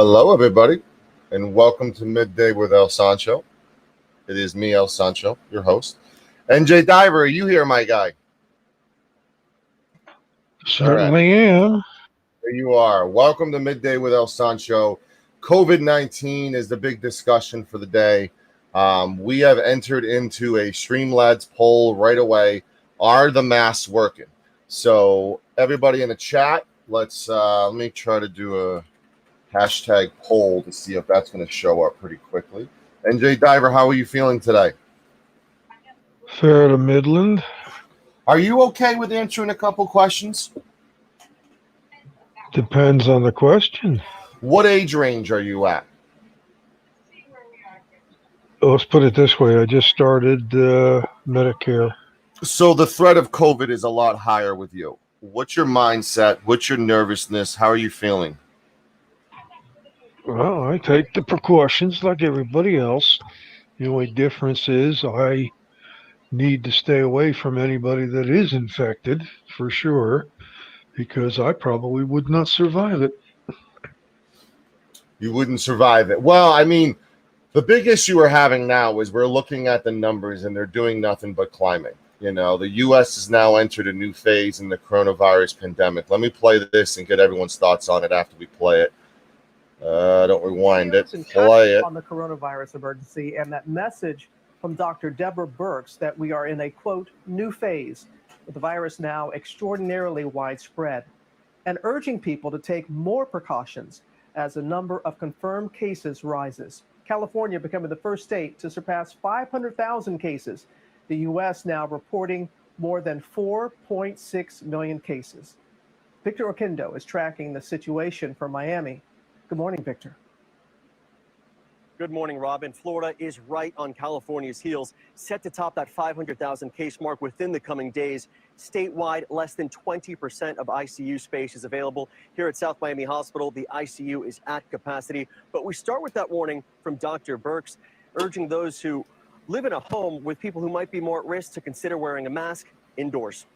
Hello, everybody, and welcome to Midday with El Sancho. It is me, El Sancho, your host. NJ Diver, are you here, my guy? Certainly am. There you are. Welcome to Midday with El Sancho. COVID-19 is the big discussion for the day. We have entered into a Streamlabs poll right away. Are the masks working? So everybody in the chat, let me try to do a hashtag poll to see if that's going to show up pretty quickly. NJ Diver, how are you feeling today? Fair to Midland. Are you okay with answering a couple questions? Depends on the question. What age range are you at? Let's put it this way. I just started Medicare. So the threat of COVID is a lot higher with you. What's your mindset? What's your nervousness? How are you feeling? Well, I take the precautions like everybody else. The only difference is I need to stay away from anybody that is infected, for sure, because I probably would not survive it. You wouldn't survive it. Well, I mean, the big issue we're having now is we're looking at the numbers and they're doing nothing but climbing. You know, the U.S. has now entered a new phase in the coronavirus pandemic. Let me play this and get everyone's thoughts on it after we play it. Don't rewind it. Play it. On the coronavirus emergency and that message from Dr. Deborah Birx that we are in a, quote, new phase with the virus now extraordinarily widespread and urging people to take more precautions as the number of confirmed cases rises. California becoming the first state to surpass 500,000 cases. The U.S. now reporting more than 4.6 million cases. Victor Oquendo is tracking the situation from Miami. Good morning, Victor. Good morning, Robin. Florida is right on California's heels, set to top that 500,000 case mark within the coming days. Statewide, less than 20% of ICU space is available. Here at South Miami Hospital, the ICU is at capacity. But we start with that warning from Dr. Birx, urging those who live in a home with people who might be more at risk to consider wearing a mask indoors.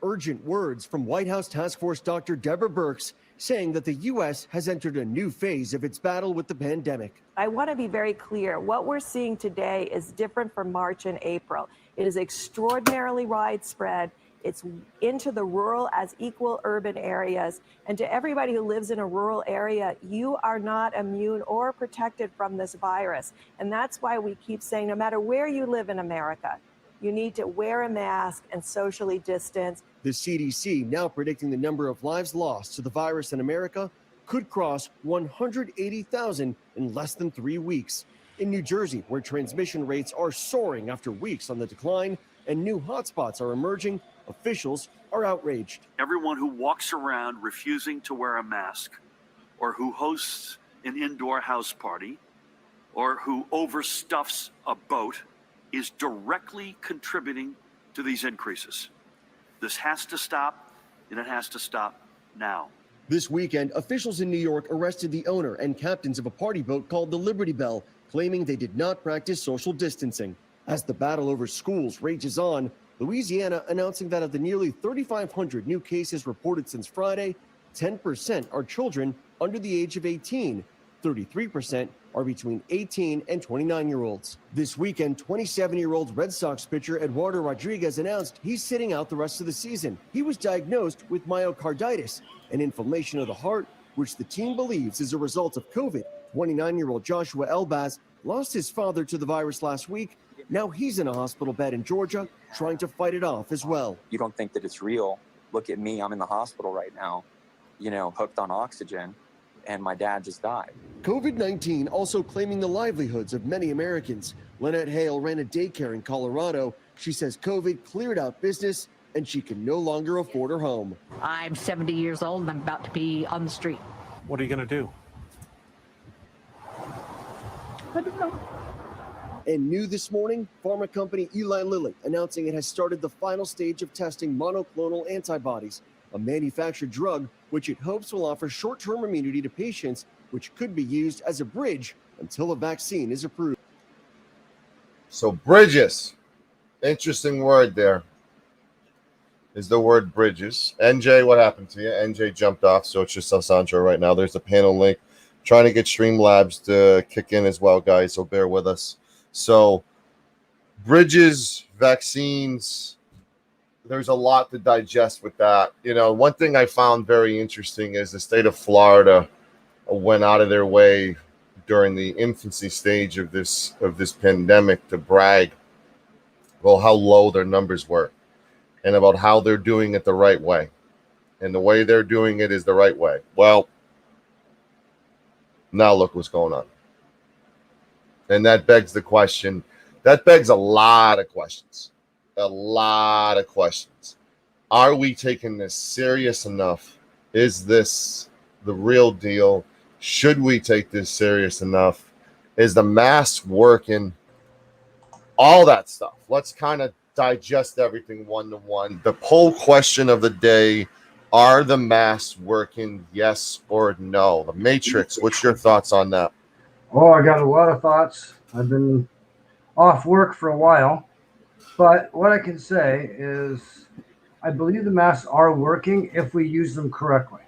Urgent words from White House Task Force Dr. Deborah Birx, saying that the U.S. has entered a new phase of its battle with the pandemic. I want to be very clear. What we're seeing today is different from March and April. It is extraordinarily widespread. It's into the rural as equal urban areas. And to everybody who lives in a rural area, you are not immune or protected from this virus. And that's why we keep saying, no matter where you live in America, you need to wear a mask and socially distance. The CDC now predicting the number of lives lost to the virus in America could cross 180,000 in less than 3 weeks. In New Jersey, where transmission rates are soaring after weeks on the decline and new hotspots are emerging, officials are outraged. Everyone who walks around refusing to wear a mask, or who hosts an indoor house party, or who overstuffs a boat is directly contributing to these increases. This has to stop, and it has to stop now. This weekend, officials in New York arrested the owner and captains of a party boat called the Liberty Bell, claiming they did not practice social distancing. As the battle over schools rages on, Louisiana announcing that of the nearly 3,500 new cases reported since Friday, 10% are children under the age of 18, 33% are between 18 and 29-year-olds. This weekend, 27-year-old Red Sox pitcher Eduardo Rodriguez announced he's sitting out the rest of the season. He was diagnosed with myocarditis, an inflammation of the heart, which the team believes is a result of COVID. 29-year-old Joshua Elbaz lost his father to the virus last week. Now he's in a hospital bed in Georgia, trying to fight it off as well. You don't think that it's real. Look at me, I'm in the hospital right now, hooked on oxygen. And my dad just died. COVID-19 also claiming the livelihoods of many Americans. Lynette Hale ran a daycare in Colorado. She says COVID cleared out business and she can no longer afford her home. I'm 70 years old and I'm about to be on the street. What are you going to do? I don't know. And new this morning, pharma company Eli Lilly announcing it has started the final stage of testing monoclonal antibodies, a manufactured drug which it hopes will offer short-term immunity to patients, which could be used as a bridge until a vaccine is approved. So bridges, interesting word there, is the word bridges. NJ, what happened to you? NJ jumped off, so it's just El Sancho right now. There's the panel link. Trying to get Streamlabs to kick in as well, guys, so bear with us. So, bridges, vaccines, there's a lot to digest with that. You know, one thing I found very interesting is the state of Florida went out of their way during the infancy stage of this pandemic to brag about how low their numbers were and about how they're doing it the right way. And the way they're doing it is the right way. Well, now look what's going on. And that begs the question. That begs a lot of questions. A lot of questions. Are we taking this serious enough? Is this the real deal? Should we take this serious enough? Is the mask working? All that stuff. Let's kind of digest everything one to one. The poll question of the day: are the masks working? Yes or no? The Matrix, what's your thoughts on that? Oh, I got a lot of thoughts. I've been off work for a while, but what I can say is I believe the masks are working if we use them correctly.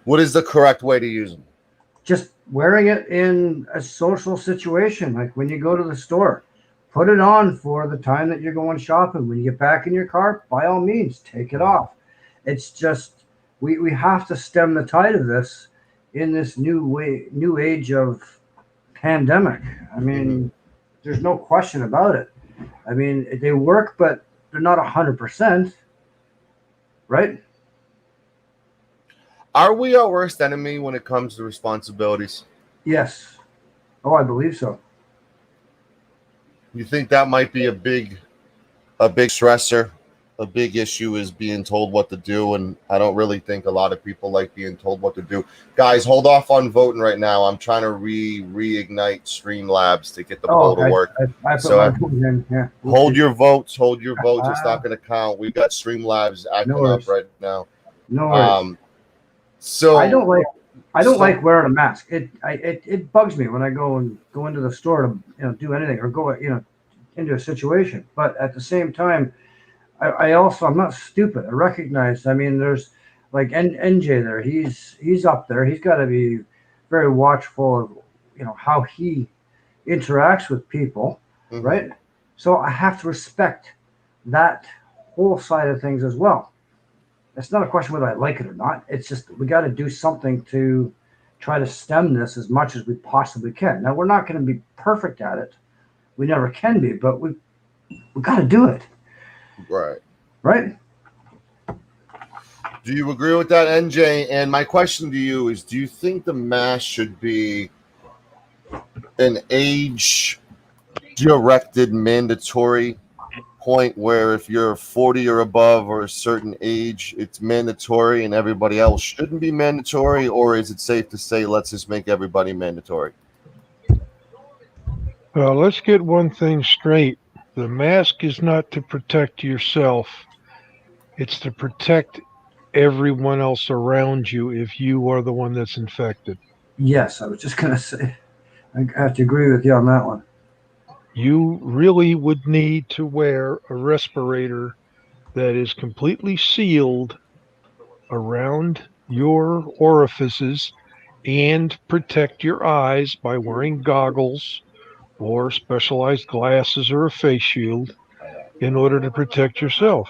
What is the correct way to use them? Just wearing it in a social situation, like when you go to the store. Put it on for the time that you're going shopping. When you get back in your car, by all means, take it off. It's just we have to stem the tide of this in this new age of pandemic. I mean, there's no question about it. I mean, they work, but they're not 100%, right? Are we our worst enemy when it comes to responsibilities? Yes. Oh, I believe so. You think that might be a big stressor? A big issue is being told what to do, and I don't really think a lot of people like being told what to do. Guys, hold off on voting right now. I'm trying to reignite Streamlabs to get the poll to work. I put my vote in. Yeah. Hold your votes. Hold your votes. It's not going to count. We've got Streamlabs acting up right now. No worries. So I don't like wearing a mask. It bugs me when I go into the store to do anything or go into a situation. But at the same time, I'm not stupid. I recognize. I mean, there's like NJ there. He's up there. He's got to be very watchful of how he interacts with people, right? So I have to respect that whole side of things as well. It's not a question whether I like it or not. It's just we got to do something to try to stem this as much as we possibly can. Now, we're not going to be perfect at it. We never can be, but we got to do it. Right. Right? Do you agree with that, NJ? And my question to you is, do you think the mask should be an age-directed mandatory point where if you're 40 or above or a certain age, it's mandatory and everybody else shouldn't be mandatory? Or is it safe to say, let's just make everybody mandatory? Well, let's get one thing straight. The mask is not to protect yourself. It's to protect everyone else around you if you are the one that's infected. Yes, I was just going to say, I have to agree with you on that one. You really would need to wear a respirator that is completely sealed around your orifices and protect your eyes by wearing goggles or specialized glasses or a face shield in order to protect yourself.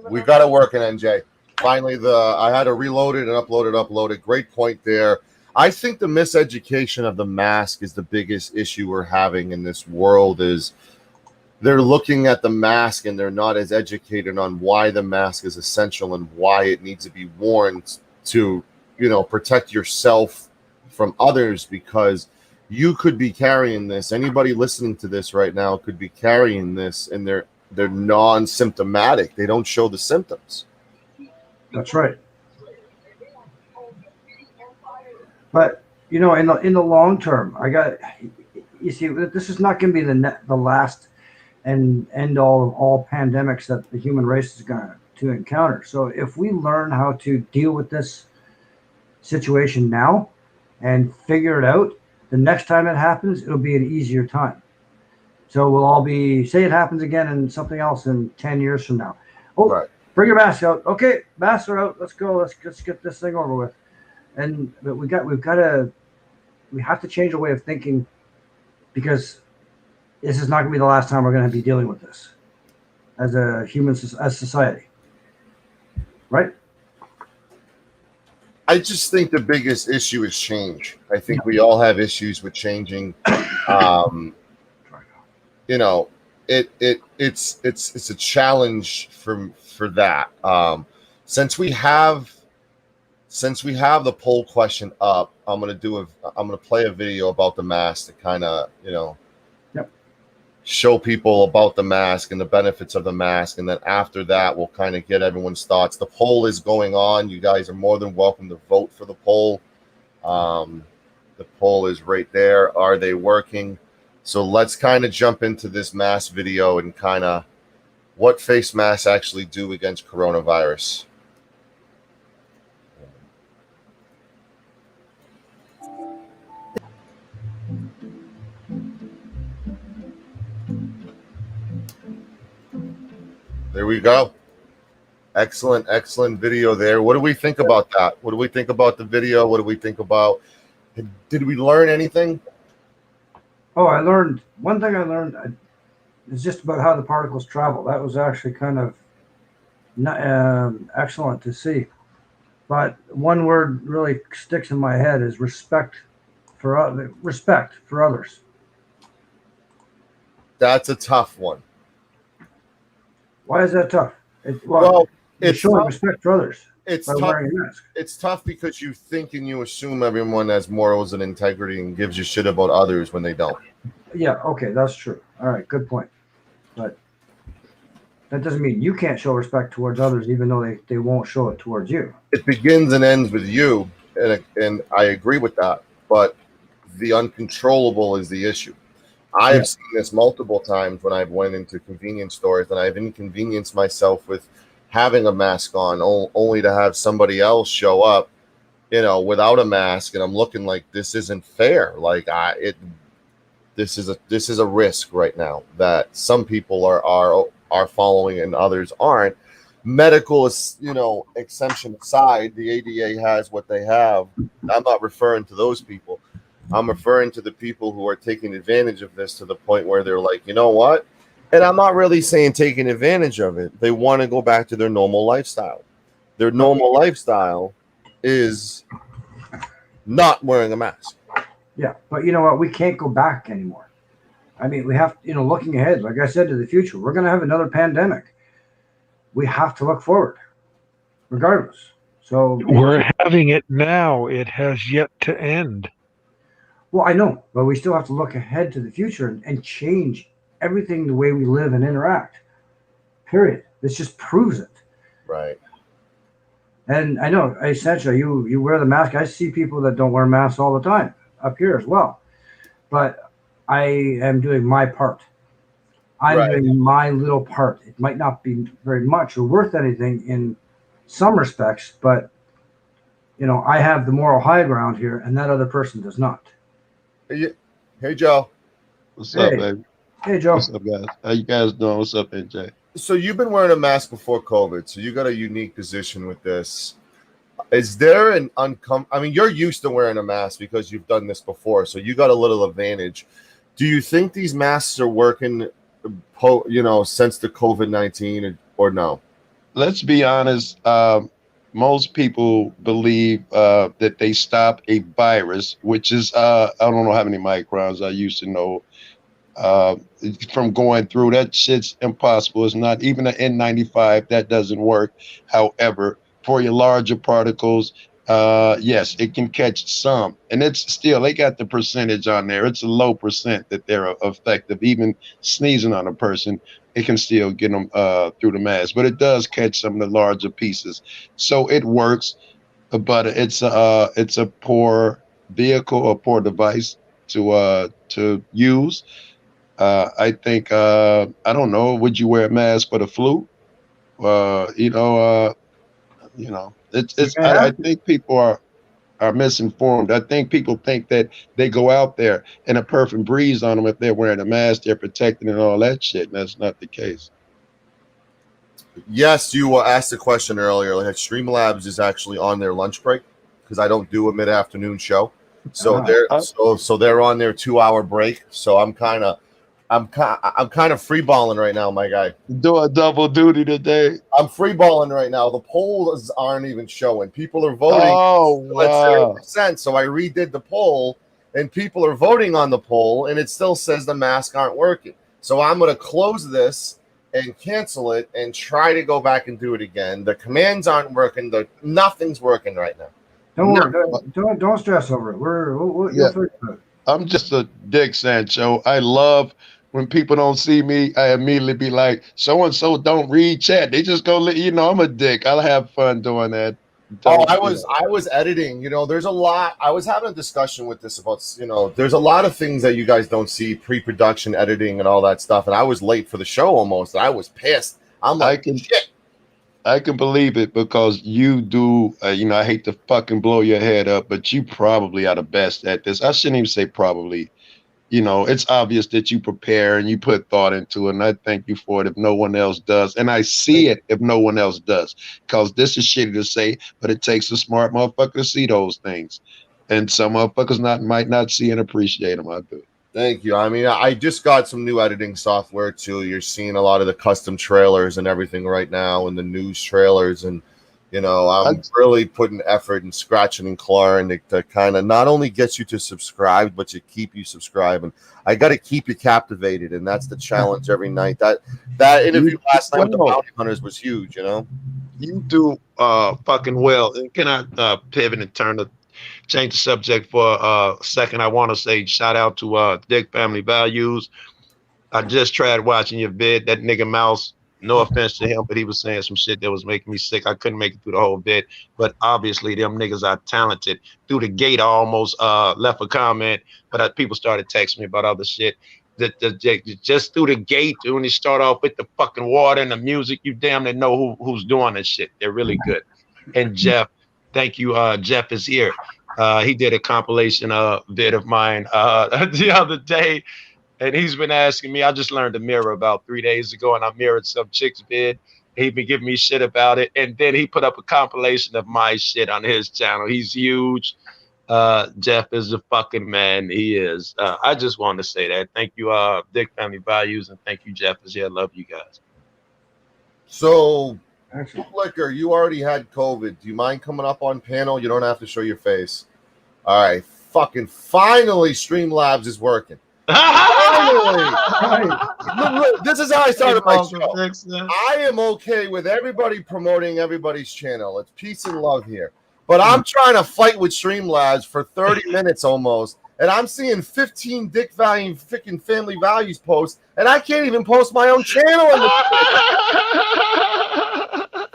We got it working, NJ. Finally, I had to reload it and upload it. Great point there. I think the miseducation of the mask is the biggest issue we're having in this world. Is they're looking at the mask and they're not as educated on why the mask is essential and why it needs to be worn to, protect yourself from others, because you could be carrying this. Anybody listening to this right now could be carrying this, and they're non-symptomatic. They don't show the symptoms. That's right. But in the long term, you see, this is not going to be the last and end all of all pandemics that the human race is going to encounter. So if we learn how to deal with this situation now and figure it out, the next time it happens, it'll be an easier time. So we'll all say it happens again and something else in 10 years from now. Oh, right. bring your mask out. Okay, masks are out. Let's go. Let's get this thing over with. But we have to change our way of thinking, because this is not going to be the last time we're going to be dealing with this as a as society, right? I just think the biggest issue is change. I think we all have issues with changing. You know, it's a challenge for that. Since we have the poll question up, I'm gonna play a video about the mask to kind of show people about the mask and the benefits of the mask, and then after that we'll kind of get everyone's thoughts. The poll is going on. You guys are more than welcome to vote for the poll. The poll is right there. Are they working? So let's kind of jump into this mask video and kind of what face masks actually do against coronavirus. There we go. Excellent video there. What do we think about that? What do we think about the video? What do we think about? Did we learn anything? Oh, one thing I learned is just about how the particles travel. That was actually kind of excellent to see. But one word really sticks in my head is respect for others. That's a tough one. Why is that tough? It's showing tough. Respect for others. It's tough. It's tough because you think and you assume everyone has morals and integrity and gives you shit about others when they don't. Yeah, okay, that's true. All right, good point. But that doesn't mean you can't show respect towards others, even though they won't show it towards you. It begins and ends with you, and I agree with that. But the uncontrollable is the issue. I have seen this multiple times when I've went into convenience stores, and I've inconvenienced myself with having a mask on, only to have somebody else show up, without a mask, and I'm looking like this isn't fair. Like this is a risk right now that some people are following and others aren't. Medical exemption aside, the ADA has what they have. I'm not referring to those people. I'm referring to the people who are taking advantage of this to the point where they're like, you know what? And I'm not really saying taking advantage of it. They want to go back to their normal lifestyle. Their normal lifestyle is not wearing a mask. Yeah, but you know what? We can't go back anymore. I mean, we have, looking ahead, like I said, to the future, we're going to have another pandemic. We have to look forward, regardless. So we're having it now. It has yet to end. Well, I know, but we still have to look ahead to the future and change everything, the way we live and interact. Period. This just proves it. Right. And I know, hey, Sancho, you wear the mask. I see people that don't wear masks all the time up here as well. But I am doing my part. I'm doing my little part. It might not be very much or worth anything in some respects, but, I have the moral high ground here, and that other person does not. Hey, Joe. What's up, baby? Hey, Joe. What's up, guys? How you guys doing? What's up, AJ? So you've been wearing a mask before COVID, so you got a unique position with this. Is there an I mean, you're used to wearing a mask because you've done this before, so you got a little advantage. Do you think these masks are working, since the COVID-19 or no? Let's be honest. Most people believe that they stop a virus, which is, I don't know how many microns. I used to know from going through. That shit's impossible. It's not even an N95. That doesn't work. However, for your larger particles, yes, it can catch some. And it's still, they got the percentage on there. It's a low percent that they're effective. Even sneezing on a person, it can still get them through the mask. But it does catch some of the larger pieces. So it works, but it's a poor vehicle, a poor device to use. I think, I don't know, would you wear a mask for the flu? I think people are misinformed. I think people think that they go out there and a perfect breeze on them if they're wearing a mask, they're protected and all that shit. And that's not the case. Yes, you asked a question earlier. Like Streamlabs is actually on their lunch break because I don't do a mid-afternoon show, so they're on their 2-hour break. So I'm kind of free balling right now, my guy. Do a double duty today. I'm free balling right now. The polls aren't even showing. People are voting. Oh wow! So I redid the poll, and people are voting on the poll, and it still says the masks aren't working. So I'm going to close this and cancel it and try to go back and do it again. The commands aren't working. Nothing's working right now. Don't stress over it. Yeah. You'll fix it. I'm just a dick, Sancho. I love when people don't see me. I immediately be like, so and so don't read chat. They just go, I'm a dick. I'll have fun doing that. I was editing. There's a lot. I was having a discussion with this about, there's a lot of things that you guys don't see, pre-production, editing, and all that stuff. And I was late for the show almost. And I was pissed. I'm like, shit. I can believe it because you do, I hate to fucking blow your head up, but you probably are the best at this. I shouldn't even say probably. It's obvious that you prepare and you put thought into it, and I thank you for it if no one else does. And I see it if no one else does, because this is shitty to say, but it takes a smart motherfucker to see those things. And some motherfuckers might not see and appreciate them. I do. Thank you. I mean, I just got some new editing software too. You're seeing a lot of the custom trailers and everything right now, and the news trailers, and I'm really putting effort and scratching and clawing to kind of not only get you to subscribe, but to keep you subscribing. I got to keep you captivated, and that's the challenge every night. That interview last night with the Bounty Hunters was huge. You do fucking well. And can I pivot and change the subject for a second? I want to say shout out to Dick Family Values. I just tried watching your vid. That nigga Mouse, no offense to him, but he was saying some shit that was making me sick. I couldn't make it through the whole vid, but obviously them niggas are talented. Through the gate, I almost left a comment, but people started texting me about other shit. Just through the gate, when you start off with the fucking water and the music, you damn near know who's doing this shit. They're really good. And Jeff, thank you. Jeff is here. He did a compilation vid of mine the other day. And he's been asking me, I just learned to mirror about 3 days ago, and I mirrored some chick's vid. He's been giving me shit about it. And then he put up a compilation of my shit on his channel. He's huge. Jeff is a fucking man. He is. I just wanted to say that. Thank you, Dick Family Values, and thank you, Jeff is here. I love you guys. So, Liquor, you already had COVID. Do you mind coming up on panel? You don't have to show your face. All right. Finally, Streamlabs is working. Finally. Look, this is how I started my show. I am okay with everybody promoting everybody's channel. It's peace and love here. But I'm trying to fight with Streamlabs for 30 minutes almost. And I'm seeing 15 Dick Value freaking Family Values posts, and I can't even post my own channel.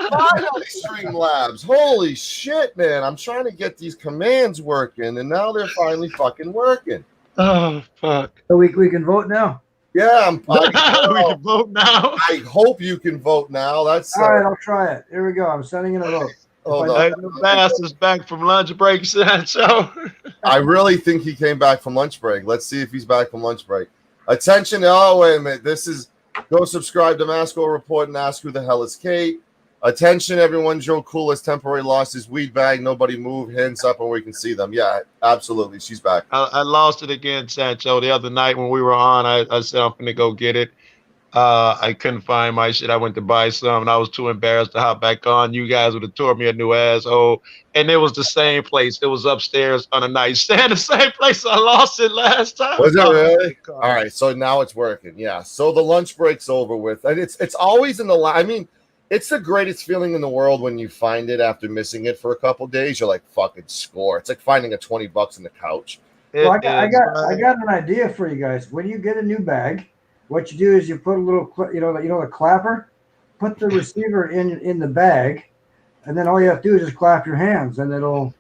Finally, Streamlabs. Holy shit, man. I'm trying to get these commands working, and now they're finally fucking working. Oh, fuck. So we can vote now? Yeah, we can vote now. I hope you can vote now. That's all right. I'll try it. Here we go. I'm sending in a vote. The bastard's back from lunch break, Sancho. I really think he came back from lunch break. Let's see if he's back from lunch break. Attention. Oh, wait a minute. This is go subscribe to Masco Report and ask who the hell is Kate. Attention, everyone. Joe Cool has temporarily lost his weed bag. Nobody move. Hands up and we can see them. Yeah, absolutely. She's back. I lost it again, Sancho. The other night when we were on, I said I'm going to go get it. I couldn't find my shit. I went to buy some, and I was too embarrassed to hop back on. You guys would have tore me a new asshole. And it was the same place. It was upstairs on a nightstand, the same place I lost it last time. Was it really? All right, so now it's working. Yeah, so the lunch break's over with. And it's always in the I mean, it's the greatest feeling in the world when you find it after missing it for a couple days. You're like, fucking score. It's like finding a $20 in the couch. Well, I got an idea for you guys. When you get a new bag, what you do is you put a little, the clapper, put the receiver in the bag, and then all you have to do is just clap your hands, and it'll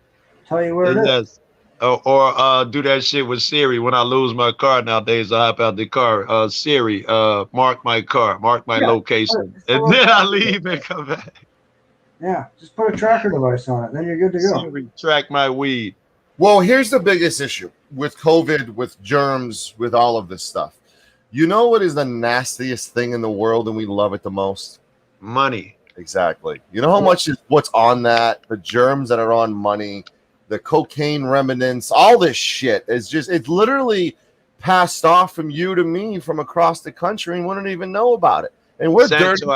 tell you where it is. Or do that shit with Siri. When I lose my car nowadays, I hop out the car. Siri, mark my car, mark my location, and then I leave and come back. Yeah, just put a tracker device on it, then you're good to go. Siri, track my weed. Well, here's the biggest issue with COVID, with germs, with all of this stuff. You know what is the nastiest thing in the world, and we love it the most? money. Exactly. You know how much is what's on that? The germs that are on money, the cocaine remnants, all this shit is just, it's literally passed off from you to me from across the country and we don't even know about it. And we're dirty. Sancho,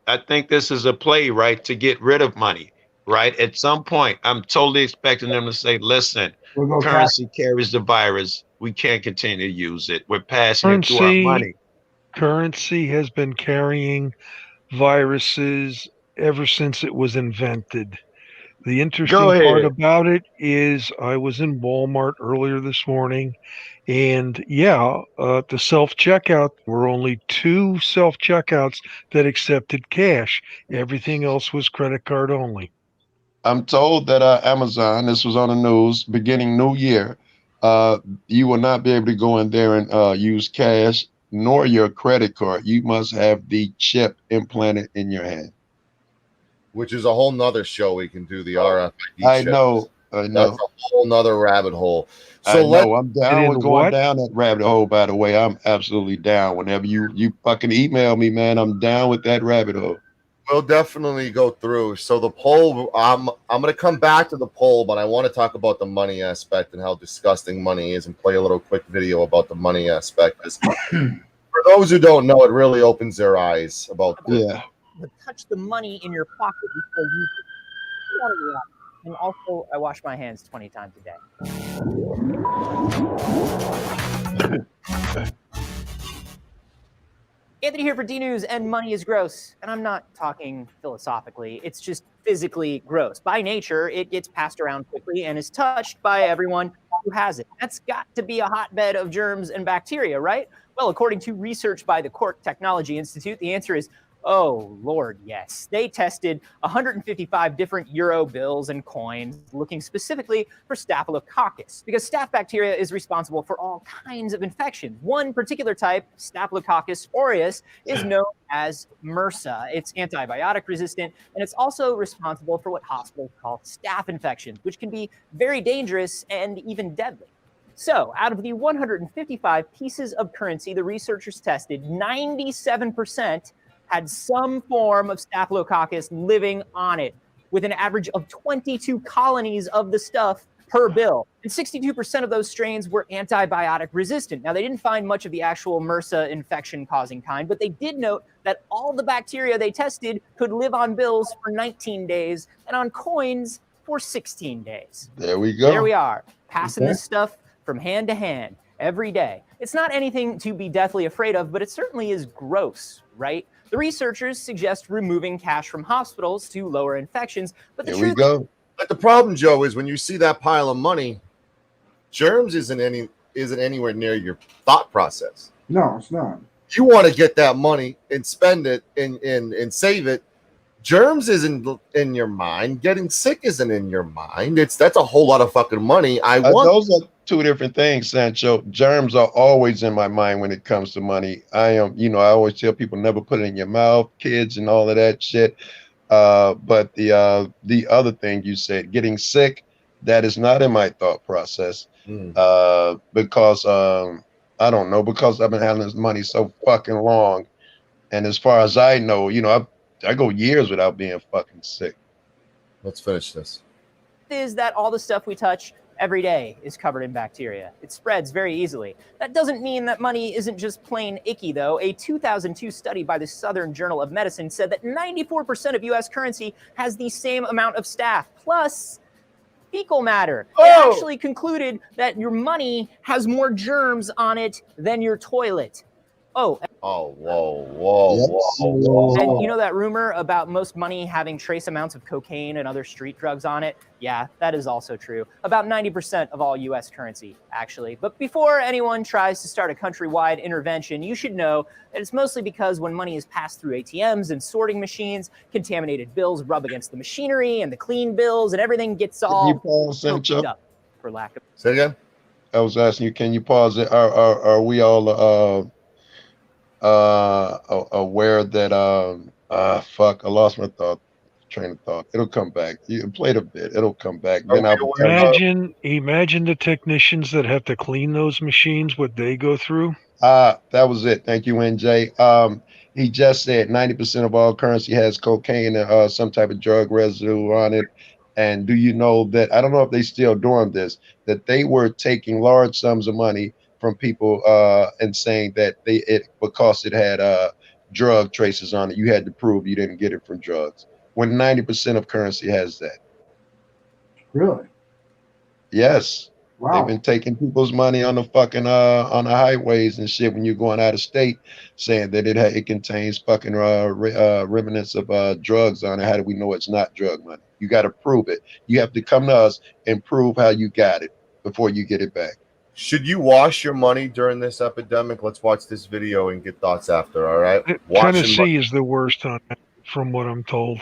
I think this is a play, right, to get rid of money, right? At some point, I'm totally expecting them to say, listen, We'll go cash. currency carries the virus. We can't continue to use it. We're passing it through our money. Currency has been carrying viruses ever since it was invented. The interesting part about it is I was in Walmart earlier this morning, and the self-checkout were only 2 self-checkouts that accepted cash. Everything else was credit card only. I'm told that Amazon, this was on the news, beginning new year, you will not be able to go in there and use cash nor your credit card. You must have the chip implanted in your hand. Which is a whole nother show we can do, the RFID I chip. know. That's a whole nother rabbit hole. So I'm down with going down that rabbit hole, by the way. I'm absolutely down. Whenever you fucking email me, man, I'm down with that rabbit hole. We'll definitely go through. So the poll, I'm going to come back to the poll, but I want to talk about the money aspect and how disgusting money is and play a little quick video about the money aspect. For those who don't know, it really opens their eyes about touch the money in your pocket before you and also I wash my hands 20 times a day. Anthony here for D News, and money is gross. And I'm not talking philosophically. It's just physically gross. By nature, it gets passed around quickly and is touched by everyone who has it. That's got to be a hotbed of germs and bacteria, right? Well, according to research by the Cork Technology Institute, the answer is, oh, Lord, yes. They tested 155 different euro bills and coins looking specifically for Staphylococcus because staph bacteria is responsible for all kinds of infections. One particular type, Staphylococcus aureus, is known as MRSA. It's antibiotic resistant, and it's also responsible for what hospitals call staph infections, which can be very dangerous and even deadly. So, out of the 155 pieces of currency the researchers tested, 97% had some form of Staphylococcus living on it, with an average of 22 colonies of the stuff per bill. And 62% of those strains were antibiotic resistant. Now, they didn't find much of the actual MRSA infection-causing kind, but they did note that all the bacteria they tested could live on bills for 19 days and on coins for 16 days. There we go. There we are, passing this stuff from hand to hand every day. It's not anything to be deathly afraid of, but it certainly is gross, right? The researchers suggest removing cash from hospitals to lower infections, but the truth is, but the problem, Joe, is when you see that pile of money, germs isn't anywhere near your thought process. No, it's not. You want to get that money and spend it and save it. Germs isn't in your mind. Getting sick isn't in your mind. That's a whole lot of fucking money. Those are two different things, Sancho. Germs are always in my mind when it comes to money. I always tell people never put it in your mouth, kids and all of that shit. But the other thing you said, getting sick, that is not in my thought process. Because I don't know, because I've been having this money so fucking long. And as far as I know, I go years without being fucking sick. Let's finish this. Is that all the stuff we touch every day is covered in bacteria. It spreads very easily. That doesn't mean that money isn't just plain icky, though. A 2002 study by the Southern Journal of Medicine said that 94% of U.S. currency has the same amount of staph, plus fecal matter. It actually concluded that your money has more germs on it than your toilet. Whoa. And you know that rumor about most money having trace amounts of cocaine and other street drugs on it? Yeah, that is also true. About 90% of all U.S. currency, actually. But before anyone tries to start a countrywide intervention, you should know that it's mostly because when money is passed through ATMs and sorting machines, contaminated bills rub against the machinery and the clean bills, and everything gets all hooked up, for lack of... Say again? I was asking you, can you pause it? Are we all... aware that I lost my train of thought. It'll come back. You played a bit, it'll come back. Then imagine the technicians that have to clean those machines, what they go through. That was it. Thank you, NJ. He just said 90% of all currency has cocaine and some type of drug residue on it. And do you know that, I don't know if they still doing this, that they were taking large sums of money from people and saying that because it had drug traces on it, you had to prove you didn't get it from drugs. When 90% of currency has that. Really? Yes. They've Wow. been taking people's money on the fucking on the highways and shit when you're going out of state, saying that it contains fucking remnants of drugs on it. How do we know it's not drug money? You got to prove it. You have to come to us and prove how you got it before you get it back. Should you wash your money during this epidemic? Let's watch this video and get thoughts after. All right. Tennessee is the worst on that, from what I'm told.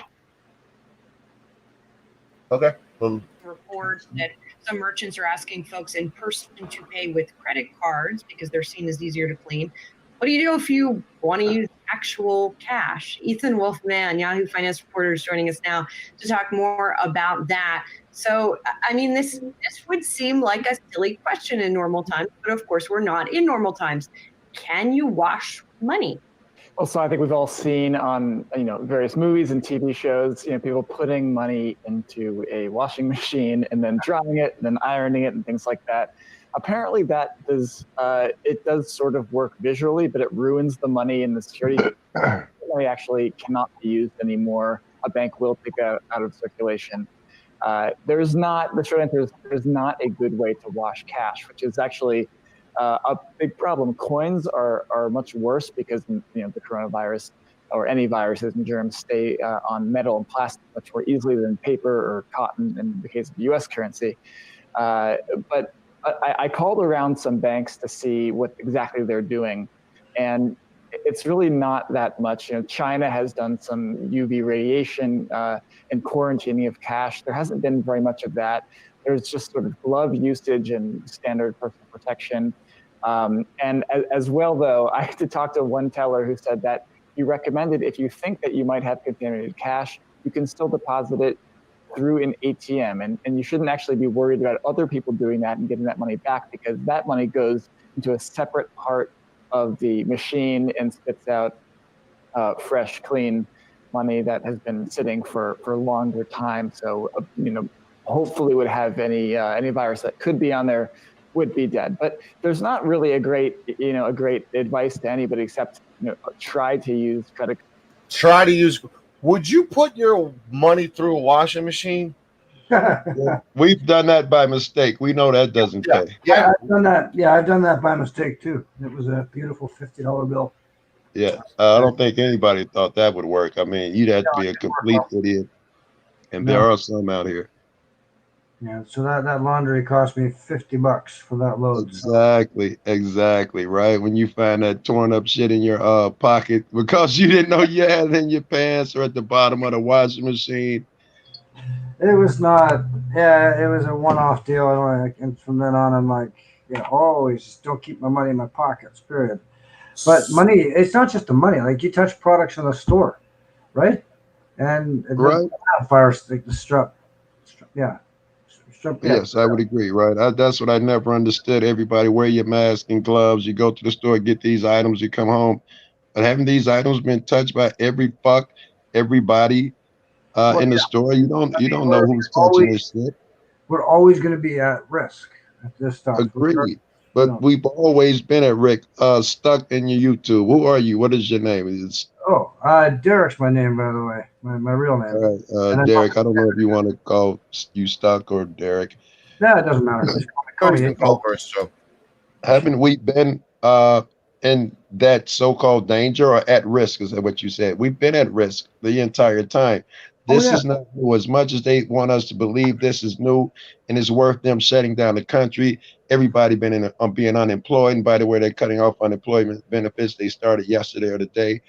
Okay. Well, report that some merchants are asking folks in person to pay with credit cards because they're seen as easier to clean. What do you do if you want to use actual cash? Ethan Wolfman, Yahoo Finance reporter, is joining us now to talk more about that. So, I mean, this would seem like a silly question in normal times, but of course we're not in normal times. Can you wash money? Well, so I think we've all seen on various movies and TV shows, people putting money into a washing machine and then drying it and then ironing it and things like that. Apparently, that does sort of work visually, but it ruins the money in the security. Money actually cannot be used anymore. A bank will take it out of circulation. The short answer is there's not a good way to wash cash, which is actually a big problem. Coins are much worse because the coronavirus or any viruses and germs stay on metal and plastic much more easily than paper or cotton in the case of U.S. currency. But I called around some banks to see what exactly they're doing, and it's really not that much. China has done some UV radiation and quarantining of cash. There hasn't been very much of that. There's just sort of glove usage and standard personal protection. And as well, though, I had to talk to one teller who said that he recommended if you think that you might have contaminated cash, you can still deposit it through an ATM. And you shouldn't actually be worried about other people doing that and getting that money back, because that money goes into a separate part of the machine and spits out fresh, clean money that has been sitting for longer time. So, hopefully would have any virus that could be on there would be dead. But there's not really a great advice to anybody except try to use credit. Try to use. Would you put your money through a washing machine? We've done that by mistake. We know that doesn't pay. Yeah, I've done that. Yeah, I've done that by mistake too. It was a beautiful $50 bill. Yeah, I don't think anybody thought that would work. I mean, you'd have to be a complete idiot, and there are some out here. Yeah, so that laundry cost me $50 for that load. Exactly, right? When you find that torn up shit in your pocket because you didn't know you had it in your pants or at the bottom of the washing machine. It was not. Yeah, it was a one-off deal, and from then on, I'm like, always just don't keep my money in my pockets. Period. But money, it's not just the money. Like, you touch products in the store, right? And it doesn't have virus like the strep. Yeah. Yes, I would agree, right? That's what I never understood. Everybody wear your mask and gloves. You go to the store, get these items, you come home. But haven't these items been touched by everybody in the store? You don't know who's touching this shit. We're always going to be at risk at this stuff. Agreed. But we've always been at risk. Stuck in your YouTube. Who are you? What is your name? Derek's my name, by the way. My real name. All right, Derek. I don't know if you want to call you Stuck or Derek. No, it doesn't matter. Haven't we been in that so-called danger or at risk? Is that what you said? We've been at risk the entire time. This is not new. As much as they want us to believe this is new and it's worth them shutting down the country, everybody being unemployed. And by the way, they're cutting off unemployment benefits. They started yesterday or today.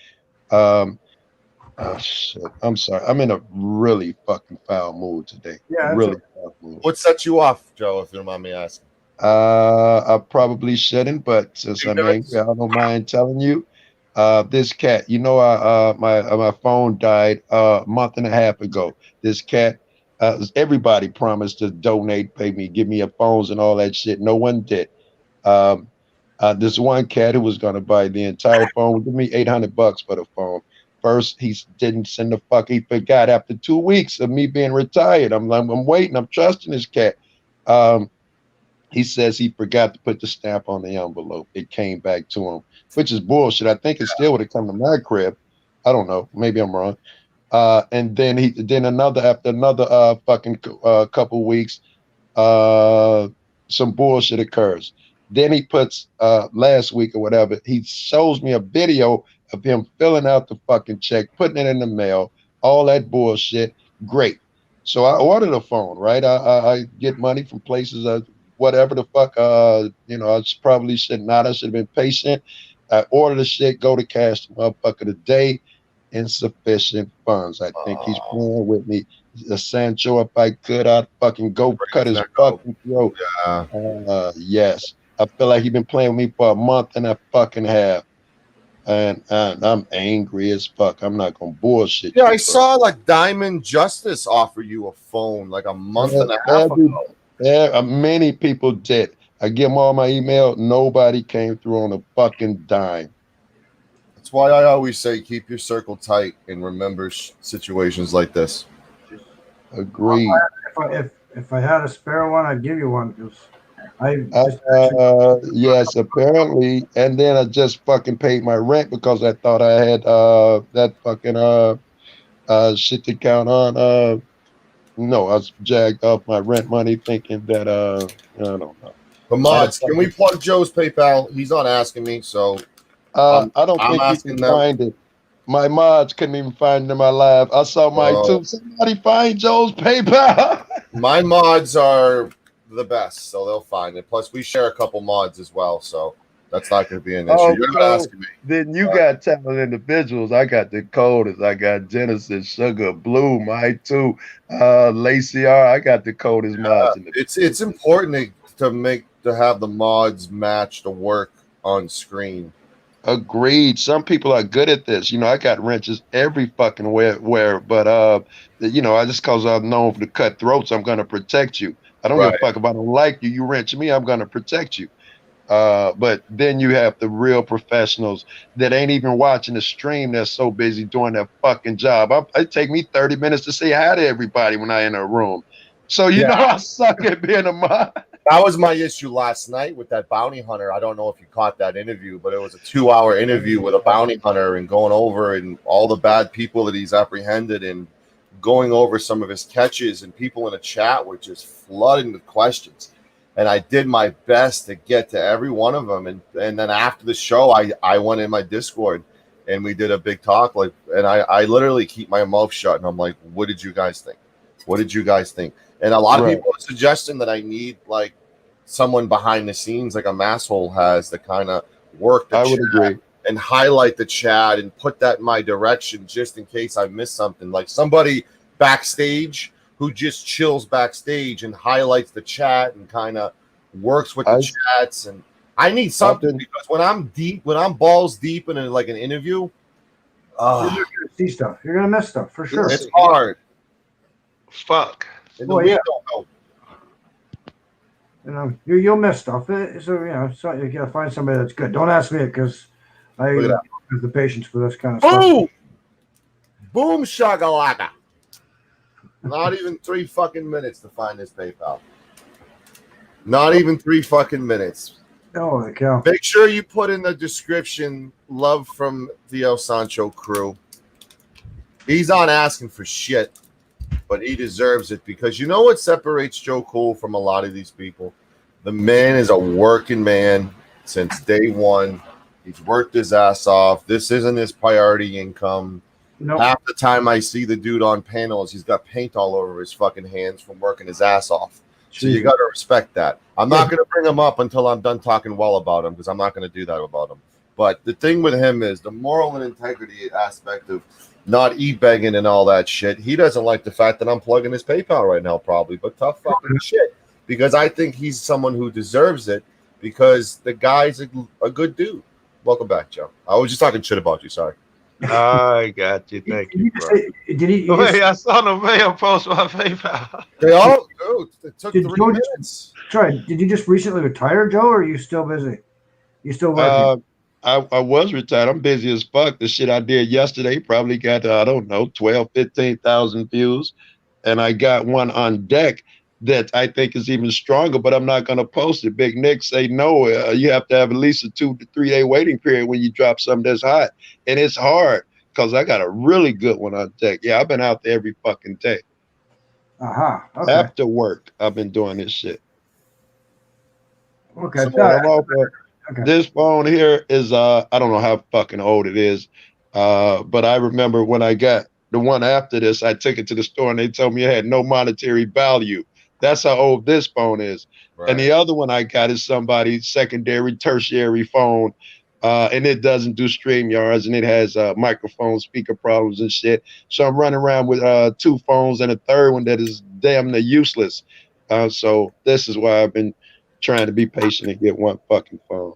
Shit. I'm sorry. I'm in a really fucking foul mood today. Yeah. Really foul mood. What set you off, Joe, if you don't mind me asking? I probably shouldn't, but since I'm angry, I don't mind telling you. This cat, my phone died a month and a half ago. This cat, everybody promised to donate, pay me, give me a phones and all that shit. No one did. This one cat who was going to buy the entire phone would give me $800 for the phone. First, he didn't send the fuck. He forgot after 2 weeks of me being retired. I'm waiting. I'm trusting this cat. He says he forgot to put the stamp on the envelope. It came back to him, which is bullshit. I think it still would have come to my crib. I don't know. Maybe I'm wrong. And then after another fucking couple weeks, some bullshit occurs. Then he puts last week or whatever, he shows me a video of him filling out the fucking check, putting it in the mail, all that bullshit. Great. So I ordered a phone, right? I get money from places, whatever the fuck, I probably should not. I should have been patient. I ordered the shit, go to cash the motherfucker today. Insufficient funds. I think he's playing with me. Sancho, if I could, I'd fucking go cut his fucking throat. Yeah. Yes. I feel like he's been playing with me for a month and a fucking half. And I'm angry as fuck. I'm not gonna bullshit. Yeah, I saw like Diamond Justice offer you a phone like a month and a half ago. Yeah, many people did. I give them all my email. Nobody came through on a fucking dime. That's why I always say keep your circle tight and remember situations like this. Agreed. If I had a spare one, I'd give you one because yes, apparently. And then I just fucking paid my rent because I thought I had that fucking shit to count on. No, I was jagged off my rent money thinking that I don't know. The mods, can we plug Joe's PayPal? He's not asking me, so I don't think you can find it. My mods couldn't even find it in my live. I saw mine too. Somebody find Joe's PayPal. My mods are the best, so they'll find it. Plus, we share a couple mods as well, so that's not going to be an issue. You're not asking me. Then you got talented individuals. I got the coders. I got Genesis, Sugar, Blue, my too. Lacey R. I got the coders mods. It's important to have the mods match the work on screen. Agreed. Some people are good at this. I got wrenches every fucking where, but I just cause I'm known for the cutthroats, I'm gonna protect you. I don't give a fuck if I don't like you. You wrench me, I'm gonna protect you. But then you have the real professionals that ain't even watching the stream. They're so busy doing their fucking job. It take me 30 minutes to say hi to everybody when I in a room. So I suck at being a mod. That was my issue last night with that bounty hunter. I don't know if you caught that interview, but it was a 2-hour interview with a bounty hunter and going over and all the bad people that he's apprehended and going over some of his catches, and people in the chat were just flooding with questions. And I did my best to get to every one of them. And then after the show, I went in my Discord and we did a big talk. And I literally keep my mouth shut and I'm like, what did you guys think? What did you guys think? And a lot of people are suggesting that I need like someone behind the scenes, like a masshole has, to kind of work the chat. I would agree. And highlight the chat and put that in my direction just in case I miss something. Like somebody backstage who just chills backstage and highlights the chat and kind of works with the chats. And I need something because when I'm balls deep in like an interview, you're gonna see stuff. You're gonna miss stuff for sure. It's hard. Fuck. Well, yeah. You'll miss stuff. So you gotta find somebody that's good. Don't ask me because I have the patience for this kind of stuff. Boom shakalaka. Not even 3 fucking minutes to find this PayPal. Not even 3 fucking minutes. Holy cow. Make sure you put in the description love from the El Sancho crew. He's not asking for shit, but he deserves it because you know what separates Joe Cool from a lot of these people? The man is a working man since day one. He's worked his ass off. This isn't his priority income. Nope. Half the time I see the dude on panels, he's got paint all over his fucking hands from working his ass off. So you got to respect that. I'm not going to bring him up until I'm done talking well about him because I'm not going to do that about him. But the thing with him is the moral and integrity aspect of not e-begging and all that shit. He doesn't like the fact that I'm plugging his PayPal right now probably, but tough fucking shit because I think he's someone who deserves it because the guy's a good dude. Welcome back, Joe. I was just talking shit about you. Sorry. I got you. Thank you, bro. Wait, I saw the mail post my PayPal. They all do. It took 3 minutes. Sorry, did you just recently retire, Joe, or are you still busy? You still working? I was retired. I'm busy as fuck. The shit I did yesterday probably got, I don't know, 12, 15,000 views. And I got one on deck that I think is even stronger, but I'm not going to post it. Big Nick say no. You have to have at least a 2 to 3 day waiting period when you drop something that's hot. And it's hard because I got a really good one on deck. Yeah, I've been out there every fucking day. Okay. After work, I've been doing this shit. Okay. So I'm off this phone here is I don't know how fucking old it is. But I remember when I got the one after this, I took it to the store and they told me it had no monetary value. That's how old this phone is. Right. And the other one I got is somebody's secondary, tertiary phone. And it doesn't do StreamYards and it has microphone speaker problems and shit. So I'm running around with 2 phones and a third one that is damn near useless. So this is why I've been trying to be patient and get one fucking phone.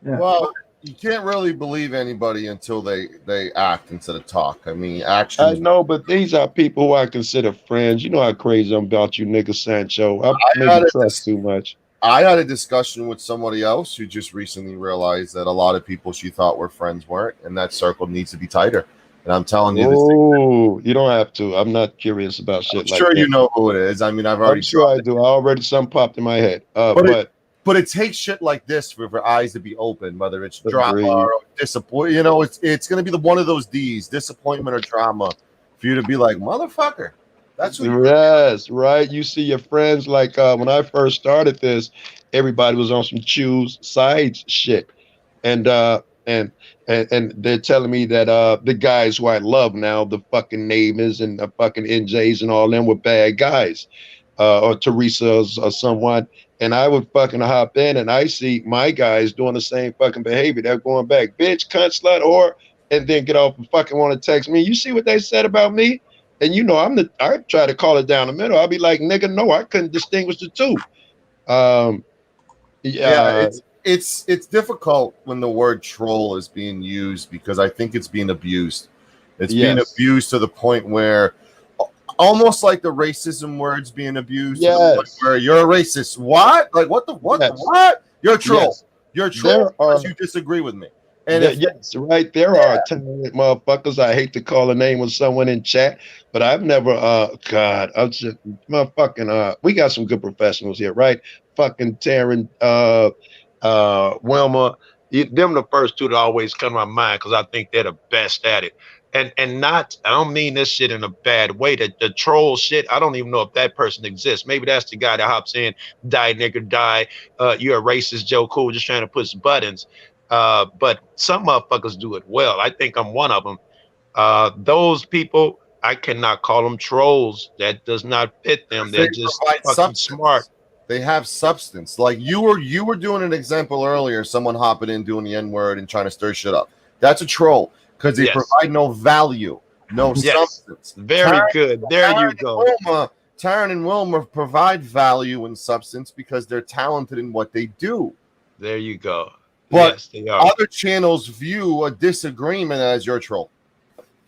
Yeah. Well, you can't really believe anybody until they act instead of talk. I mean, action. I know, but these are people who I consider friends. You know how crazy I'm about you, nigga Sancho. I maybe trust too much. I had a discussion with somebody else who just recently realized that a lot of people she thought were friends weren't, and that circle needs to be tighter. And I'm telling you this. Oh, you don't have to. I'm not curious about shit like that. Sure, you know who it is. I mean, I've already. I'm sure I do. I already some popped in my head. But it takes shit like this for eyes to be open, whether it's drama or disappointment. You know, it's going to be one of those D's, disappointment or drama, for you to be like, motherfucker. That's what. Yes, right. You see your friends like when I first started this, everybody was on some choose sides shit, and they're telling me that the guys who I love now, the fucking Navins and the fucking NJs and all them were bad guys, or Teresa's or someone. And I would fucking hop in and I see my guys doing the same fucking behavior. They're going back, bitch, cunt, slut, whore, and then get off and fucking want to text me. You see what they said about me? And you know, I try to call it down the middle. I'll be like, nigga, no, I couldn't distinguish the two. It's difficult when the word troll is being used because I think it's being abused. It's being abused to the point where almost like the racism words being abused. Yes. Where you're a racist. What? Like what the what? Yes. What? You're a troll. Yes. You're a troll because you disagree with me. And yes, right. There are talented motherfuckers. I hate to call the name of someone in chat, but I've never God, I'm just motherfucking we got some good professionals here, right? Fucking Taryn, Wilma, them the first two that always come to my mind because I think they're the best at it. And not, I don't mean this shit in a bad way. The troll shit, I don't even know if that person exists. Maybe that's the guy that hops in, die nigga, die. You're a racist, Joe Cool, just trying to push buttons. But some motherfuckers do it well. I think I'm one of them. Those people, I cannot call them trolls. That does not fit them. They're just fucking smart. They have substance. Like you were doing an example earlier, someone hopping in doing the N-word and trying to stir shit up. That's a troll because they provide no value, no substance. Very good. There you go. Taryn and Wilma provide value and substance because they're talented in what they do. There you go. But yes, they are. Other channels view a disagreement as your troll.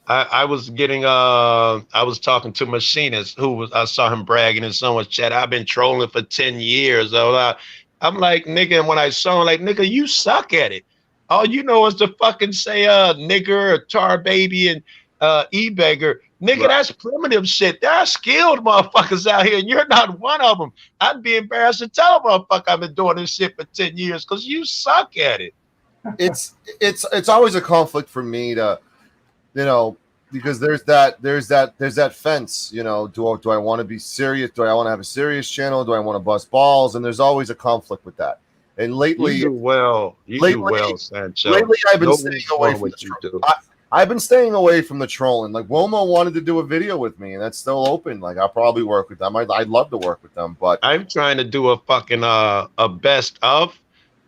I was getting I was talking to Machinist I saw him bragging in someone's chat. I've been trolling for 10 years. I'm like, nigga, and when I saw him, like, nigga, you suck at it. All you know is to fucking say nigger or tar baby and e-beggar. Nigga, that's primitive shit. There are skilled motherfuckers out here, and you're not one of them. I'd be embarrassed to tell a motherfucker I've been doing this shit for 10 years because you suck at it. It's always a conflict for me to, you know, because there's that fence, you know, do I want to be serious? Do I want to have a serious channel? Do I want to bust balls? And there's always a conflict with that. And lately, you do well. You do well, Sancho. Lately, I've been staying away from I've been staying away from the trolling. Like Wilma wanted to do a video with me, and that's still open. Like I'll probably work with them. I'd love to work with them, but I'm trying to do a fucking a best of.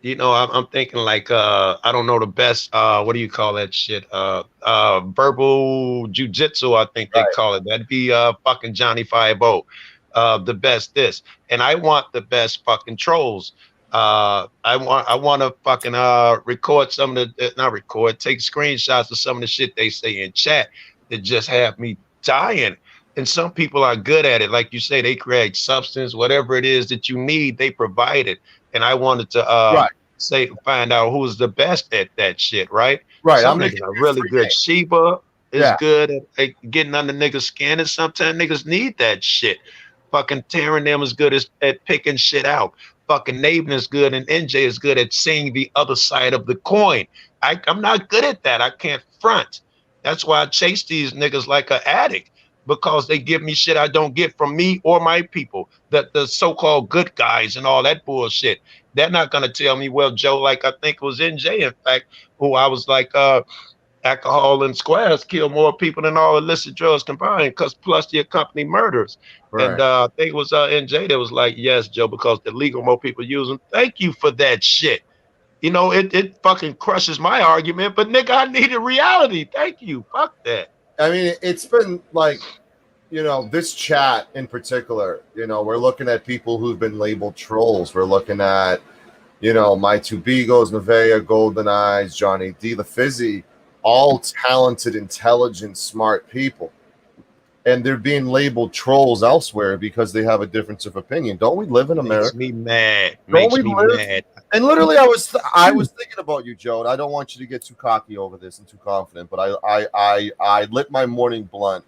You know, I'm thinking like I don't know the best what do you call that shit? Verbal jujitsu, I think they call it. That'd be fucking Johnny 5-0. The best this. And I want the best fucking trolls. I want to fucking record some of the not record, take screenshots of some of the shit they say in chat that just have me dying. And some people are good at it. Like you say, they create substance, whatever it is that you need, they provide it. And I wanted to say find out who's the best at that shit, right? Right. Some I'm niggas making are really 3 good. days. Sheba is Yeah. good at getting under niggas' skin, and sometimes niggas need that shit. Fucking Taryn them is good at picking shit out. Fucking Naven is good, and NJ is good at seeing the other side of the coin. I'm not good at that. I can't front. That's why I chase these niggas like an addict, because they give me shit I don't get from me or my people. The so-called good guys and all that bullshit. They're not gonna tell me, well, Joe, like I think it was NJ, in fact, who I was like, alcohol and squares kill more people than all illicit drugs combined, because plus the accompanying murders. Right. And I think it was NJ that was like, yes, Joe, because the legal more people use them. Thank you for that shit. You know, it fucking crushes my argument, but nigga, I needed reality. Thank you. Fuck that. I mean, it's been like, you know, this chat in particular, you know, we're looking at people who've been labeled trolls. We're looking at, you know, My Two Beagles, Nevaeh, Golden Eyes, Johnny D, the Fizzy, all talented, intelligent, smart people. And they're being labeled trolls elsewhere because they have a difference of opinion. Don't we live in America? Makes me mad. Don't Makes we me live? mad. And literally, I was thinking about you, Joe. And I don't want you to get too cocky over this and too confident, but I lit my morning blunt,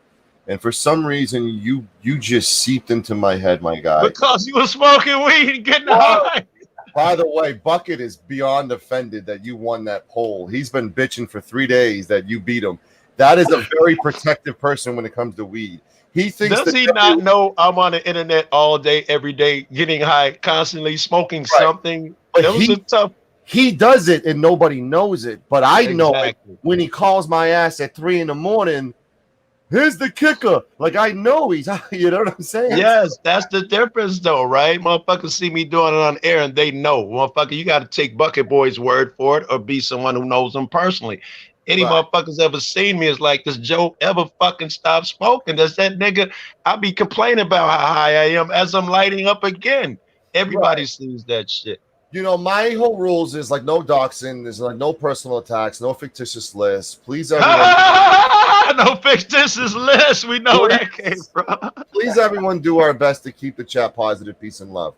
and for some reason, you just seeped into my head, my guy. Because you were smoking weed and getting high. By the way, Bucket is beyond offended that you won that poll. He's been bitching for 3 days that you beat him. That is a very protective person when it comes to weed. He thinks. Does he not know I'm on the internet all day, every day, getting high, constantly smoking something? But That was a tough. He does it and nobody knows it. But I know it Exactly. when he calls my ass at 3 a.m. Here's the kicker. Like, I know he's, you know what I'm saying? Yes, that's the difference, though, right? Motherfuckers see me doing it on air and they know. Motherfucker, you got to take Bucket Boy's word for it or be someone who knows him personally. Any motherfuckers ever seen me is like, does Joe ever fucking stop smoking? Does that nigga, I be complaining about how high I am as I'm lighting up again. Everybody sees that shit. You know, my whole rules is like no doxing, there's like no personal attacks, no fictitious lists. Please, everyone. No fictitious list. We know where that came from. Please, everyone, do our best to keep the chat positive, peace, and love.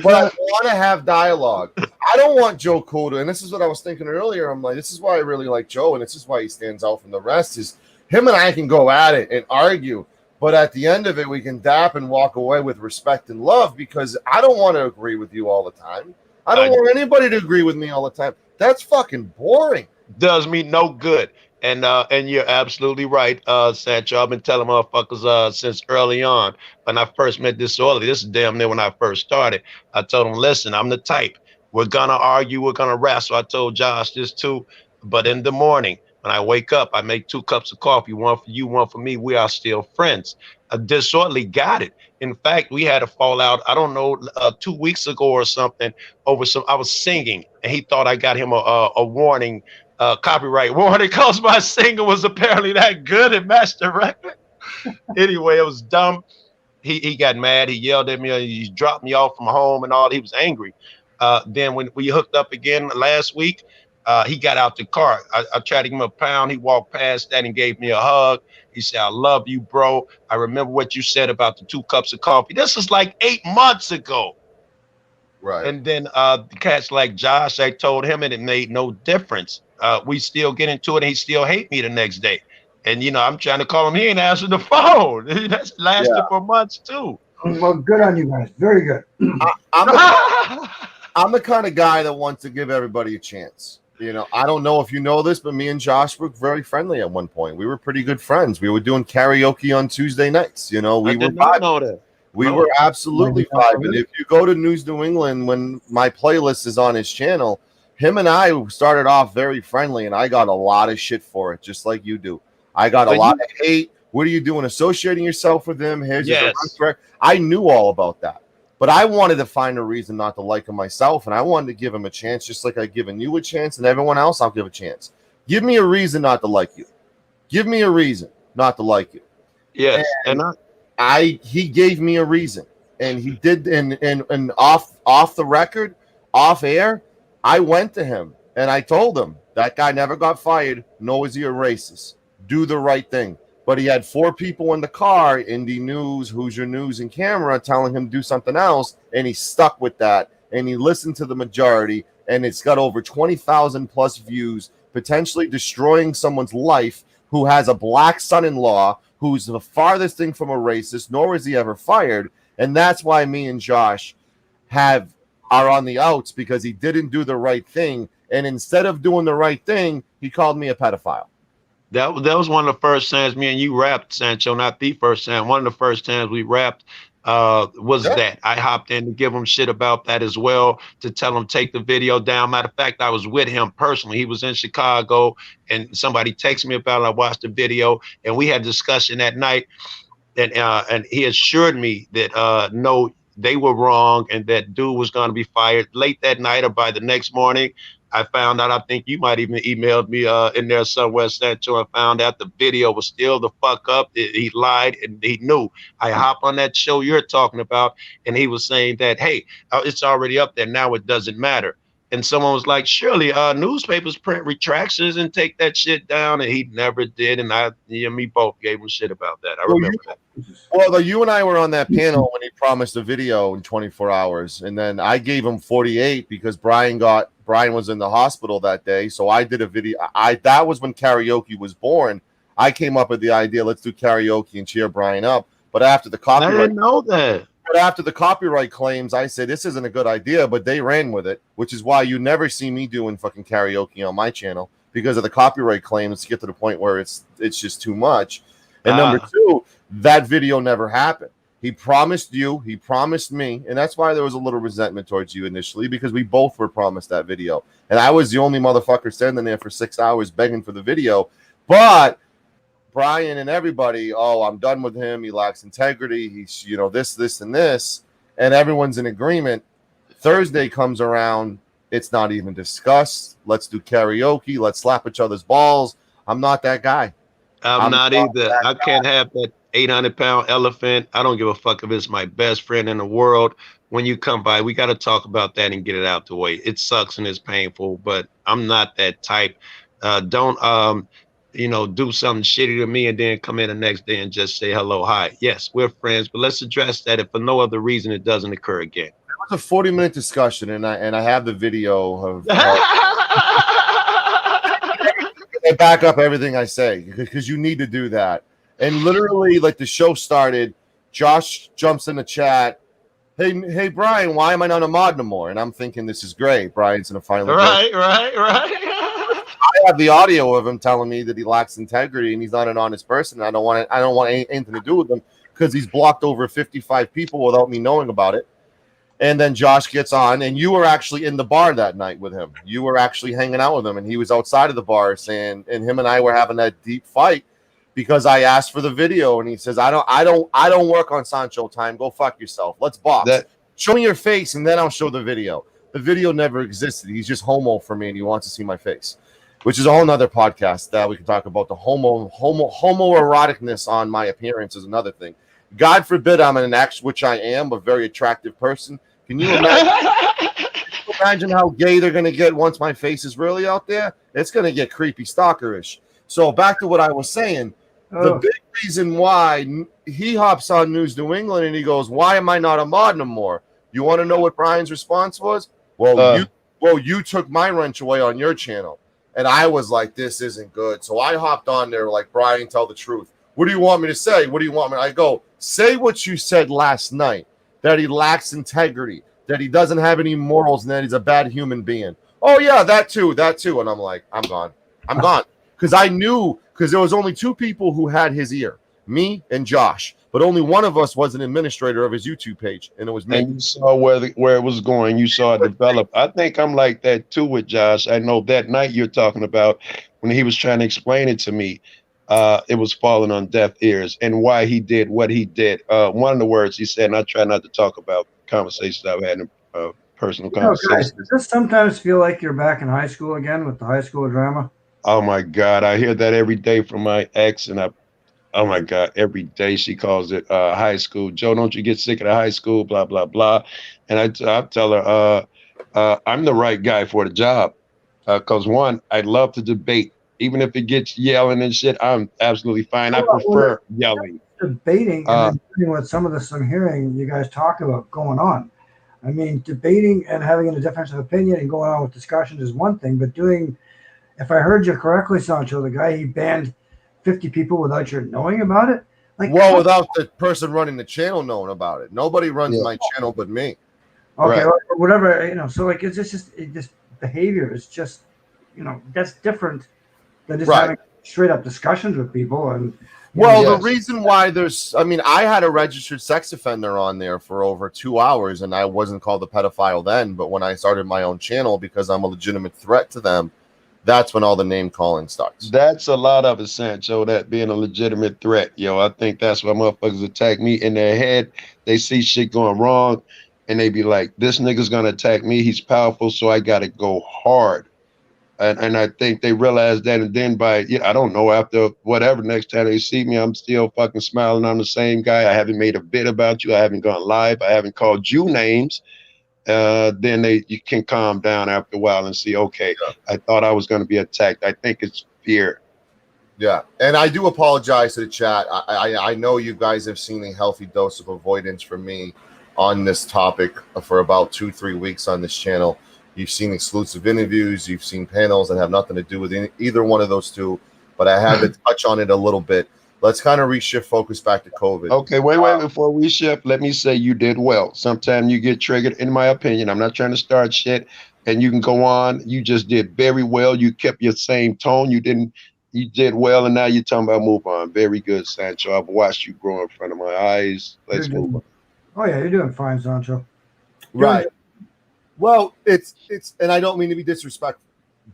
But I want to have dialogue. I don't want Joe Coda, and this is what I was thinking earlier. I'm like, this is why I really like Joe, and this is why he stands out from the rest. Is him and I can go at it and argue, but at the end of it, we can dap and walk away with respect and love. Because I don't want to agree with you all the time. I don't want anybody to agree with me all the time. That's fucking boring. Does me no good. And you're absolutely right, Sancho. I've been telling motherfuckers since early on when I first met this orderly. This is damn near when I first started. I told them, listen, I'm the type. We're gonna argue, we're gonna wrestle. I told Josh this too. But in the morning, when I wake up, I make 2 cups of coffee, one for you, one for me. We are still friends. Disorderly got it. In fact, we had a fallout, I don't know, 2 weeks ago or something over some, I was singing and he thought I got him a warning, copyright warning, because my singer was apparently that good and matched the record. Anyway, it was dumb. He got mad. He yelled at me. He dropped me off from home and all. He was angry. Then when we hooked up again last week, he got out the car. I tried to give him a pound. He walked past that and gave me a hug. He said, I love you, bro. I remember what you said about the 2 cups of coffee. This was like 8 months ago. Right. And then the cats like Josh, I told him, and it made no difference. We still get into it, and he still hate me the next day. And, you know, I'm trying to call him. He ain't answering the phone. That's lasted for months, too. Well, good on you guys. Very good. I'm the kind of guy that wants to give everybody a chance. You know, I don't know if you know this, but me and Josh were very friendly at one point. We were pretty good friends. We were doing karaoke on Tuesday nights. You know, we were vibing. We were absolutely vibing. If you go to News New England, when my playlist is on his channel, him and I started off very friendly, and I got a lot of shit for it, just like you do. I got a lot of hate. What are you doing associating yourself with him? Here's your direct. I knew all about that. But I wanted to find a reason not to like him myself, and I wanted to give him a chance, just like I've given you a chance, and everyone else I'll give a chance. Give me a reason not to like you. Give me a reason not to like you. Yes, and he gave me a reason, and he did. And off the record, off air, I went to him and I told him that guy never got fired. Nor is he a racist. Do the right thing. But he had 4 people in the car, Indie News, Hoosier News, and Camera, telling him to do something else, and he stuck with that, and he listened to the majority, and it's got over 20,000 plus views, potentially destroying someone's life who has a black son-in-law who's the farthest thing from a racist, nor was he ever fired. And that's why me and Josh are on the outs, because he didn't do the right thing. And instead of doing the right thing, he called me a pedophile. That was one of the first times me and you rapped, Sancho. Not the first time. One of the first times we rapped was that. I hopped in to give him shit about that as well, to tell him take the video down. Matter of fact, I was with him personally. He was in Chicago, and somebody texted me about it. I watched the video, and we had a discussion that night. And he assured me that no, they were wrong, and that dude was going to be fired. Late that night or by the next morning, I found out, I think you might even emailed me in there somewhere, Sancho, and found out the video was still the fuck up. He lied, and he knew. I hop on that show you're talking about, and he was saying that, hey, it's already up there. Now it doesn't matter. And someone was like, surely newspapers print retractions and take that shit down. And he never did. And he and me both gave him shit about that. I remember that. Well, you and I were on that panel when he promised a video in 24 hours. And then I gave him 48 because Brian was in the hospital that day. So I did a video. That was when karaoke was born. I came up with the idea, let's do karaoke and cheer Brian up. But after the copyright, I didn't know that. But after the copyright claims, I said, this isn't a good idea, but they ran with it, which is why you never see me doing fucking karaoke on my channel, because of the copyright claims to get to the point where it's just too much. And number two, that video never happened. He promised you, he promised me, and that's why there was a little resentment towards you initially, because we both were promised that video. And I was the only motherfucker standing there for 6 hours begging for the video. But Brian and everybody, oh, I'm done with him. He lacks integrity. He's, this, and this. And everyone's in agreement. Thursday comes around. It's not even discussed. Let's do karaoke. Let's slap each other's balls. I'm not that guy. I'm not either. I can't have that 800-pound elephant. I don't give a fuck if it's my best friend in the world. When you come by, we got to talk about that and get it out the way. It sucks and it's painful, but I'm not that type. Don't do something shitty to me and then come in the next day and just say hello, hi. Yes, we're friends, but let's address that if for no other reason it doesn't occur again. It was a 40-minute discussion, and I have the video of I back up everything I say, because you need to do that. And literally, like, the show started, Josh jumps in the chat. Hey, Brian, why am I not a mod no more? And I'm thinking, this is great. Brian's gonna finally right. I have the audio of him telling me that he lacks integrity and he's not an honest person. I don't want anything to do with him, because he's blocked over 55 people without me knowing about it. And then Josh gets on, and you were actually in the bar that night with him. You were actually hanging out with him, and he was outside of the bar saying, and him and I were having that deep fight because I asked for the video, and he says, I don't work on Sancho time. Go fuck yourself. Let's box. Show me your face, and then I'll show the video. The video never existed. He's just homo for me, and he wants to see my face, which is a whole nother podcast that we can talk about. The homoeroticness on my appearance is another thing. God forbid I'm an ex, which I am, a very attractive person. Can you imagine how gay they're going to get once my face is really out there? It's going to get creepy stalkerish. So back to what I was saying. The big reason why he hops on News New England and he goes, why am I not a mod no more? You want to know what Brian's response was? You took my wrench away on your channel. And I was like, this isn't good. So I hopped on there like, Brian, tell the truth. What do you want me to say? What do you want me? I go, say what you said last night, that he lacks integrity, that he doesn't have any morals, and that he's a bad human being. Oh, yeah, that too. And I'm like, I'm gone. Because I knew, because there was only two people who had his ear, me and Josh. But only one of us was an administrator of his YouTube page, and it was me. And you saw where it was going. You saw it develop. I think I'm like that too with Josh. I know that night you're talking about, when he was trying to explain it to me, it was falling on deaf ears, and why he did what he did. One of the words he said, and I try not to talk about conversations I've had in personal conversations. Guys, does this sometimes feel like you're back in high school again with the high school drama? Oh my God, I hear that every day from my ex, and oh my God, every day she calls it high school. Joe, don't you get sick of the high school, blah, blah, blah. And I tell her, I'm the right guy for the job. Because one, I love to debate. Even if it gets yelling and shit, I'm absolutely fine. I prefer yelling. Debating and doing what some of this I'm hearing you guys talk about going on. I mean, debating and having a difference of opinion and going on with discussions is one thing, but doing, if I heard you correctly, Sancho, the guy, he banned 50 people without your knowing about it. Like, well, without the person running the channel knowing about it. Nobody runs my channel but me. Okay, right. Or whatever, so like it's just this behavior is just, that's different than just having straight up discussions with people. And the reason why I had a registered sex offender on there for over 2 hours, and I wasn't called a pedophile then, but when I started my own channel because I'm a legitimate threat to them, that's when all the name calling starts. That's a lot of it, Sancho, that being a legitimate threat. I think that's why motherfuckers attack me in their head. They see shit going wrong and they be like, this nigga's gonna attack me. He's powerful, so I gotta go hard. And I think they realize that, and then I don't know, after whatever, next time they see me, I'm still fucking smiling. I'm the same guy. I haven't made a bit about you. I haven't gone live. I haven't called you names. Then you can calm down after a while and see, okay, I thought I was going to be attacked. I think it's fear. Yeah, and I do apologize to the chat. I know you guys have seen a healthy dose of avoidance from me on this topic for about 2-3 weeks on this channel. You've seen exclusive interviews, you've seen panels that have nothing to do with either one of those two, but I had to touch on it a little bit. Let's kind of reshift focus back to COVID. Okay, wait, before we shift, let me say you did well. Sometimes you get triggered, in my opinion. I'm not trying to start shit, and you can go on. You just did very well. You kept your same tone. You did well, and now you're talking about move on. Very good, Sancho. I've watched you grow in front of my eyes. Let's move on. Oh yeah, you're doing fine, Sancho. Right. Well, it's and I don't mean to be disrespectful,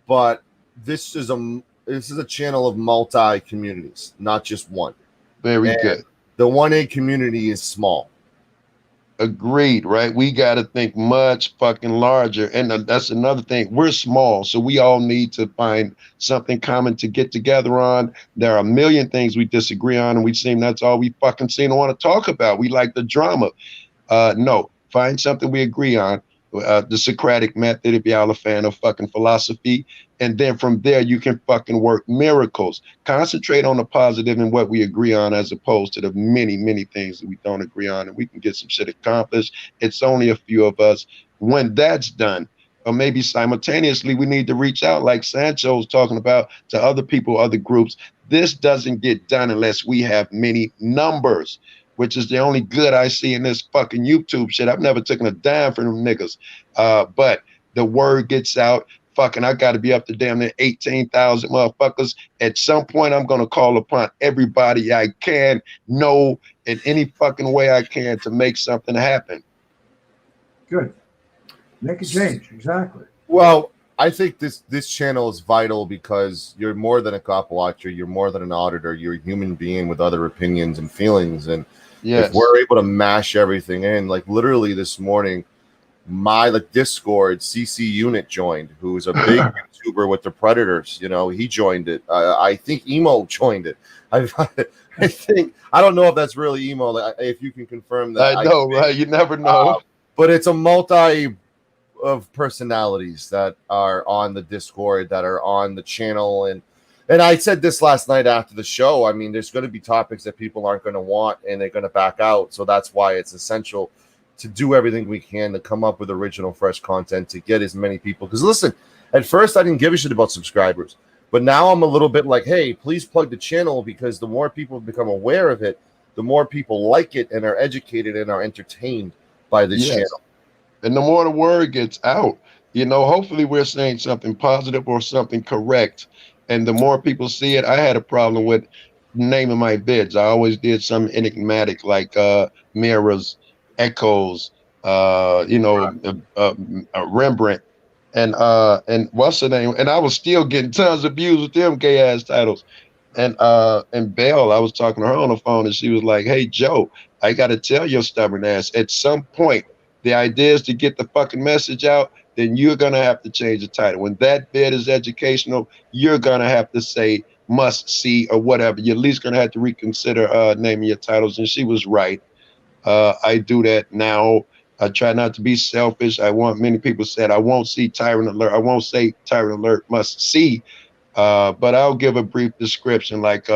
but this is a channel of multi communities, not just one. Very good. The 1A community is small. Agreed, right? We got to think much fucking larger. And that's another thing. We're small, so we all need to find something common to get together on. There are a million things we disagree on, and that's all we fucking seem to want to talk about. We like the drama. No, find something we agree on. The Socratic method, if y'all a fan of fucking philosophy. And then from there, you can fucking work miracles. Concentrate on the positive and what we agree on, as opposed to the many, many things that we don't agree on, and we can get some shit accomplished. It's only a few of us. When that's done, or maybe simultaneously, we need to reach out, like Sancho's talking about, to other people, other groups. This doesn't get done unless we have many numbers, which is the only good I see in this fucking YouTube shit. I've never taken a dime from them niggas. But the word gets out. Fucking, I got to be up to damn near 18,000 motherfuckers. At some point, I'm going to call upon everybody I can know in any fucking way I can to make something happen. Good. Make a change. Exactly. Well, I think this channel is vital because you're more than a cop watcher. You're more than an auditor. You're a human being with other opinions and feelings. And if we're able to mash everything in, like literally this morning, my Discord CC unit joined, who is a big YouTuber with the Predators. He joined it. I think Emo joined it. I think, I don't know if that's really Emo. If you can confirm that. I know, right? You never know. But it's a multi of personalities that are on the Discord, that are on the channel. And I said this last night after the show. I mean, there's going to be topics that people aren't going to want and they're going to back out. So that's why it's essential to do everything we can to come up with original, fresh content to get as many people. Because listen, at first I didn't give a shit about subscribers, but now I'm a little bit like, hey, please plug the channel, because the more people become aware of it, the more people like it and are educated and are entertained by this channel. And the more the word gets out, hopefully we're saying something positive or something correct. And the more people see it, I had a problem with naming my vids. I always did something enigmatic, like mirrors, echoes, Rembrandt, and what's the name? And I was still getting tons of views with them gay ass titles. And Belle, I was talking to her on the phone, and she was like, "Hey Joe, I got to tell your stubborn ass, at some point, the idea is to get the fucking message out. Then you're gonna have to change the title. When that bit is educational, you're gonna have to say must see or whatever. You're at least gonna have to reconsider naming your titles." And she was right. I do that now. I try not to be selfish. Many people said I won't see Tyrant Alert. I won't say Tyrant Alert must see, but I'll give a brief description, like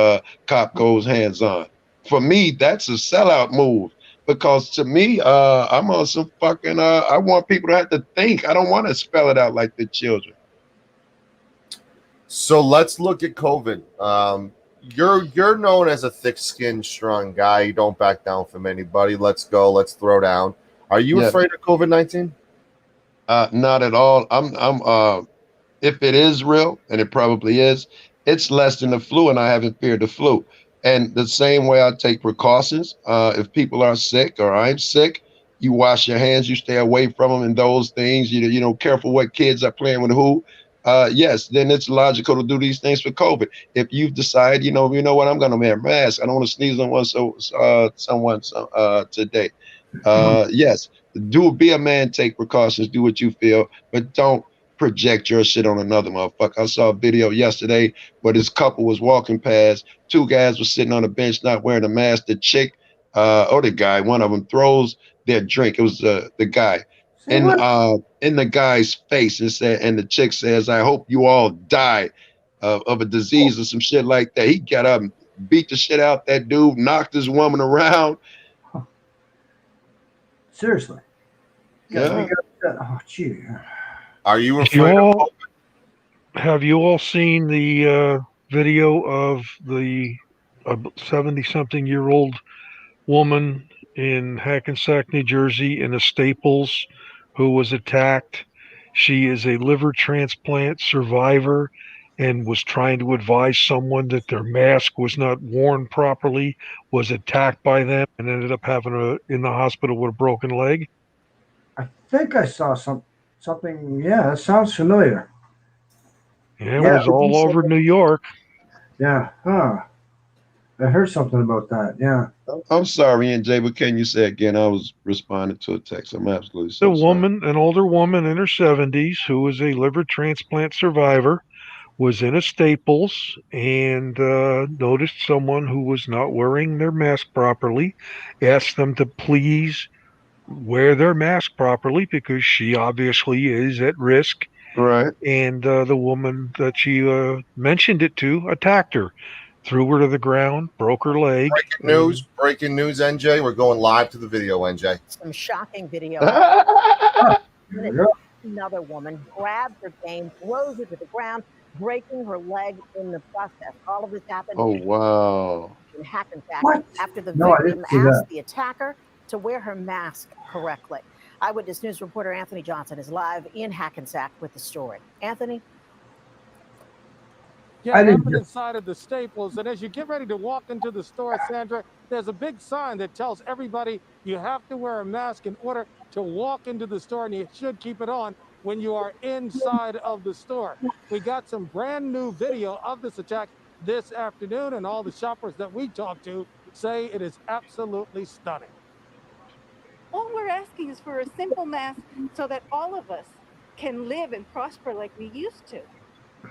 cop goes hands on. For me, that's a sellout move. because to me, I'm on some fucking. I want people to have to think. I don't want to spell it out like the children. So let's look at COVID. You're known as a thick-skinned, strong guy. You don't back down from anybody. Let's go. Let's throw down. Are you Yeah. afraid of COVID-19? Not at all. If it is real, and it probably is, it's less than the flu, and I haven't feared the flu. And the same way I take precautions, if people are sick or I'm sick, you wash your hands, you stay away from them, and those things. You know, careful what kids are playing with who. Yes, then it's logical to do these things for COVID. If you've decided, you know what, I'm going to wear a mask. I don't want to sneeze on someone today. Yes, be a man, take precautions, do what you feel, but don't project your shit on another motherfucker. I saw a video yesterday where this couple was walking past. Two guys were sitting on a bench not wearing a mask. The chick, or the guy, one of them throws their drink. It was the guy in the guy's face and the chick says, "I hope you all die of a disease or some shit like that." He got up and beat the shit out that dude, knocked his woman around. Seriously. Yeah. Oh, gee. Are you afraid of COVID? Have you all seen the video of the 70-something-year-old woman in Hackensack, New Jersey, in a Staples, who was attacked? She is a liver transplant survivor and was trying to advise someone that their mask was not worn properly, was attacked by them, and ended up having in the hospital with a broken leg. I think I saw something. Yeah, that sounds familiar. Yeah, it was all over New York. Yeah. Huh. I heard something about that. Yeah. I'm sorry, NJ, but can you say again? I was responding to a text. I'm absolutely so The woman, an older woman in her 70s, who was a liver transplant survivor, was in a Staples and noticed someone who was not wearing their mask properly, asked them to please wear their mask properly because she obviously is at risk. Right. And the woman that she mentioned it to attacked her, threw her to the ground, broke her leg. Breaking news, NJ. We're going live to the video, NJ. Some shocking video. Another woman grabs her cane, throws her to the ground, breaking her leg in the process. All of this happened Oh, wow. in Hackensack after the No, I victim didn't see asked that. the attacker to wear her mask correctly. Eyewitness News reporter Anthony Johnson is live in Hackensack with the story. Anthony? Yeah, it happened inside of the Staples. And as you get ready to walk into the store, Sandra, there's a big sign that tells everybody you have to wear a mask in order to walk into the store, and you should keep it on when you are inside of the store. We got some brand new video of this attack this afternoon, and all the shoppers that we talked to say it is absolutely stunning. All we're asking is for a simple mask so that all of us can live and prosper like we used to.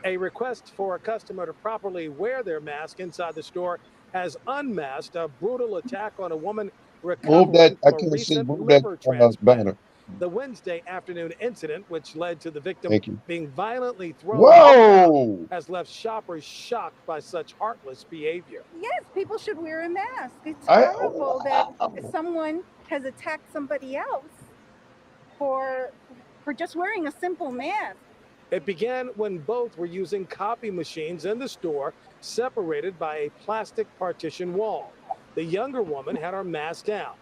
A request for a customer to properly wear their mask inside the store has unmasked a brutal attack on a woman recovering from a recent liver transplant. Banner. The Wednesday afternoon incident, which led to the victim being violently thrown Whoa! has left shoppers shocked by such heartless behavior. Yes, people should wear a mask. It's horrible that someone has attacked somebody else for just wearing a simple mask. It began when both were using copy machines in the store, separated by a plastic partition wall. The younger woman had her mask down.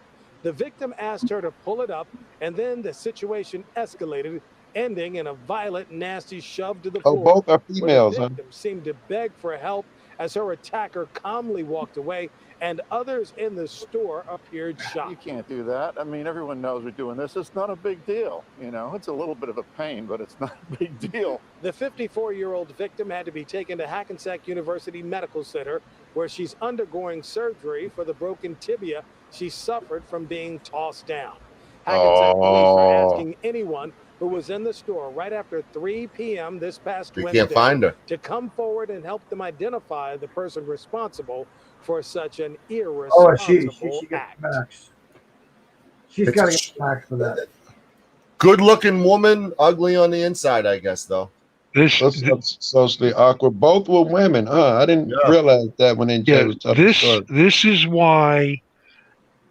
The victim asked her to pull it up, and then the situation escalated, ending in a violent, nasty shove to the floor. Oh, both are females, The victim seemed to beg for help as her attacker calmly walked away, and others in the store appeared shocked. You can't do that. I mean, everyone knows we're doing this. It's not a big deal. You know, it's a little bit of a pain, but it's not a big deal. The 54-year-old victim had to be taken to Hackensack University Medical Center, where she's undergoing surgery for the broken tibia she suffered from being tossed down. Hackensack police are asking anyone who was in the store right after 3 p.m. this past Wednesday can't find her. to come forward and help them identify the person responsible for such an irresponsible she act. got max. She's got to get max for that. Good-looking woman, ugly on the inside, I guess, though. That's socially awkward. Both were women, huh? I didn't realize that when NJ was talking. This is why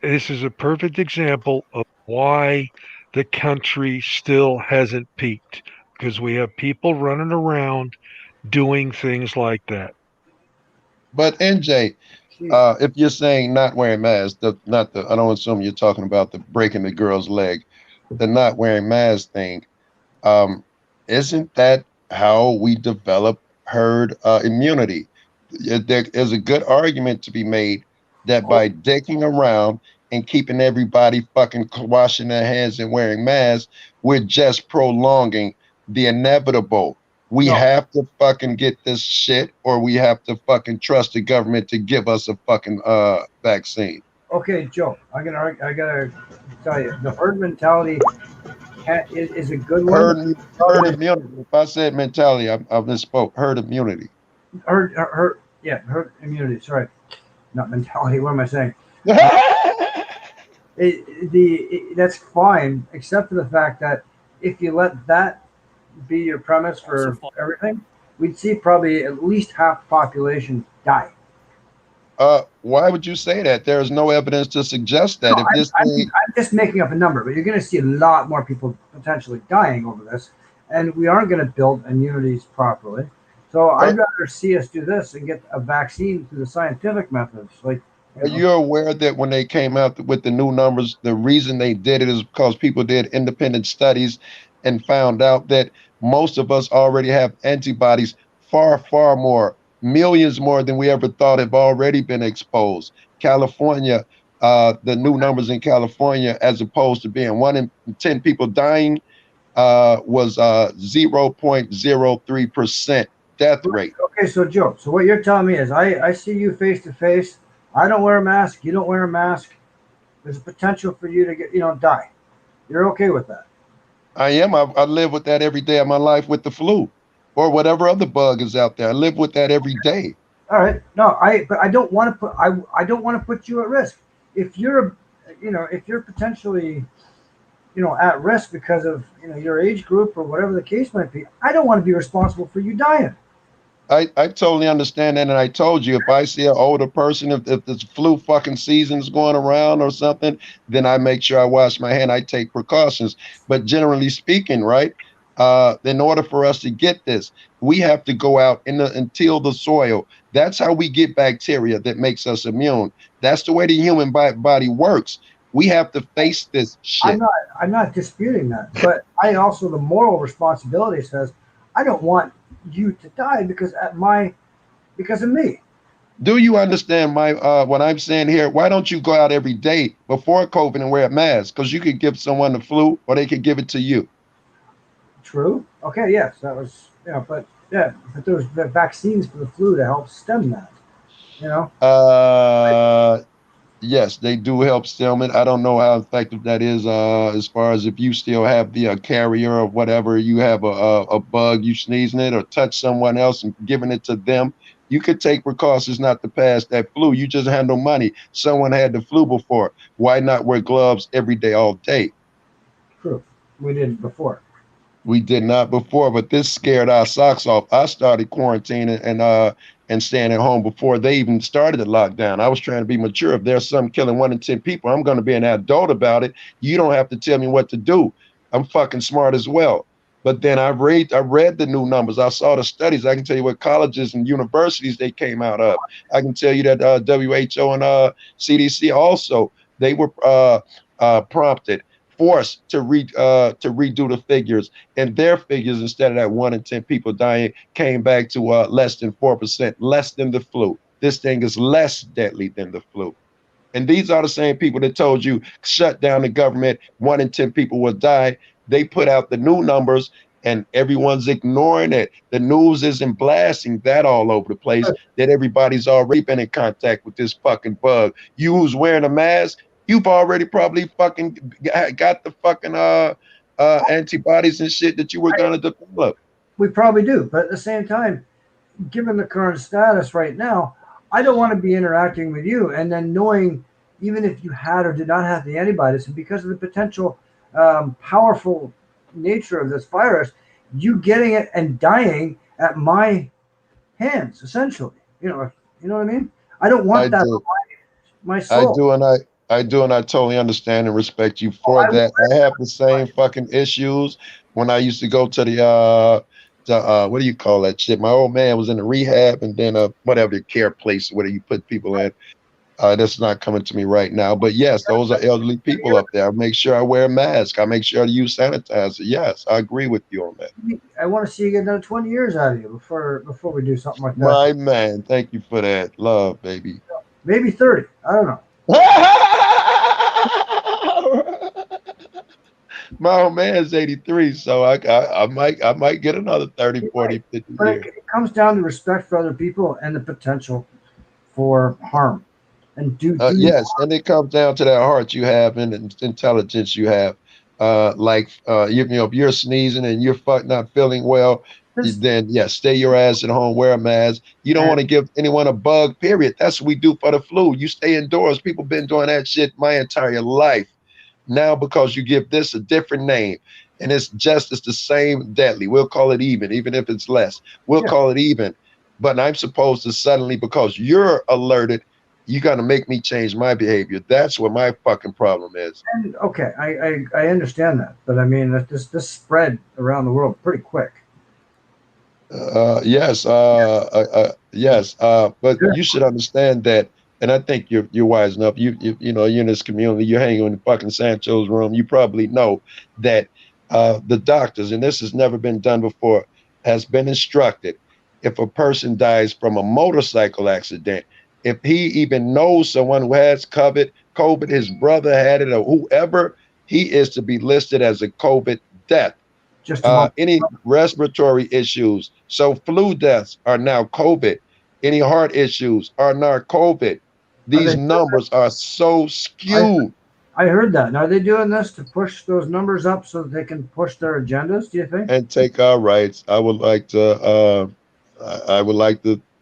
this is a perfect example of why the country still hasn't peaked, because we have people running around doing things like that. But NJ, if you're saying not wearing masks, I don't assume you're talking about the breaking the girl's leg, the not wearing mask thing. Um, isn't that how we develop herd immunity? There is a good argument to be made that by dicking around and keeping everybody fucking washing their hands and wearing masks, we're just prolonging the inevitable. We No. have to fucking get this shit, or we have to fucking trust the government to give us a fucking vaccine. Okay, Joe, I gotta tell you, the herd mentality is a good one. Herd immunity. If I said mentality, I misspoke. Herd immunity. Herd immunity. Sorry, not mentality. What am I saying? That's fine, except for the fact that if you let that be your premise for everything, we'd see probably at least half the population die. Why would you say that? There is no evidence to suggest that. No, If this thing, I'm just making up a number, but you're going to see a lot more people potentially dying over this, and we aren't going to build immunities properly. So I'd rather see us do this and get a vaccine through the scientific methods. Like, are you aware that when they came out with the new numbers, the reason they did it is because people did independent studies and found out that most of us already have antibodies far, far more, millions more than we ever thought have already been exposed. California, the new numbers in California, as opposed to being 1 in 10 people dying, was 0.03% death rate. Okay, so Joe, so what you're telling me is I see you face to face. I don't wear a mask. You don't wear a mask. There's a potential for you to get, die. You're okay with that? I am. I live with that every day of my life with the flu or whatever other bug is out there. I live with that every day. All right. No, but I don't want to put I don't want to put you at risk. If you're if you're potentially at risk because of your age group or whatever the case might be, I don't want to be responsible for you dying. I totally understand that, and I told you if I see an older person, if this flu fucking season's going around or something, then I make sure I wash my hand. I take precautions. But generally speaking, right, in order for us to get this, we have to go out and till the soil. That's how we get bacteria that makes us immune. That's the way the human body works. We have to face this shit. I'm not disputing that, but I also the moral responsibility says I don't want you to die because of me. Do you understand my what I'm saying here? Why don't you go out every day before COVID and wear a mask? Because you could give someone the flu, or they could give it to you. True. Okay. Yes, that was but there was vaccines for the flu to help stem that. Yes, they do help stem it. I don't know how effective that is. As far as if you still have the carrier or whatever, you have a bug, you sneezing it or touch someone else and giving it to them. You could take precautions not to pass that flu. You just handle money. Someone had the flu before. Why not wear gloves every day, all day? True. We did before. We did not before, but this scared our socks off. I started quarantining and staying at home before they even started the lockdown. I was trying to be mature. If there's something killing 1 in 10 people, I'm going to be an adult about it. You don't have to tell me what to do. I'm fucking smart as well. But then I read the new numbers. I saw the studies. I can tell you what colleges and universities they came out of. I can tell you that WHO and CDC also, they were prompted, forced to redo the figures, and their figures, instead of that 1 in 10 people dying, came back to less than 4%, less than the flu. This thing is less deadly than the flu. And these are the same people that told you shut down the government, 1 in 10 people will die. They put out the new numbers and everyone's ignoring it. The news isn't blasting that all over the place, that everybody's already been in contact with this fucking bug. You who's wearing a mask, you've already probably fucking got the fucking antibodies and shit that you were gonna develop. We probably do, but at the same time, given the current status right now, I don't want to be interacting with you and then knowing even if you had or did not have the antibodies, and because of the potential powerful nature of this virus, you getting it and dying at my hands, essentially. You know what I mean? I don't want that on my soul. I do, and I totally understand and respect you for that. I have the same fucking issues when I used to go to the what do you call that shit? My old man was in the rehab, and then whatever the care place where you put people in. That's not coming to me right now. But yes, those are elderly people up there. I make sure I wear a mask. I make sure I use sanitizer. Yes, I agree with you on that. I want to see you get another 20 years out of you before we do something like that. My man, thank you for that. Love, baby. Maybe 30. I don't know. My old man's 83, so I might get another 30, 40, 50 But years. it comes down to respect for other people and the potential for harm. And Yes, and it comes down to that heart you have and the intelligence you have. You know, if you're sneezing and you're not feeling well, then yes, stay your ass at home, wear a mask. You don't want to give anyone a bug, period. That's what we do for the flu. You stay indoors. People been doing that shit my entire life. Now, because you give this a different name and it's the same deadly, we'll call it even if it's less. We'll call it even. But I'm supposed to suddenly, because you're alerted, you got to make me change my behavior. That's what my fucking problem is. And okay, I understand that, but I mean this spread around the world pretty quick. Yes, but you should understand that, and I think you're wise enough. You know, you're in this community. You're hanging in fucking Sancho's room. You probably know that the doctors, and this has never been done before, has been instructed. If a person dies from a motorcycle accident, if he even knows someone who has COVID, his brother had it, or whoever, he is to be listed as a COVID death. Just Any respiratory issues. So flu deaths are now COVID. Any heart issues are now COVID. These numbers are so skewed. I heard that. Now, are they doing this to push those numbers up so that they can push their agendas, do you think? And take our rights. I would like to,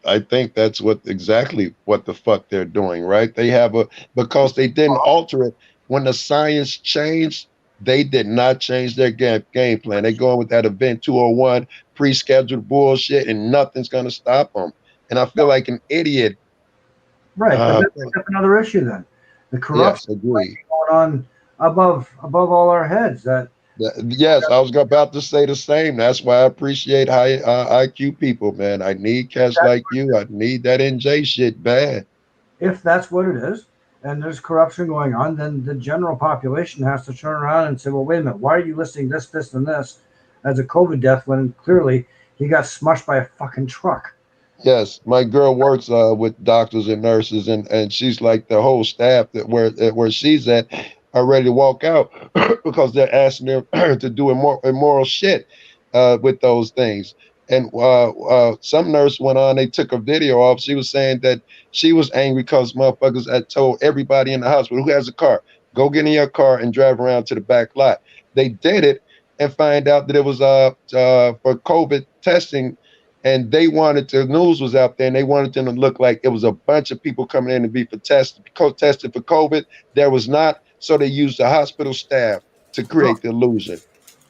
I think that's exactly what the fuck they're doing, right? Because they didn't alter it. When the science changed, they did not change their game plan. They're going with that Event 201 pre-scheduled bullshit, and nothing's going to stop them. And I feel like an idiot. Right, but that's another issue then. The corruption agree. going on above all our heads. Yes, I was about to say the same. That's why I appreciate high IQ people, man. I need cats like you. I need that NJ shit bad. If that's what it is, and there's corruption going on, then the general population has to turn around and say, well, wait a minute, why are you listing this, and this as a COVID death when clearly he got smushed by a fucking truck? Yes, my girl works with doctors and nurses, and she's like the whole staff where she's at are ready to walk out because they're asking her to do immoral shit with those things. And some nurse went on, they took a video off. She was saying that she was angry because motherfuckers had told everybody in the hospital who has a car, go get in your car and drive around to the back lot. They did it and find out that it was for COVID testing. And they wanted the news was out there, and they wanted them to look like it was a bunch of people coming in to be tested for COVID. There was not, so they used the hospital staff to create the illusion.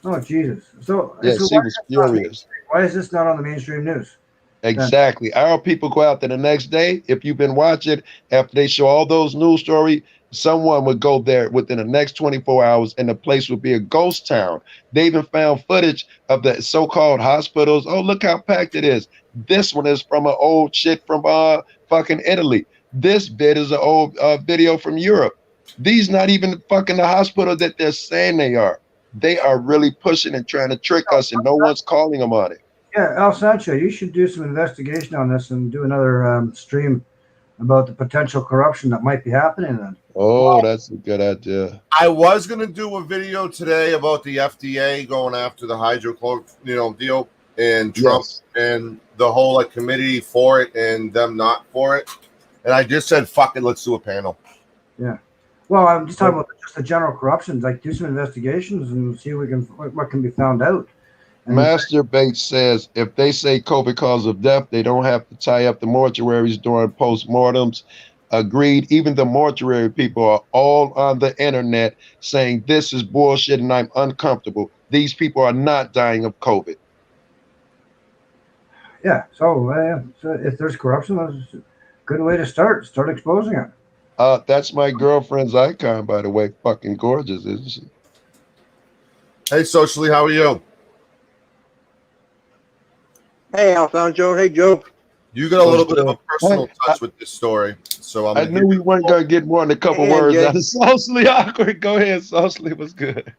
Oh Jesus! So yeah, she was furious. Why is this not on the mainstream news? Exactly. Our people go out there the next day. If you've been watching, after they show all those news stories, someone would go there within the next 24 hours and the place would be a ghost town. They even found footage of the so-called hospitals. Oh, look how packed it is. This one is from an old shit from fucking Italy. This bit is an old video from Europe. These not even fucking the hospital that they're saying they are. They are really pushing and trying to trick us, and no one's calling them on it. Yeah, El Sancho, you should do some investigation on this and do another stream about the potential corruption that might be happening then. Oh, that's a good idea. I was going to do a video today about the FDA going after the hydrochloroquine, deal, and Trump and the whole committee for it and them not for it. And I just said, fuck it, let's do a panel. Yeah. Well, I'm just talking about just the general corruption. Like, do some investigations and see what can be found out. Master Bates says if they say COVID cause of death, they don't have to tie up the mortuaries during postmortems. Agreed. Even the mortuary people are all on the internet saying this is bullshit and I'm uncomfortable. These people are not dying of COVID. Yeah. So if there's corruption, that's a good way to start exposing it. That's my girlfriend's icon, by the way. Fucking gorgeous, isn't she? Hey, Socially, how are you? Hey, Sancho. Hey, Joe. You got a little bit of a Hey, personal touch with this story, so I'm I going to knew give we you weren't gonna get more than a couple Hey, words out MJ. of Socially awkward. Go ahead, Socially was good.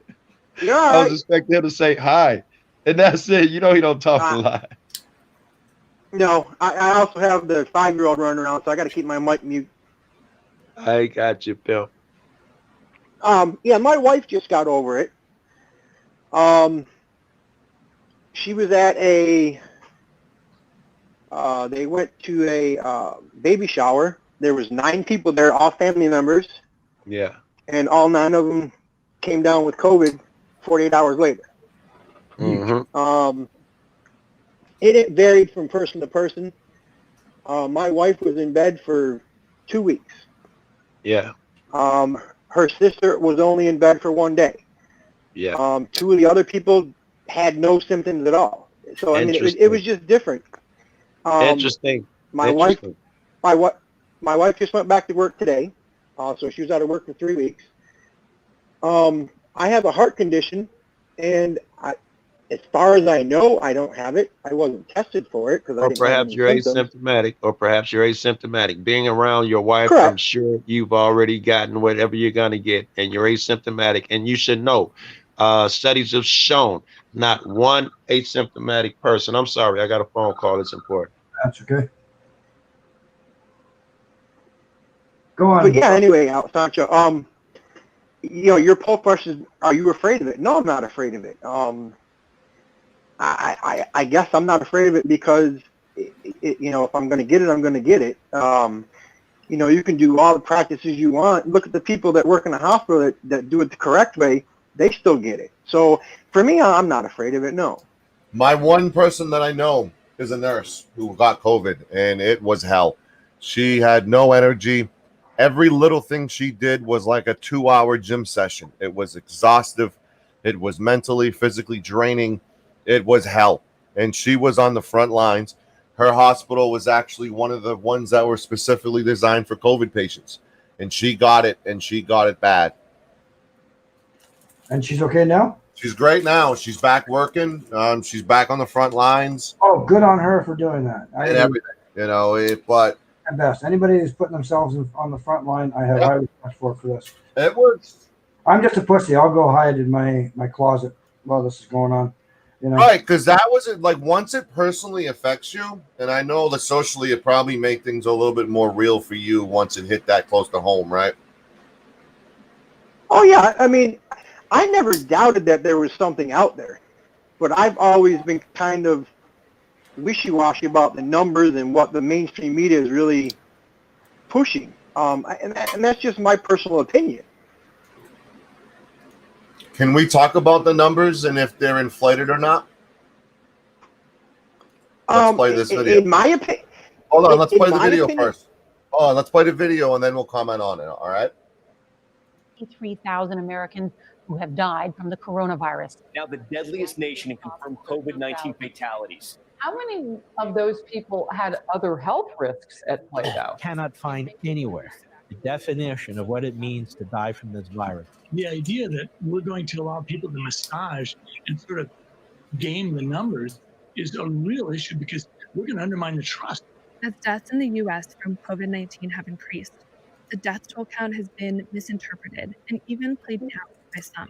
You're all I was right. expecting him to say hi, and that's it. You know he don't talk a Uh, lot. no, I also have the 5-year-old running around, so I got to keep my mic mute. I got you, Bill. Yeah, my wife just got over it. She was at they went to a baby shower. There was 9 people there, all family members, Yeah. and all 9 of them came down with COVID 48 hours later. Mm-hmm. It varied from person to person. My wife was in bed for 2 weeks. Yeah. Her sister was only in bed for 1 day. Yeah. 2 of the other people had no symptoms at all. So I mean, it was just different. Interesting. My wife just went back to work today, so she was out of work for 3 weeks. I have a heart condition, and as far as I know, I don't have it. I wasn't tested for it because I Or didn't have perhaps any you're symptoms. asymptomatic. Being around your wife, Correct. I'm sure you've already gotten whatever you're gonna get, and you're asymptomatic. And you should know, studies have shown not one asymptomatic person. I'm sorry, I got a phone call. It's important. That's okay. Go on. But yeah, anyway, Sancho, your poll question, are you afraid of it? No, I'm not afraid of it. I guess I'm not afraid of it because, if I'm going to get it, I'm going to get it. You can do all the practices you want. Look at the people that work in the hospital that do it the correct way. They still get it. So for me, I'm not afraid of it, no. My one person that I know is a nurse who got COVID, and it was hell. She had no energy. Every little thing she did was like a 2-hour gym session. It was exhaustive. It was mentally, physically draining. It was hell. And she was on the front lines. Her hospital was actually one of the ones that were specifically designed for COVID patients. And she got it, and she got it bad. And she's okay now? She's great now. She's back working. She's back on the front lines. Oh, good on her for doing that. And everything, but at best, anybody who's putting themselves on the front line, I have high respect for this. It works. I'm just a pussy. I'll go hide in my closet while this is going on. Right, because that was it. Like once it personally affects you, and I know that socially it probably made things a little bit more real for you once it hit that close to home, right? Oh yeah, I mean, I never doubted that there was something out there, but I've always been kind of wishy-washy about the numbers and what the mainstream media is really pushing. And that's just my personal opinion. Can we talk about the numbers and if they're inflated or not? Let's play this video. In my opinion, hold on. Let's play the video first. Hold on. Let's play the video and then we'll comment on it. All right. 3,000 Americans who have died from the coronavirus. Now the deadliest nation in confirmed COVID-19 fatalities. How many of those people had other health risks at play, though? Cannot find anywhere the definition of what it means to die from this virus. The idea that we're going to allow people to massage and sort of game the numbers is a real issue because we're going to undermine the trust. As deaths in the U.S. from COVID-19 have increased, the death toll count has been misinterpreted and even played down by some.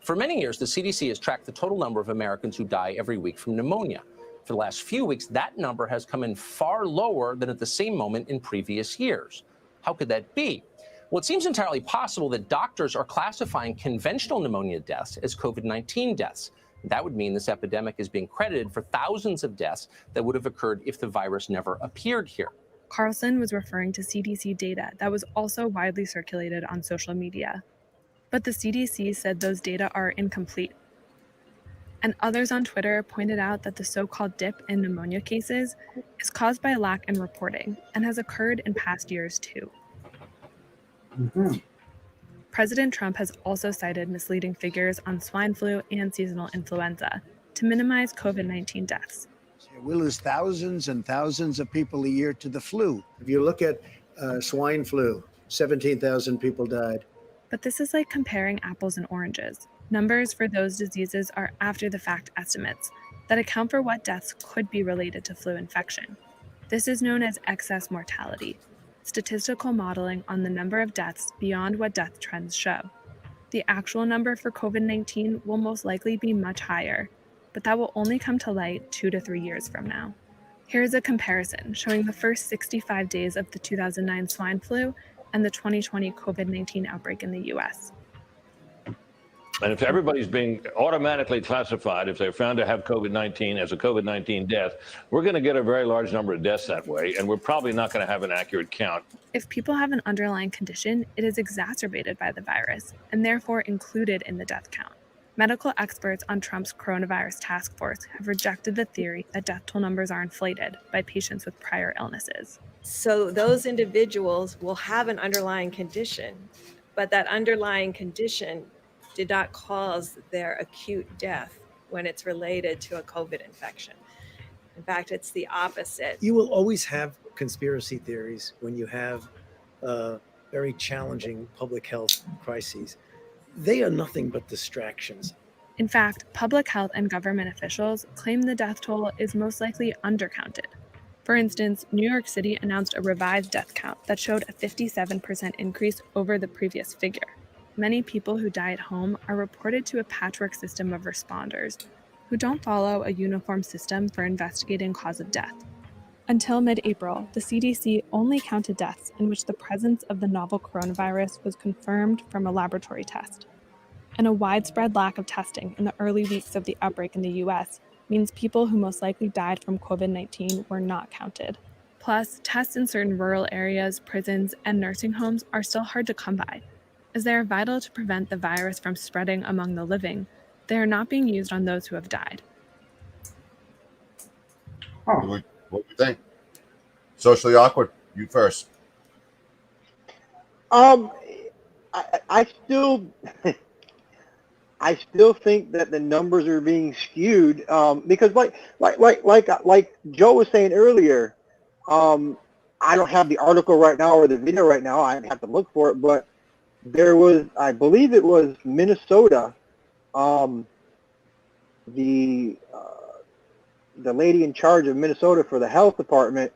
For many years, the CDC has tracked the total number of Americans who die every week from pneumonia. For the last few weeks, that number has come in far lower than at the same moment in previous years. How could that be? Well, it seems entirely possible that doctors are classifying conventional pneumonia deaths as COVID-19 deaths. That would mean this epidemic is being credited for thousands of deaths that would have occurred if the virus never appeared here. Carlson was referring to CDC data that was also widely circulated on social media. But the CDC said those data are incomplete. And others on Twitter pointed out that the so-called dip in pneumonia cases is caused by a lack in reporting and has occurred in past years too. Mm-hmm. President Trump has also cited misleading figures on swine flu and seasonal influenza to minimize COVID-19 deaths. We lose thousands and thousands of people a year to the flu. If you look at swine flu, 17,000 people died. But this is like comparing apples and oranges. Numbers for those diseases are after the fact estimates that account for what deaths could be related to flu infection. This is known as excess mortality, statistical modeling on the number of deaths beyond what death trends show. The actual number for COVID-19 will most likely be much higher, but that will only come to light 2 to 3 years from now. Here's a comparison showing the first 65 days of the 2009 swine flu and the 2020 COVID-19 outbreak in the US. And if everybody's being automatically classified, if they're found to have COVID-19 as a COVID-19 death, we're going to get a very large number of deaths that way, and we're probably not going to have an accurate count. If people have an underlying condition, it is exacerbated by the virus and therefore included in the death count. Medical experts on Trump's coronavirus task force have rejected the theory that death toll numbers are inflated by patients with prior illnesses. So those individuals will have an underlying condition, but that underlying condition did not cause their acute death when it's related to a COVID infection. In fact, it's the opposite. You will always have conspiracy theories when you have very challenging public health crises. They are nothing but distractions. In fact, public health and government officials claim the death toll is most likely undercounted. For instance, New York City announced a revised death count that showed a 57% increase over the previous figure. Many people who die at home are reported to a patchwork system of responders who don't follow a uniform system for investigating cause of death. Until mid-April, the CDC only counted deaths in which the presence of the novel coronavirus was confirmed from a laboratory test. And a widespread lack of testing in the early weeks of the outbreak in the US means people who most likely died from COVID-19 were not counted. Plus, tests in certain rural areas, prisons, and nursing homes are still hard to come by. As they are vital to prevent the virus from spreading among the living, they are not being used on those who have died. What do you think? Socially awkward. You first. I still, I still think that the numbers are being skewed because, like Joe was saying earlier, I don't have the article right now or the video right now. I have to look for it, but there was, I believe it was Minnesota. The lady in charge of Minnesota for the health department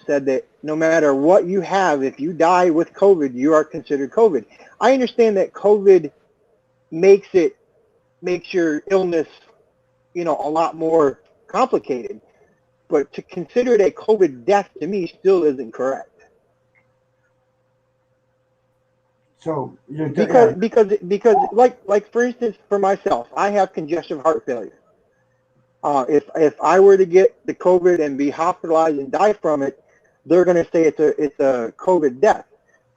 said that no matter what you have, if you die with COVID, you are considered COVID. I understand that COVID makes your illness, a lot more complicated, but to consider it a COVID death to me still isn't correct. So because like for instance, for myself, I have congestive heart failure. If I were to get the COVID and be hospitalized and die from it, they're going to say it's a COVID death.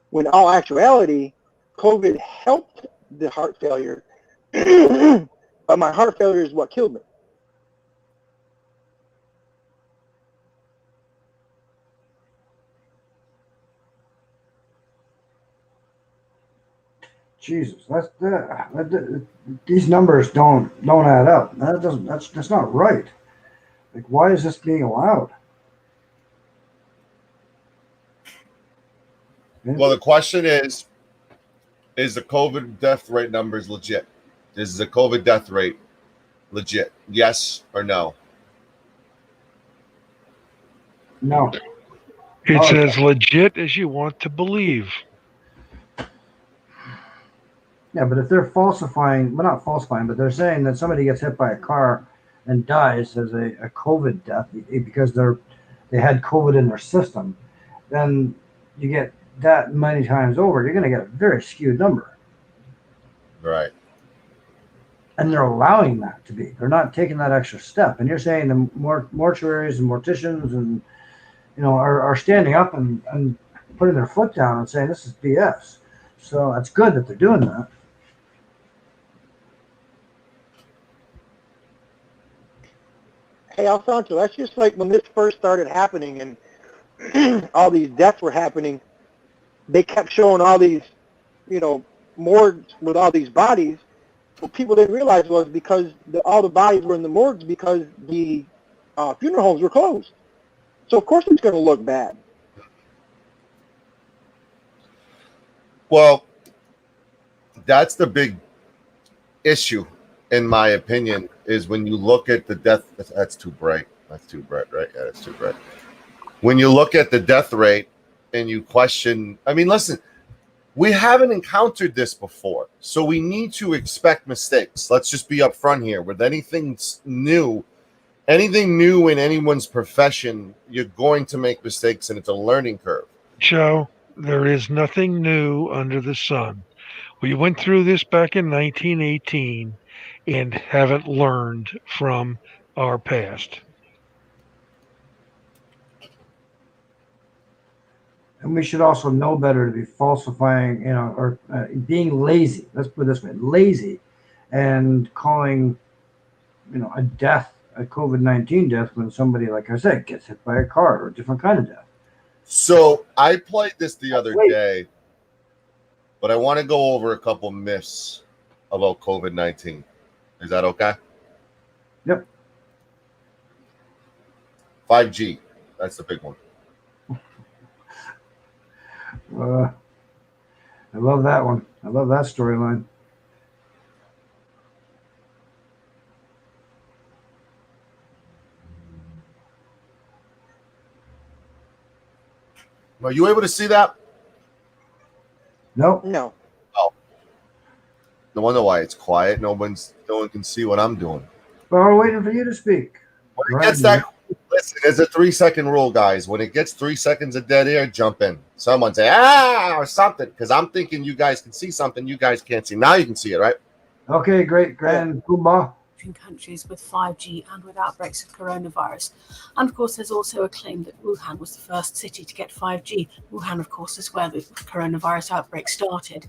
When in all actuality, COVID helped the heart failure, but my heart failure is what killed me. Jesus, these numbers don't add up. That's not right. Like, why is this being allowed? Well, the question is the COVID death rate numbers legit? Is the COVID death rate legit? Yes or no? No. It's as legit as you want to believe. Yeah, but if they're falsifying, well, not falsifying, but they're saying that somebody gets hit by a car and dies as a COVID death because they had COVID in their system, then you get that many times over, you're going to get a very skewed number. Right. And they're allowing that to be. They're not taking that extra step. And you're saying the mortuaries and morticians and are standing up and putting their foot down and saying this is BS. So it's good that they're doing that. Hey, Alfonso, that's just like when this first started happening and all these deaths were happening, they kept showing all these, morgues with all these bodies. What people didn't realize was because all the bodies were in the morgues because the funeral homes were closed. So of course it's going to look bad. Well, that's the big issue, in my opinion, is when you look at the death. That's too bright. That's too bright, right? Yeah, that's too bright. When you look at the death rate and you question, I mean, listen, we haven't encountered this before, so we need to expect mistakes. Let's just be upfront here. With anything new in anyone's profession, you're going to make mistakes, and it's a learning curve. Joe, there is nothing new under the sun. We went through this back in 1918 and haven't learned from our past. And we should also know better to be falsifying, or being lazy. Let's put it this way: lazy, and calling, a death a COVID-19 death when somebody, like I said, gets hit by a car or a different kind of death. So I played this the other day, but I want to go over a couple myths about COVID-19. Is that okay? Yep. 5G. That's the big one. I love that one. I love that storyline. Are you able to see that? No. No. Oh. No wonder why it's quiet. No one can see what I'm doing. Well, we're waiting for you to speak. When it gets that, listen, there's a 3-second rule, guys. When it gets 3 seconds of dead air, jump in. Someone say, or something, because I'm thinking you guys can see something you guys can't see. Now you can see it, right? Okay, great. Grand Poobah. Countries with 5G and with outbreaks of coronavirus. And of course, there's also a claim that Wuhan was the first city to get 5G. Wuhan, of course, is where the coronavirus outbreak started.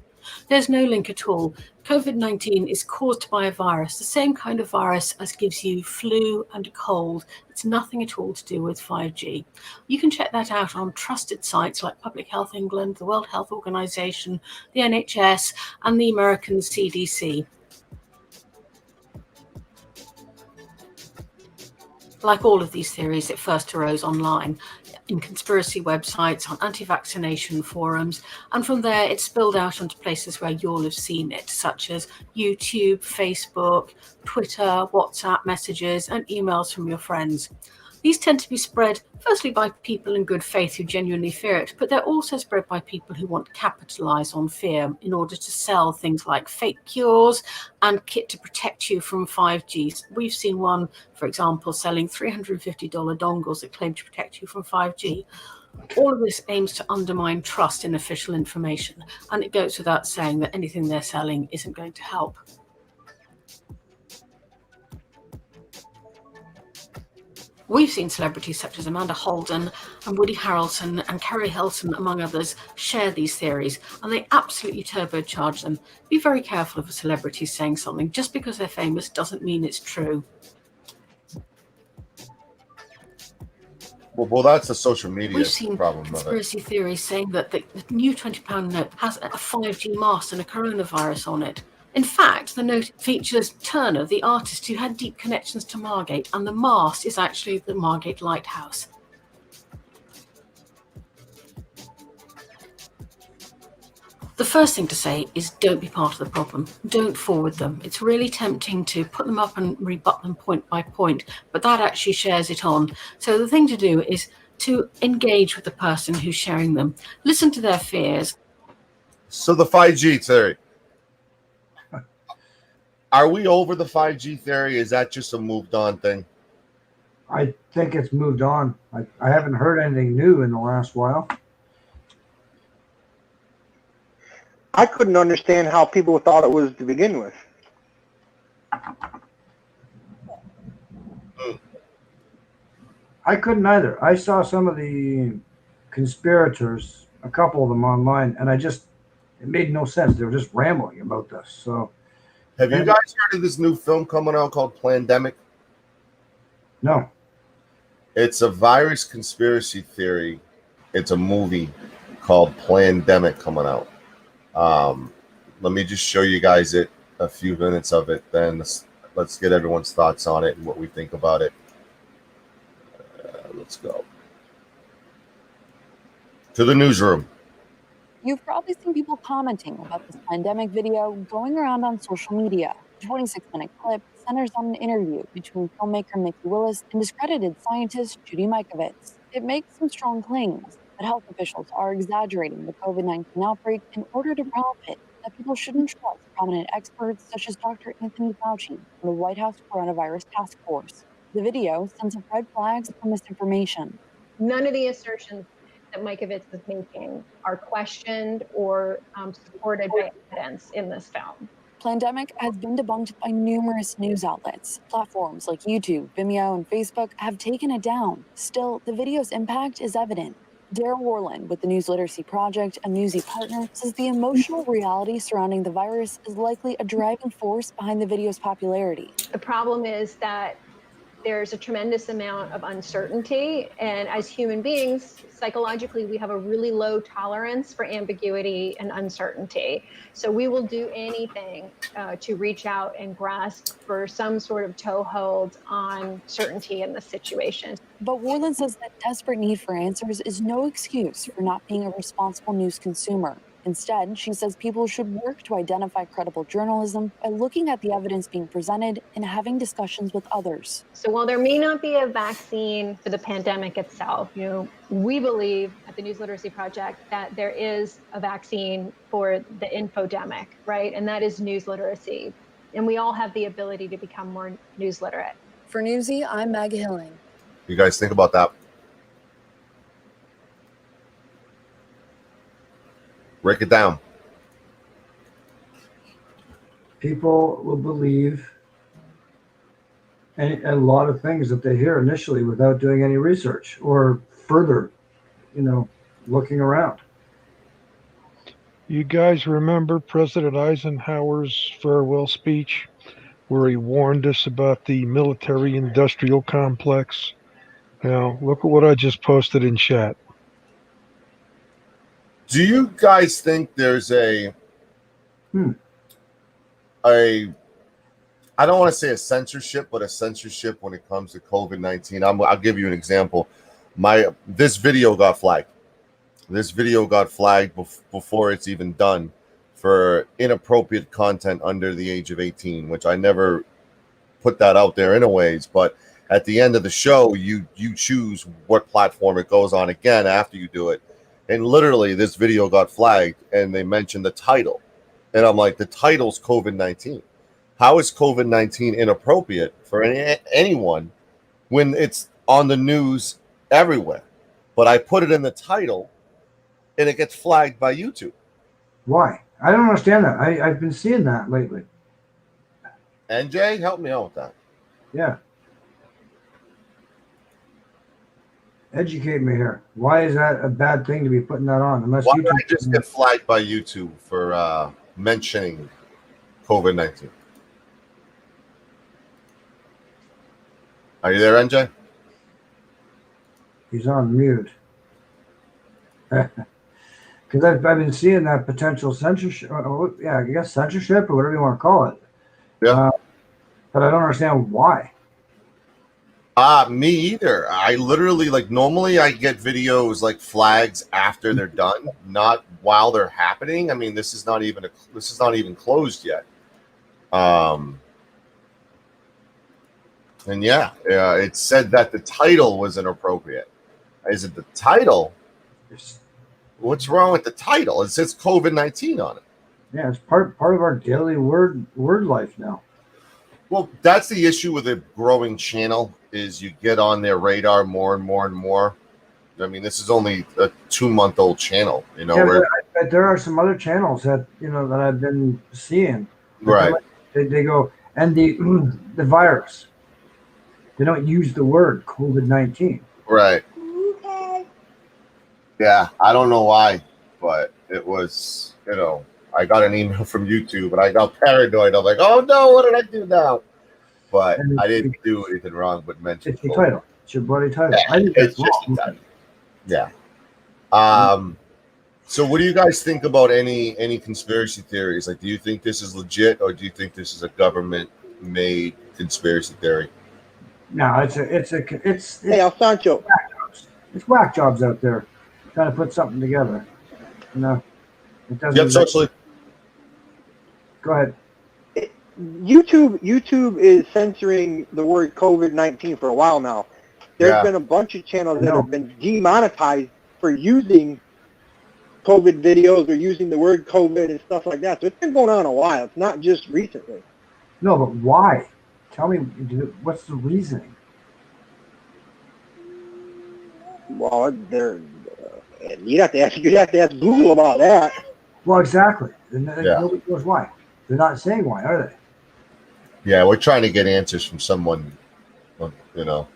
There's no link at all. COVID-19 is caused by a virus, the same kind of virus as gives you flu and a cold. It's nothing at all to do with 5G. You can check that out on trusted sites like Public Health England, the World Health Organization, the NHS, and the American CDC. Like all of these theories, it first arose online, in conspiracy websites, on anti-vaccination forums, and from there it spilled out onto places where you'll have seen it, such as YouTube, Facebook, Twitter, WhatsApp messages, and emails from your friends. These tend to be spread firstly by people in good faith who genuinely fear it, but they're also spread by people who want to capitalize on fear in order to sell things like fake cures and kit to protect you from 5G. We've seen one, for example, selling $350 dongles that claim to protect you from 5G. All of this aims to undermine trust in official information, and it goes without saying that anything they're selling isn't going to help. We've seen celebrities such as Amanda Holden and Woody Harrelson and Kerry Hilson, among others, share these theories, and they absolutely turbocharge them. Be very careful of a celebrity saying something. Just because they're famous doesn't mean it's true. Well, that's a social media We've seen problem. conspiracy theories saying that the new £20 note has a 5G mast and a coronavirus on it. In fact, the note features Turner, the artist who had deep connections to Margate, and the mast is actually the Margate Lighthouse. The first thing to say is don't be part of the problem. Don't forward them. It's really tempting to put them up and rebut them point by point, but that actually shares it on. So the thing to do is to engage with the person who's sharing them. Listen to their fears. So the 5G theory. Are we over the 5G theory? Is that just a moved on thing? I think it's moved on. I haven't heard anything new in the last while. I couldn't understand how people thought it was to begin with. I couldn't either. I saw some of the conspirators, a couple of them online, and it made no sense. They were just rambling about this. So, have you guys heard of this new film coming out called Plandemic? No. It's a virus conspiracy theory. It's a movie called Plandemic coming out. Let me just show you guys a few minutes of it. Then let's get everyone's thoughts on it and what we think about it. Let's go to the newsroom. You've probably seen people commenting about this pandemic video going around on social media. The 26-minute clip centers on an interview between filmmaker Mickey Willis and discredited scientist Judy Mikovits. It makes some strong claims that health officials are exaggerating the COVID-19 outbreak in order to profit, that people shouldn't trust prominent experts such as Dr. Anthony Fauci from the White House Coronavirus Task Force. The video sends up red flags for misinformation. None of the assertions that Mikovits is making are questioned or supported by evidence in this film. Plandemic has been debunked by numerous news outlets. Platforms like YouTube, Vimeo, and Facebook have taken it down. Still, the video's impact is evident. Daryl Worland with the News Literacy Project, a Newsy partner, says the emotional reality surrounding the virus is likely a driving force behind the video's popularity. The problem is that there's a tremendous amount of uncertainty, and as human beings, psychologically, we have a really low tolerance for ambiguity and uncertainty. So we will do anything to reach out and grasp for some sort of toehold on certainty in the situation. But Worland says that desperate need for answers is no excuse for not being a responsible news consumer. Instead, she says people should work to identify credible journalism by looking at the evidence being presented and having discussions with others. So while there may not be a vaccine for the pandemic itself, we believe at the News Literacy Project that there is a vaccine for the infodemic, right? And that is news literacy. And we all have the ability to become more news literate. For Newsy, I'm Maggie Hilling. You guys think about that? Break it down. People will believe a lot of things that they hear initially without doing any research or further, looking around. You guys remember President Eisenhower's farewell speech where he warned us about the military-industrial complex? Now, look at what I just posted in chat. Do you guys think there's I don't want to say a censorship, but a censorship when it comes to COVID-19? I'll give you an example. This video got flagged. This video got flagged before it's even done for inappropriate content under the age of 18, which I never put that out there anyways. But at the end of the show, you choose what platform it goes on again after you do it. And literally, this video got flagged, and they mentioned the title. And I'm like, the title's COVID-19. How is COVID-19 inappropriate for anyone when it's on the news everywhere? But I put it in the title, and it gets flagged by YouTube. Why? I don't understand that. I've been seeing that lately. NJ, help me out with that. Yeah. Educate me here. Why is that a bad thing to be putting that on? Unless Why YouTube did I just get flagged by YouTube for mentioning COVID-19? Are you there, NJ? He's on mute. Because I've been seeing that potential censorship. I guess censorship or whatever you want to call it. Yeah. But I don't understand why. Me either. I literally, normally I get videos like flags after they're done, not while they're happening. I mean, this is not even closed yet. And it said that the title was inappropriate. Is it the title? What's wrong with the title? It says COVID-19 on it. Yeah, it's part of our daily word life now. Well, that's the issue with a growing channel, is you get on their radar more and more and more. I mean, this is only a 2-month-old channel, Yeah, but there are some other channels that that I've been seeing. Right. They go, and the virus. They don't use the word COVID-19. Right. Yeah, I don't know why, but it was, I got an email from YouTube and I got paranoid. I'm like, oh no, what did I do now? But I didn't do anything wrong but mention It's your title. It's your bloody title. Yeah, I think it's that's just wrong. a title. Yeah. So what do you guys think about any conspiracy theories? Do you think this is legit, or do you think this is a government-made conspiracy theory? No, it's Hey, Sancho. It's whack jobs out there trying to put something together. It doesn't. Yep, socially. Go ahead. YouTube is censoring the word COVID-19 for a while now. There's been a bunch of channels that have been demonetized for using COVID videos or using the word COVID and stuff like that. So it's been going on a while. It's not just recently. No, but why? Tell me, what's the reasoning? Well, you'd have to ask Google about that. Well, exactly. And nobody knows why. They're not saying why, are they? Yeah, we're trying to get answers from someone, you know.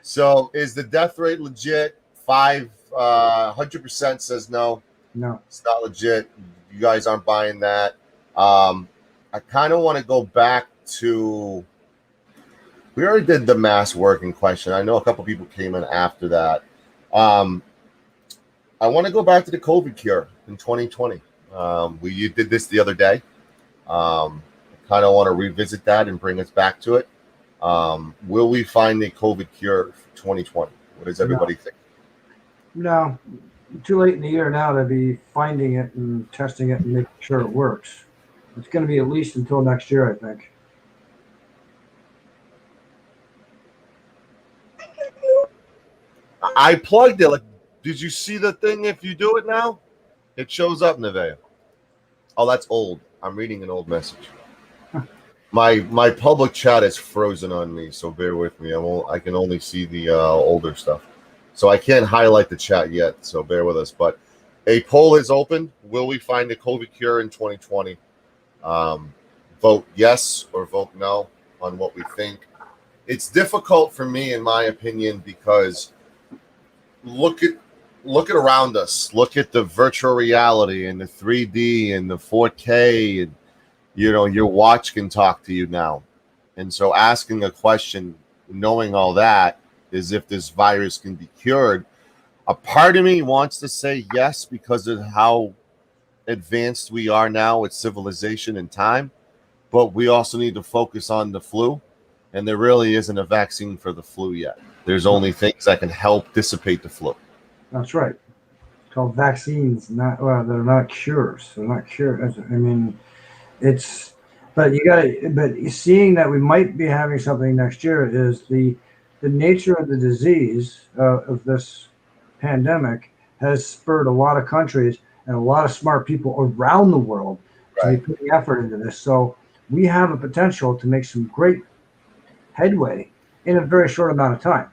So is the death rate legit? 100% says no. No. It's not legit. You guys aren't buying that. I kind of want to go back to, we already did the mass working question. I know a couple people came in after that. I want to go back to the COVID cure in 2020. We did this the other day. Kind of want to revisit that and bring us back to it. Will we find a COVID cure for 2020? What does everybody think? No, too late in the year now to be finding it and testing it and making sure it works. It's going to be at least until next year, I think. I plugged it. Like, did you see the thing? If you do it now, it shows up, Nevaeh. Oh, that's old. I'm reading an old message. My public chat is frozen on me, so bear with me. I can only see the older stuff, so I can't highlight the chat yet. So bear with us. But a poll is open. Will we find a COVID cure in 2020? Vote yes or vote no on what we think. It's difficult for me, in my opinion, because look at around us. Look at the virtual reality and the 3D and the 4K, and your watch can talk to you now. And so asking a question, knowing all that, is if this virus can be cured. A part of me wants to say yes because of how advanced we are now with civilization and time, but we also need to focus on the flu, and there really isn't a vaccine for the flu yet. There's only things that can help dissipate the flu. That's right. It's called vaccines. They're not cures. They're not cures. I mean, but seeing that we might be having something next year is the nature of the disease of this pandemic has spurred a lot of countries and a lot of smart people around the world to be putting effort into this. So we have a potential to make some great headway in a very short amount of time,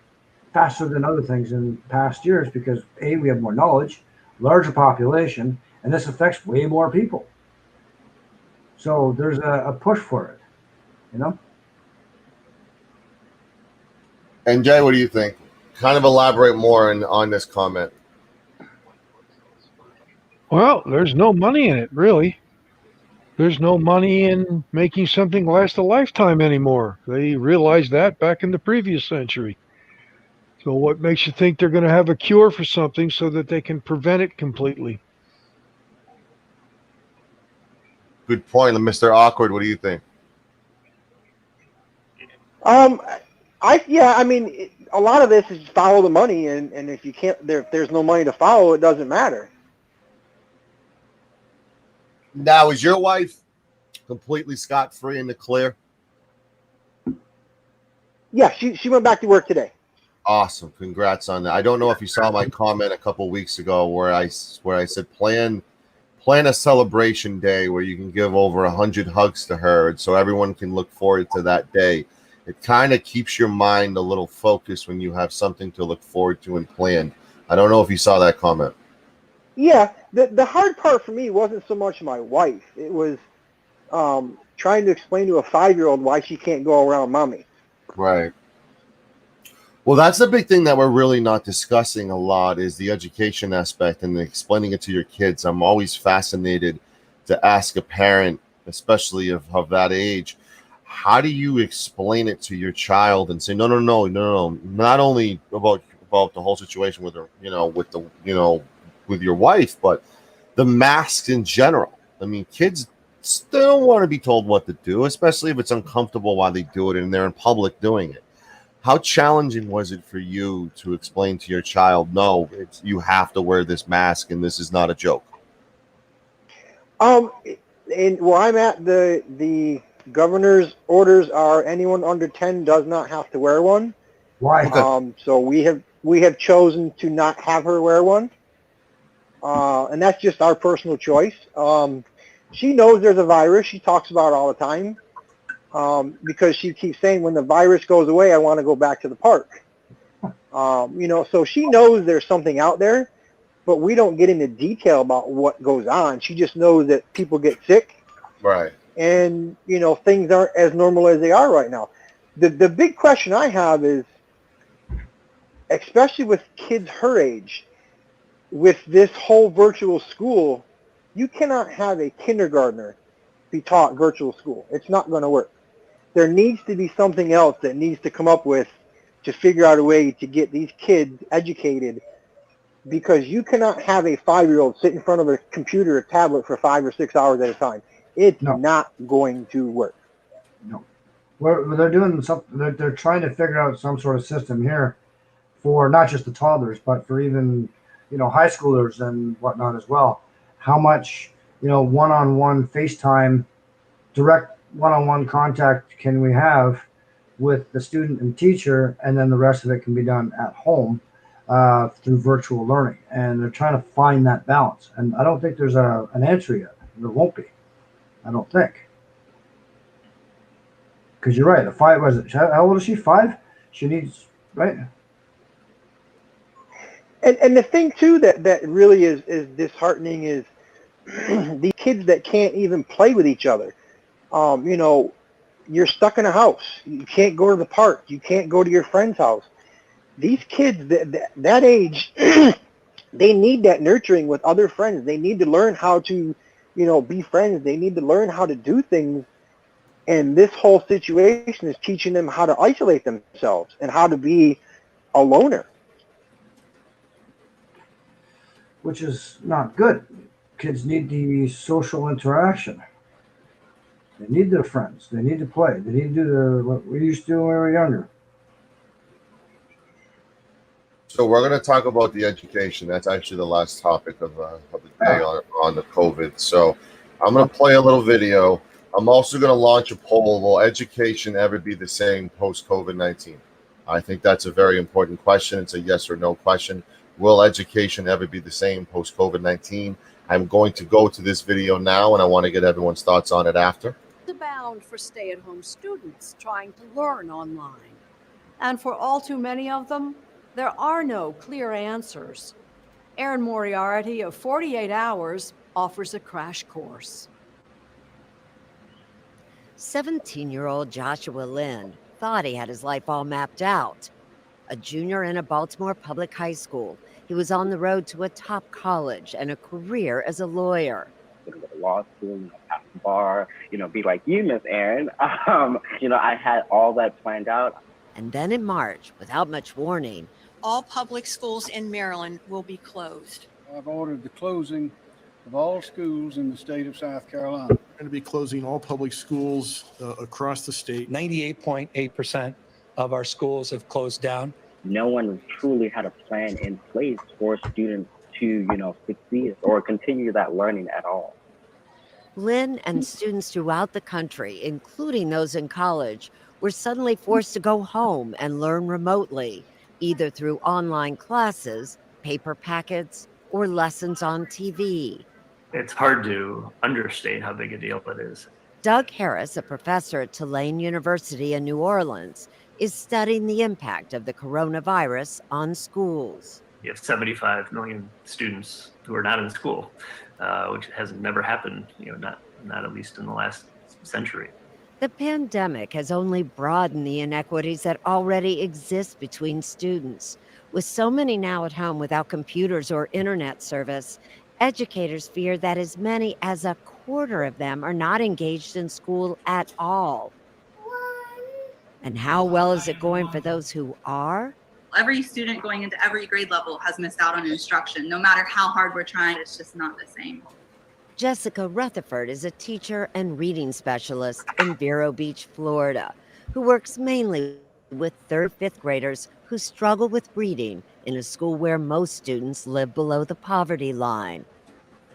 faster than other things in past years, because we have more knowledge, larger population, and this affects way more people. So there's a push for it, And Jay, what do you think? Kind of elaborate more on this comment. Well, there's no money in it, really. There's no money in making something last a lifetime anymore. They realized that back in the previous century. So what makes you think they're going to have a cure for something so that they can prevent it completely? Good point, Mr. Awkward. What do you think? I mean, a lot of this is follow the money, and if you can't, if there's no money to follow, it doesn't matter. Now, is your wife completely scot-free in the clear? Yeah, she went back to work today. Awesome. Congrats on that. I don't know if you saw my comment a couple weeks ago where I said plan a celebration day where you can give over 100 hugs to her, and so everyone can look forward to that day. It kind of keeps your mind a little focused when you have something to look forward to and plan. I don't know if you saw that comment. Yeah, the hard part for me wasn't so much my wife. It was trying to explain to a 5-year-old why she can't go around mommy. Right. Well, that's the big thing that we're really not discussing a lot is the education aspect and explaining it to your kids. I'm always fascinated to ask a parent, especially of that age, how do you explain it to your child and say, no, not only about the whole situation with her, with your wife, but the masks in general. I mean, kids still don't want to be told what to do, especially if it's uncomfortable while they do it and they're in public doing it. How challenging was it for you to explain to your child, no, you have to wear this mask and this is not a joke? And where I'm at, the governor's orders are anyone under 10 does not have to wear one. Why? So we have chosen to not have her wear one, and that's just our personal choice. She knows there's a virus. She talks about it all the time, because she keeps saying, when the virus goes away, I want to go back to the park. So she knows there's something out there, but we don't get into detail about what goes on. She just knows that people get sick, Right. and things aren't as normal as they are right now. The big question I have is, especially with kids her age, with this whole virtual school, you cannot have a kindergartner be taught virtual school. It's not going to work. There needs to be something else that needs to come up with to figure out a way to get these kids educated, because you cannot have a 5-year-old sit in front of a computer or tablet for 5 or 6 hours at a time. It's not going to work. No. Well, they're doing something. They're trying to figure out some sort of system here for not just the toddlers, but for even high schoolers and whatnot as well. How much one-on-one FaceTime, direct one-on-one contact can we have with the student and teacher, and then the rest of it can be done at home through virtual learning. And they're trying to find that balance. And I don't think there's an answer yet. There won't be. I don't think. Because you're right. How old is she? 5? She needs, right? And the thing too that really is disheartening is these kids that can't even play with each other. You're stuck in a house. You can't go to the park. You can't go to your friend's house. These kids that age, they need that nurturing with other friends. They need to learn how to, be friends. They need to learn how to do things. And this whole situation is teaching them how to isolate themselves and how to be a loner. Which is not good. Kids need the social interaction. They need their friends. They need to play. They need to do what we used to do when we were younger. So we're going to talk about the education. That's actually the last topic of the day on the COVID. So I'm going to play a little video. I'm also going to launch a poll. Will education ever be the same post-COVID-19? I think that's a very important question. It's a yes or no question. Will education ever be the same post-COVID-19? I'm going to go to this video now, and I want to get everyone's thoughts on it after. Abound for stay-at-home students trying to learn online. And for all too many of them, there are no clear answers. Erin Moriarty of 48 Hours offers a crash course. 17-year-old Joshua Lynn thought he had his life all mapped out. A junior in a Baltimore public high school, he was on the road to a top college and a career as a lawyer. Go to law school, pass the bar, be like you, Miss Erin. I had all that planned out. And then in March, without much warning, all public schools in Maryland will be closed. I've ordered the closing of all schools in the state of South Carolina. We're going to be closing all public schools across the state. 98.8% of our schools have closed down. No one truly had a plan in place for students to, succeed or continue that learning at all. Lynn and students throughout the country, including those in college, were suddenly forced to go home and learn remotely, either through online classes, paper packets, or lessons on TV. It's hard to understate how big a deal it is. Doug Harris, a professor at Tulane University in New Orleans, is studying the impact of the coronavirus on schools. You have 75 million students who are not in school, which has never happened, not at least in the last century. The pandemic has only broadened the inequities that already exist between students. With so many now at home without computers or internet service, educators fear that as many as a quarter of them are not engaged in school at all. And how well is it going for those who are? Every student going into every grade level has missed out on instruction. No matter how hard we're trying, it's just not the same. Jessica Rutherford is a teacher and reading specialist in Vero Beach, Florida, who works mainly with third, fifth graders who struggle with reading in a school where most students live below the poverty line.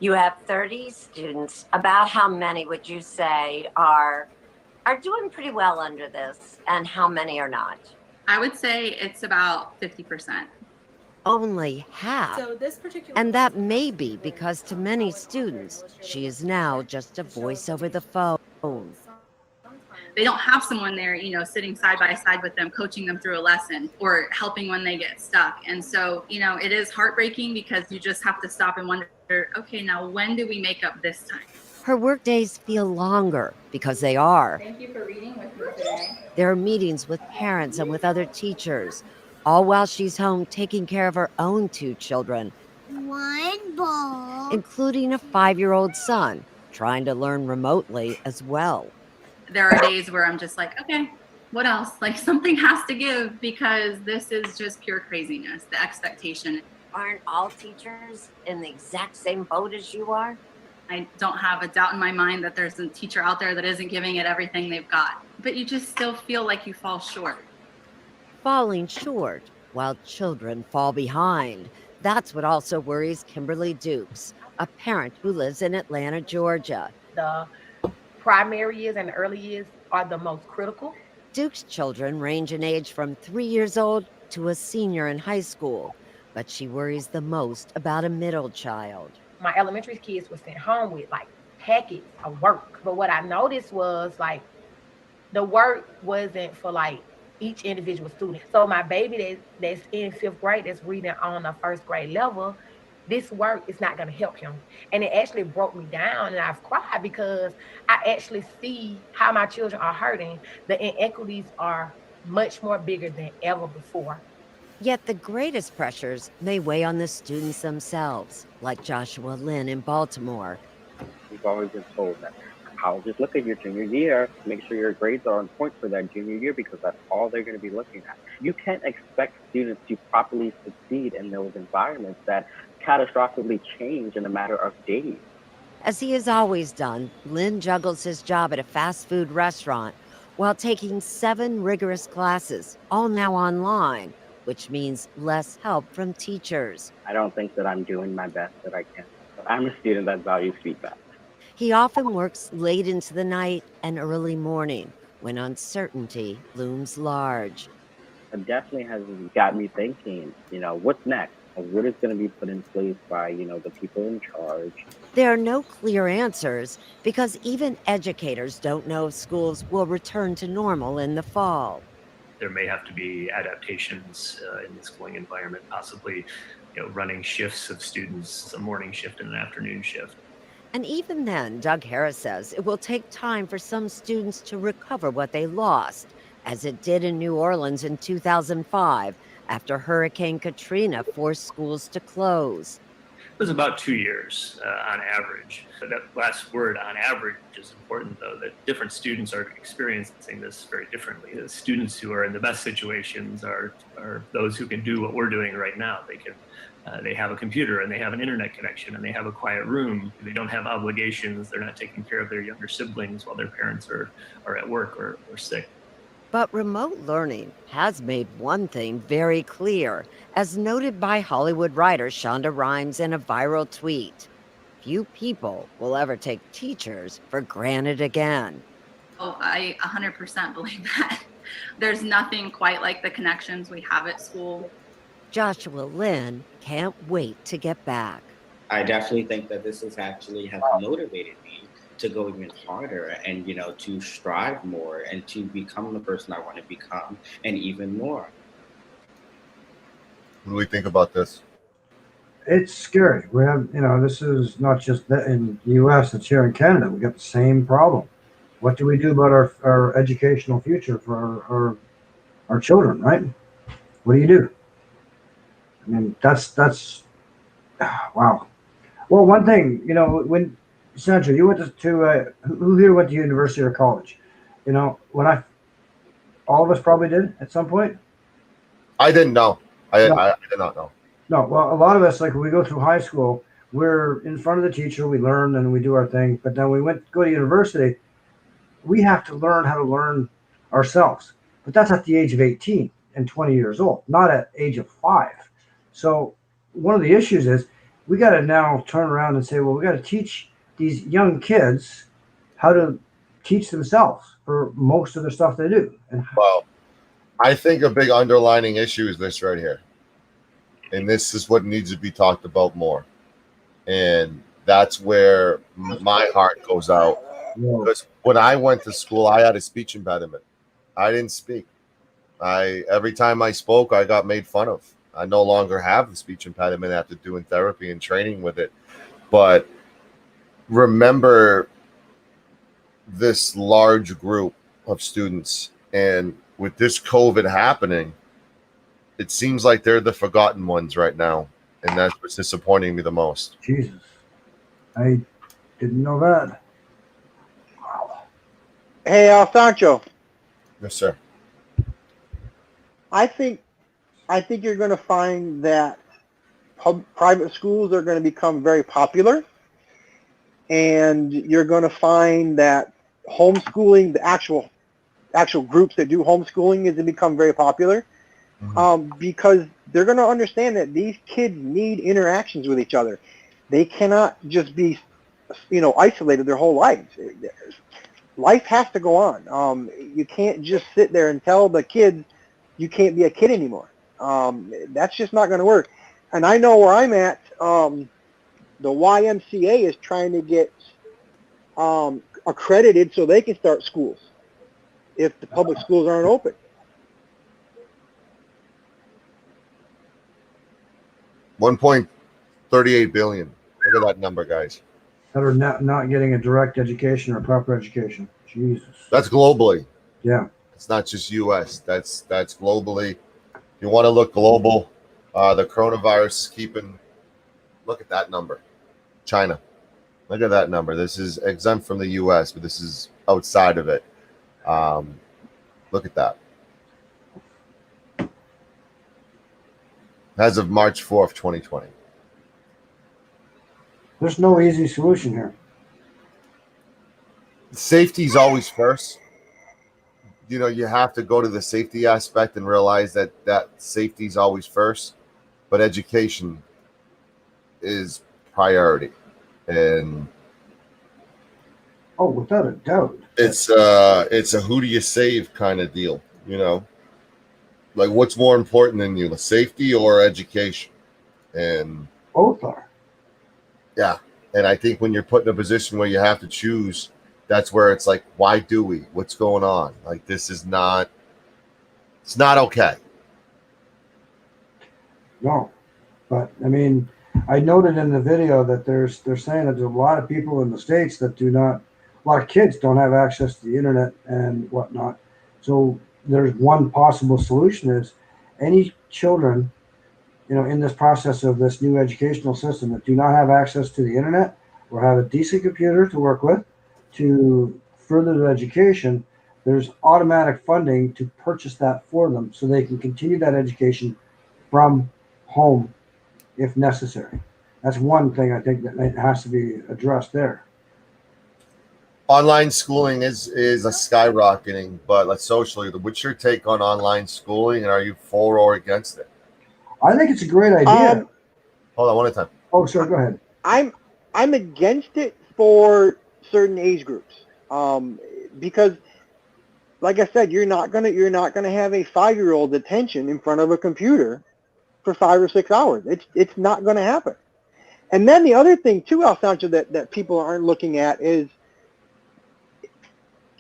You have 30 students. About how many would you say are doing pretty well under this, and how many are not? I would say it's about 50%. Only half. So this particular And that may be because to many students, she is now just a voice over the phone. They don't have someone there, you know, sitting side by side with them, coaching them through a lesson or helping when they get stuck. And so, you know, it is heartbreaking because you just have to stop and wonder, okay, now when do we make up this time? Her work days feel longer because they are. Thank you for reading with me today. There are meetings with parents and with other teachers, all while she's home taking care of her own 2 children, one ball, including a 5-year-old son, trying to learn remotely as well. There are days where I'm just like, okay, what else? Like something has to give because this is just pure craziness, the expectation. Aren't all teachers in the exact same boat as you are? I don't have a doubt in my mind that there's a teacher out there that isn't giving it everything they've got, but you just still feel like you fall short. Falling short while children fall behind. That's what also worries Kimberly Dukes, a parent who lives in Atlanta, Georgia. The primary years and the early years are the most critical. Duke's children range in age from 3 years old to a senior in high school, but she worries the most about a middle child. My elementary kids were sent home with like packets of work. But what I noticed was like the work wasn't for like each individual student. So my baby that's in 5th grade that's reading on a 1st grade level, this work is not going to help him. And it actually broke me down and I've cried because I actually see how my children are hurting. The inequities are much more bigger than ever before. Yet the greatest pressures may weigh on the students themselves, like Joshua Lynn in Baltimore. We've always been told that colleges look at your junior year, make sure your grades are on point for that junior year because that's all they're going to be looking at. You can't expect students to properly succeed in those environments that catastrophically change in a matter of days. As he has always done, Lynn juggles his job at a fast food restaurant while taking 7 rigorous classes, all now online, which means less help from teachers. I don't think that I'm doing my best that I can. I'm a student that values feedback. He often works late into the night and early morning when uncertainty looms large. It definitely has got me thinking, what's next? What is going to be put in place by, the people in charge? There are no clear answers because even educators don't know if schools will return to normal in the fall. There may have to be adaptations in the schooling environment, possibly, running shifts of students, a morning shift and an afternoon shift. And even then, Doug Harris says it will take time for some students to recover what they lost, as it did in New Orleans in 2005 after Hurricane Katrina forced schools to close. It was about 2 years on average. That last word, on average, is important, though, that different students are experiencing this very differently. The students who are in the best situations are those who can do what we're doing right now. They have a computer and they have an internet connection and they have a quiet room. They don't have obligations. They're not taking care of their younger siblings while their parents are at work or sick. But remote learning has made one thing very clear, as noted by Hollywood writer Shonda Rhimes in a viral tweet. Few people will ever take teachers for granted again. Oh, I 100% believe that. There's nothing quite like the connections we have at school. Joshua Lynn can't wait to get back. I definitely think that this has actually motivated me to go even harder and, to strive more and to become the person I want to become and even more. What do we think about this? It's scary. We have, this is not just in the U.S., it's here in Canada. We got the same problem. What do we do about our educational future for our children, right? What do you do? I mean, that's wow. Well, one thing, when Sancho, you went to who here went to university or college? All of us probably did at some point. I didn't know. I No. did not know. No, well, a lot of us, like when we go through high school, we're in front of the teacher, we learn and we do our thing. But then we go to university, we have to learn how to learn ourselves. but that's at the age of 18 and 20 years old, not at age of 5. So one of the issues is we got to now turn around and say, well, we got to teach these young kids how to teach themselves for most of the stuff they do. And Well, I think a big underlining issue is this right here. And this is what needs to be talked about more. And that's where my heart goes out. Because when I went to school, I had a speech impediment. I didn't speak. Every time I spoke, I got made fun of. I no longer have the speech impediment after doing therapy and training with it. But remember this large group of students, and with this COVID happening, it seems like they're the forgotten ones right now, and that's what's disappointing me the most. Jesus, I didn't know that. Hey, Sancho. Yes, sir. I think you're going to find that private schools are going to become very popular, and you're going to find that homeschooling, the actual groups that do homeschooling, is to become very popular, because they're going to understand that these kids need interactions with each other. They cannot just be, isolated their whole lives. Life has to go on. You can't just sit there and tell the kids you can't be a kid anymore. That's just not going to work. And I know where I'm at. The YMCA is trying to get accredited so they can start schools if the public schools aren't open. $1.38 billion. Look at that number, guys. That are not getting a direct education or proper education. Jesus. That's globally. Yeah. It's not just U.S. That's globally. If you want to look global, the coronavirus is keeping. Look at that number. China. Look at that number. This is exempt from the U.S., but this is outside of it. Look at that. As of March 4th, 2020. There's no easy solution here. Safety is always first. You have to go to the safety aspect and realize that safety is always first, but education is priority. And without a doubt, it's a who do you save kind of deal. Like what's more important than you, safety or education? And both are. Yeah, and I think when you're put in a position where you have to choose, that's where it's like, why do we? What's going on? Like, this is not. It's not okay. No, but I mean, I noted in the video that they're saying that there's a lot of people in the States that a lot of kids don't have access to the internet and whatnot. So there's one possible solution is any children, in this process of this new educational system that do not have access to the internet or have a decent computer to work with to further their education, there's automatic funding to purchase that for them so they can continue that education from home if necessary. That's one thing I think that has to be addressed there. Online schooling is a skyrocketing, but socially, what's your take on online schooling, and are you for or against it? I think it's a great idea. Hold on, one at a time. Oh, sorry, go ahead. I'm against it for certain age groups, because, like I said, you're not gonna have a 5-year-old's attention in front of a computer for 5 or 6 hours. It's not gonna happen. And then the other thing too, Sancho, that people aren't looking at is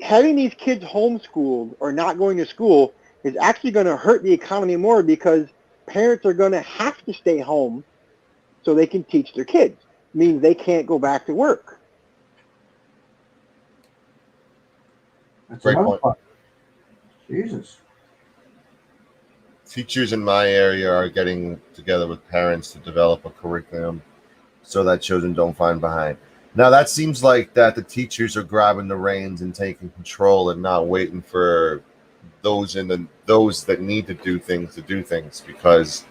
having these kids homeschooled or not going to school is actually going to hurt the economy more, because parents are going to have to stay home so they can teach their kids. It means they can't go back to work. That's Great point. Jesus. Teachers in my area are getting together with parents to develop a curriculum so that children don't fall behind. Now, that seems like that the teachers are grabbing the reins and taking control and not waiting for those that need to do things, because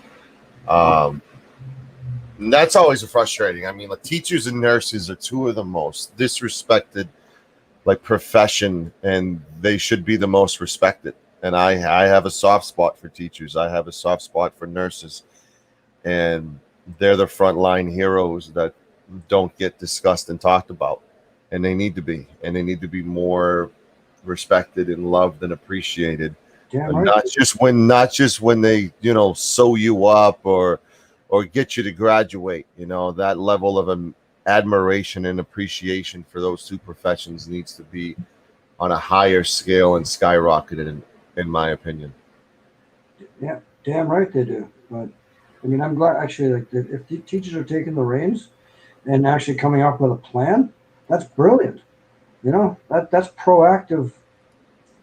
that's always frustrating. I mean, like, teachers and nurses are two of the most disrespected profession, and they should be the most respected. And I have a soft spot for teachers. I have a soft spot for nurses. And they're the frontline heroes that don't get discussed and talked about. And they need to be. And they need to be more respected and loved and appreciated. Damn And right. not just when they, sew you up or get you to graduate. That level of admiration and appreciation for those two professions needs to be on a higher scale and skyrocketed, in my opinion. Yeah, damn right they do. But I mean, I'm glad actually, like, if the teachers are taking the reins and actually coming up with a plan, that's brilliant. That's proactive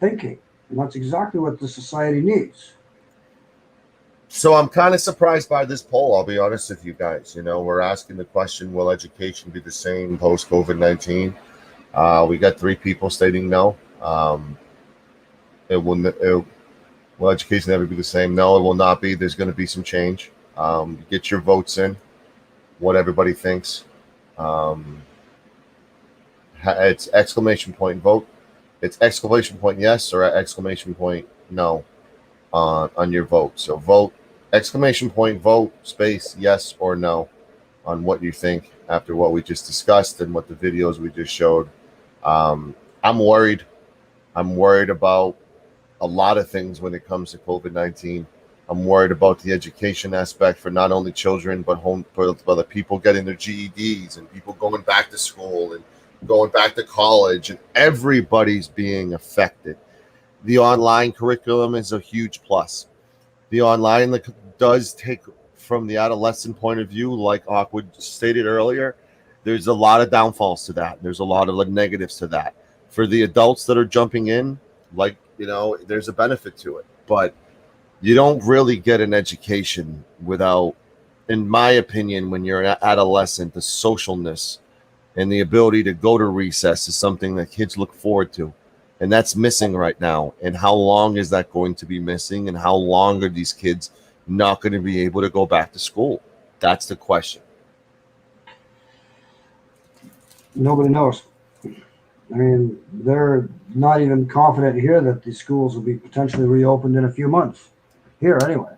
thinking, and that's exactly what the society needs. So I'm kind of surprised by this poll. I'll be honest with you guys. We're asking the question: will education be the same post COVID-19? We got 3 people stating no. Will education ever be the same? No, it will not be. There's going to be some change. Get your votes in. What everybody thinks. It's exclamation point vote. It's exclamation point yes or exclamation point no on your vote. So vote exclamation point vote space yes or no on what you think after what we just discussed and what the videos we just showed. I'm worried. I'm worried about a lot of things when it comes to COVID-19. I'm worried about the education aspect for not only children, but the people getting their GEDs and people going back to school and going back to college, and everybody's being affected. The online curriculum is a huge plus. The online does take, from the adolescent point of view, like Awkward stated earlier, there's a lot of downfalls to that. There's a lot of negatives to that. For the adults that are jumping in, there's a benefit to it. But you don't really get an education without, in my opinion, when you're an adolescent, the socialness and the ability to go to recess is something that kids look forward to. And that's missing right now. And how long is that going to be missing? And how long are these kids not going to be able to go back to school? That's the question. Nobody knows. I mean, they're not even confident here that the schools will be potentially reopened in a few months. Here, anyway.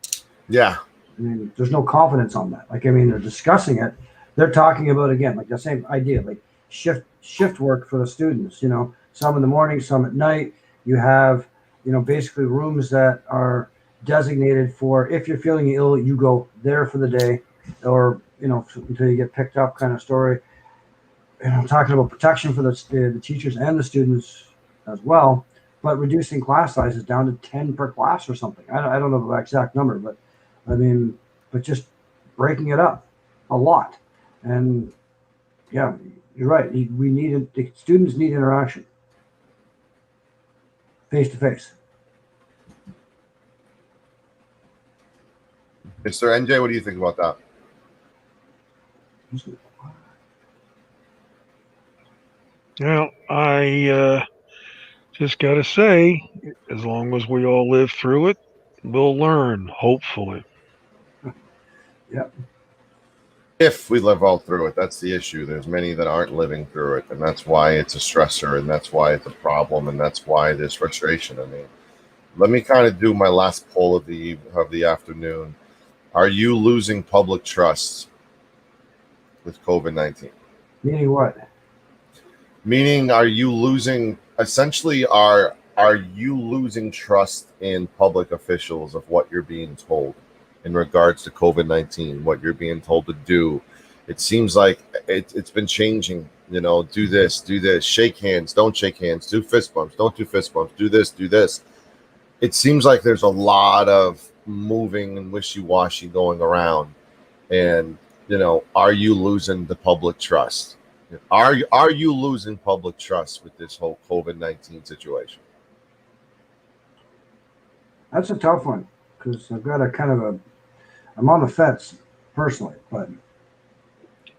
Yeah. I mean, there's no confidence on that. They're discussing it. They're talking about, again, like the same idea, like shift work for the students, some in the morning, some at night. You have, basically rooms that are designated for, if you're feeling ill, you go there for the day or, until you get picked up, kind of story. And I'm talking about protection for the teachers and the students as well, but reducing class sizes down to 10 per class or something. I don't know the exact number, but but just breaking it up a lot. And yeah, you're right. The students need interaction, face to face. Mr. NJ, what do you think about that? Now, I just got to say, as long as we all live through it, we'll learn, hopefully. Yep. If we live all through it, that's the issue. There's many that aren't living through it, and that's why it's a stressor, and that's why it's a problem, and that's why there's frustration. I mean, let me kind of do my last poll of the afternoon. Are you losing public trust with COVID-19? Meaning what? Meaning, are you losing, essentially, are you losing trust in public officials of what you're being told in regards to COVID-19, what you're being told to do? It seems like it's been changing, do this, shake hands, don't shake hands, do fist bumps, don't do fist bumps, do this. It seems like there's a lot of moving and wishy-washy going around. And, are you losing the public trust? Are you losing public trust with this whole COVID-19 situation? That's a tough one because I've got I'm on the fence personally, but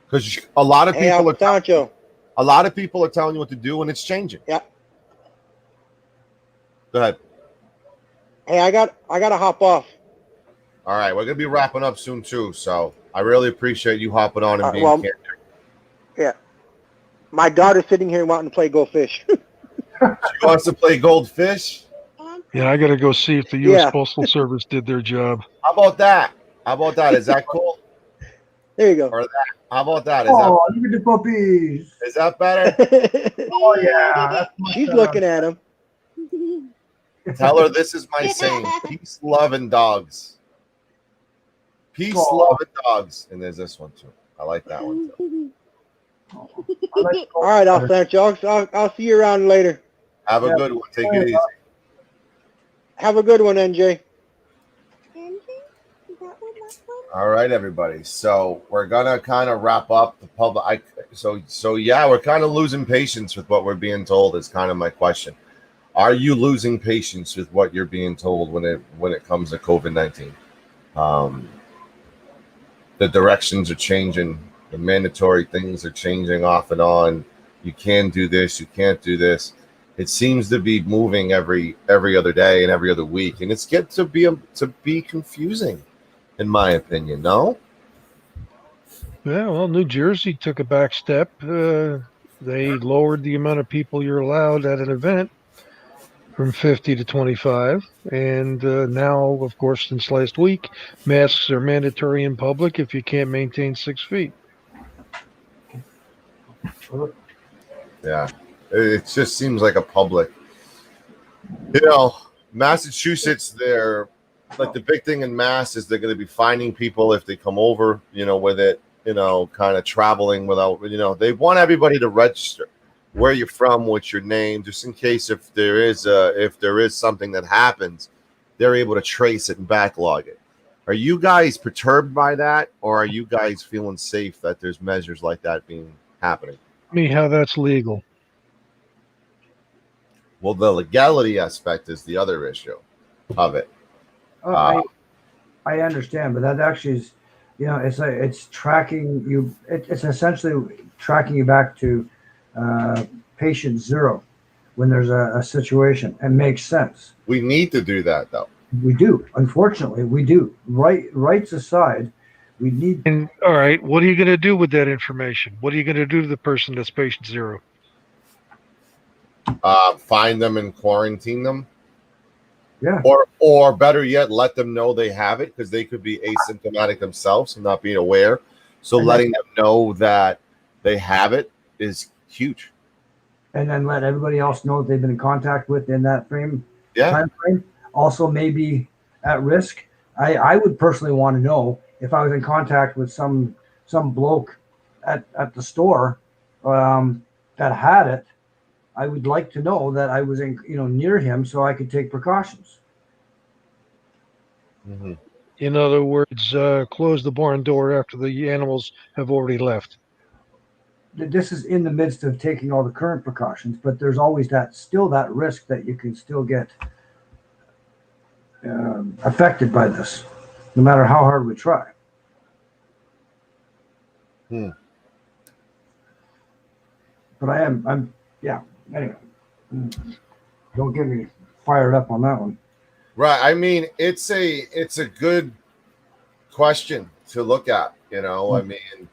because a lot of people are Sancho. A lot of people are telling you what to do, and it's changing. Yeah. Go ahead. Hey, I gotta hop off. All right, we're gonna be wrapping up soon too, so I really appreciate you hopping on and being candid. Yeah. My daughter's sitting here wanting to play Go Fish. She wants to play Goldfish? Yeah, I got to go see if the U.S. Yeah. Postal Service did their job. How about that? How about that? Is that cool? There you go. Or that? How about that? Oh, look at the puppies. Is that better? Oh yeah, that's much She's better. looking at him. Tell her this is my saying: peace, love, and dogs. Peace, Aw. love, and dogs. And there's this one too. I like that one too. All right, I'll Sancho. I'll see you around later. Have a Yeah. good one. Take it easy. Have a good one, NJ. All right, everybody. So we're gonna kind of wrap up the public. So yeah, we're kind of losing patience with what we're being told. Is kind of my question. Are you losing patience with what you're being told when it comes to COVID-19? The directions are changing. The mandatory things are changing off and on. You can do this. You can't do this. It seems to be moving every other day and every other week, and it's get to be confusing, in my opinion. No. Yeah, well, New Jersey took a back step. They lowered the amount of people you're allowed at an event from 50 to 25. And now, of course, since last week, masks are mandatory in public if you can't maintain 6 feet. Yeah, it just seems like a public. Massachusetts, they're like the big thing in Mass is they're going to be fining people if they come over, with it, kind of traveling without, they want everybody to register where you're from, what's your name, just in case if there is something that happens, they're able to trace it and backlog it. Are you guys perturbed by that, or are you guys feeling safe that there's measures like that happening? Me, how that's legal. Well, the legality aspect is the other issue of it. I understand, but that actually is, it's tracking you. It's essentially tracking you back to patient zero when there's a situation. It makes sense. We need to do that, though. We do. Unfortunately, we do. Rights aside, we need. And all right, what are you going to do with that information? What are you going to do to the person that's patient zero? Find them and quarantine them. Yeah. Or better yet, let them know they have it, because they could be asymptomatic themselves and not being aware. So letting them know that they have it is huge. And then let everybody else know that they've been in contact with in that time frame. Also may be at risk. I would personally want to know if I was in contact with some bloke at the store that had it. I would like to know that I was near him so I could take precautions. Mm-hmm. In other words, close the barn door after the animals have already left. This is in the midst of taking all the current precautions, but there's always that risk that you can still get affected by this, no matter how hard we try. But I'm anyway, don't get me fired up on that one. Right. I mean, it's a good question to look at, I mean.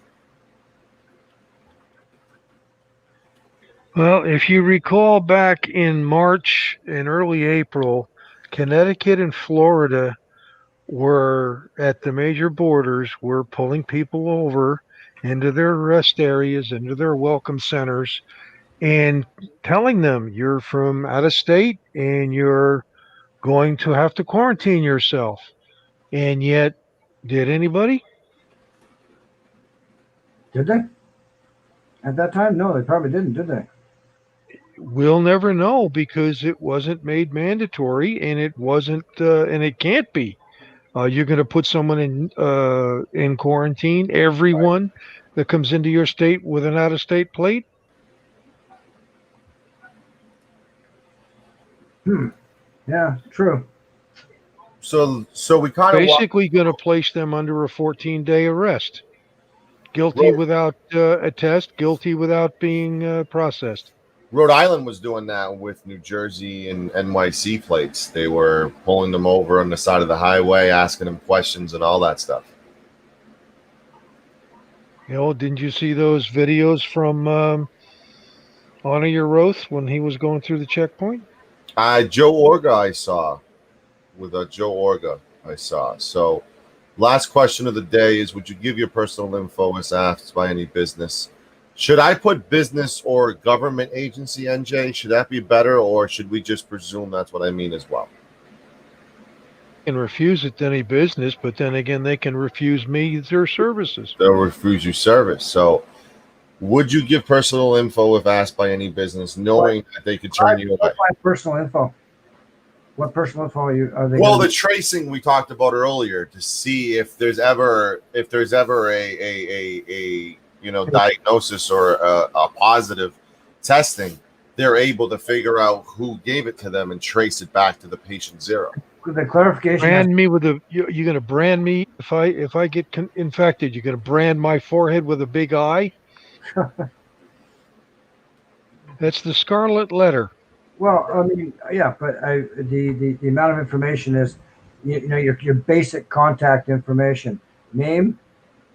Well, if you recall back in March and early April, Connecticut and Florida were at the major borders, were pulling people over into their rest areas, into their welcome centers, and telling them you're from out of state and you're going to have to quarantine yourself. And yet, did anybody? Did they? At that time, no, they probably didn't, did they? We'll never know because it wasn't made mandatory, and it wasn't, and it can't be. You're going to put someone in quarantine. Everyone that comes into your state with an out-of-state plate. Yeah, true. So we kind of basically going to place them under a 14-day arrest. Guilty without a test, guilty without being processed. Rhode Island was doing that with New Jersey and NYC plates. They were pulling them over on the side of the highway, asking them questions and all that stuff. Didn't you see those videos from Honor Your Oath when he was going through the checkpoint? Joe Orga I saw. With Joe Orga I saw. So last question of the day is, would you give your personal info as asked by any business? Should I put business or government agency, NJ? Should that be better, or should we just presume that's what I mean as well? Can refuse it to any business, but then again, they can refuse me their services. They'll refuse you service. So would you give personal info if asked by any business, knowing that they could turn you away? What's my personal info? What personal info are they? Well, the tracing we talked about earlier to see if there's ever a diagnosis or a positive testing, they're able to figure out who gave it to them and trace it back to the patient zero. The clarification. Brand me with you're going to brand me if I get infected. You're going to brand my forehead with a big eye. That's the scarlet letter. Well, I mean, yeah, but the amount of information is, your basic contact information, name,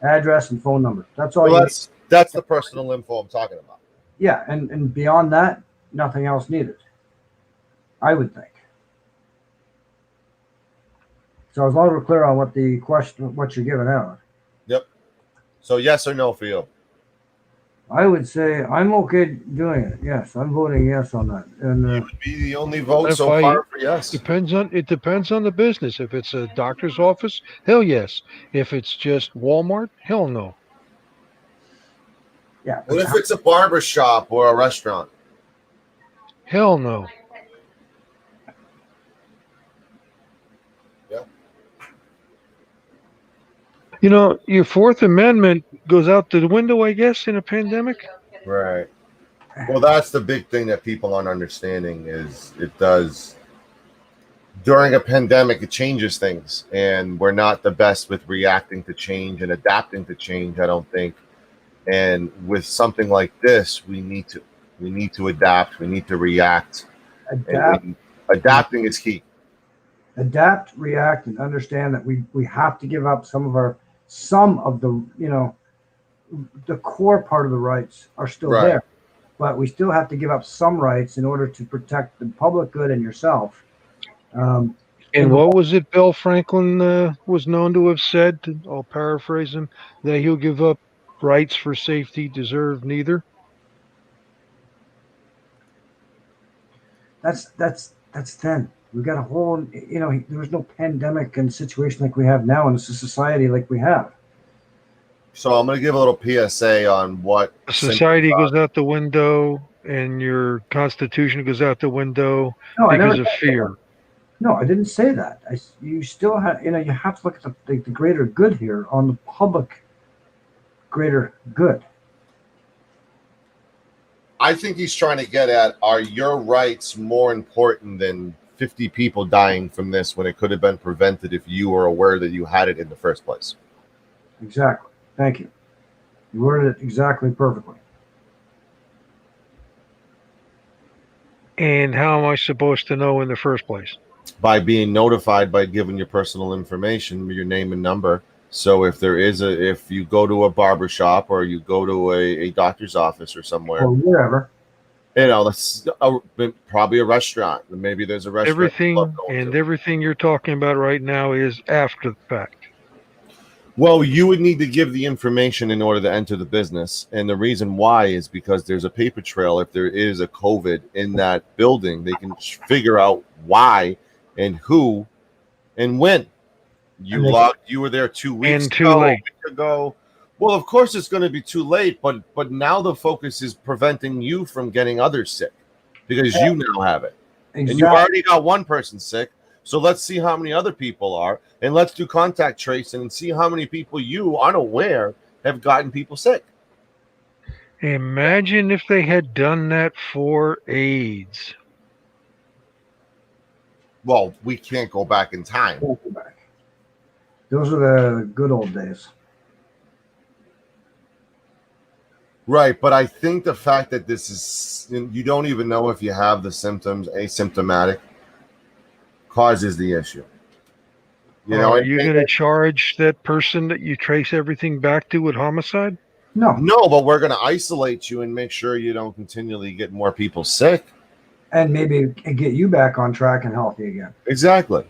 address, and phone number. That's all. Well, that's the personal info I'm talking about. Yeah, and beyond that, nothing else needed. I would think. So as long as we're clear on what you're giving out. Yep. So yes or no for you? I would say I'm okay doing it. Yes, I'm voting yes on that. And you would be the only vote so far for yes. It depends on the business. If it's a doctor's office, hell yes. If it's just Walmart, hell no. Yeah. What if it's a barber shop or a restaurant? Hell no. Yeah. Your Fourth Amendment goes out the window, I guess, in a pandemic. Right. Well, that's the big thing that people aren't understanding is it does. During a pandemic, it changes things, and we're not the best with reacting to change and adapting to change, I don't think. And with something like this, we need to adapt. We need to react. Adapting is key. Adapt, react, and understand that we have to give up some of the the core part of the rights are still there, but we still have to give up some rights in order to protect the public good and yourself. And what was it Bill Franklin was known to have said? I'll paraphrase him: that he'll give up rights for safety, deserve neither. That's then. We've got a whole, there was no pandemic and situation like we have now in a society like we have. So I'm going to give a little PSA on what society goes out the window and your constitution goes out the window because of fear. No, I didn't say that. You still have, you have to look at the greater good here on the public greater good. I think he's trying to get at, are your rights more important than 50 people dying from this when it could have been prevented if you were aware that you had it in the first place? Exactly. Thank you. You worded it exactly perfectly. And how am I supposed to know in the first place? By being notified, by giving your personal information, your name and number. So if you go to a barber shop or you go to a doctor's office or somewhere, or wherever, that's probably a restaurant. Maybe there's a restaurant. Everything you're talking about right now is after the fact. Well, you would need to give the information in order to enter the business. And the reason why is because there's a paper trail. If there is a COVID in that building, they can figure out why and who and when. You were there 2 weeks ago. Well, of course it's going to be too late, but now the focus is preventing you from getting others sick because you now have it. Exactly. And you already got one person sick. So let's see how many other people are, and let's do contact tracing and see how many people you unaware have gotten people sick. Imagine if they had done that for AIDS. Well, we can't go back in time. Those are the good old days. Right, but I think the fact that this is, you don't even know if you have the symptoms, asymptomatic, causes the issue. Are you going to charge that person that you trace everything back to with homicide? No, but we're going to isolate you and make sure you don't continually get more people sick. and maybe get you back on track and healthy again. Exactly.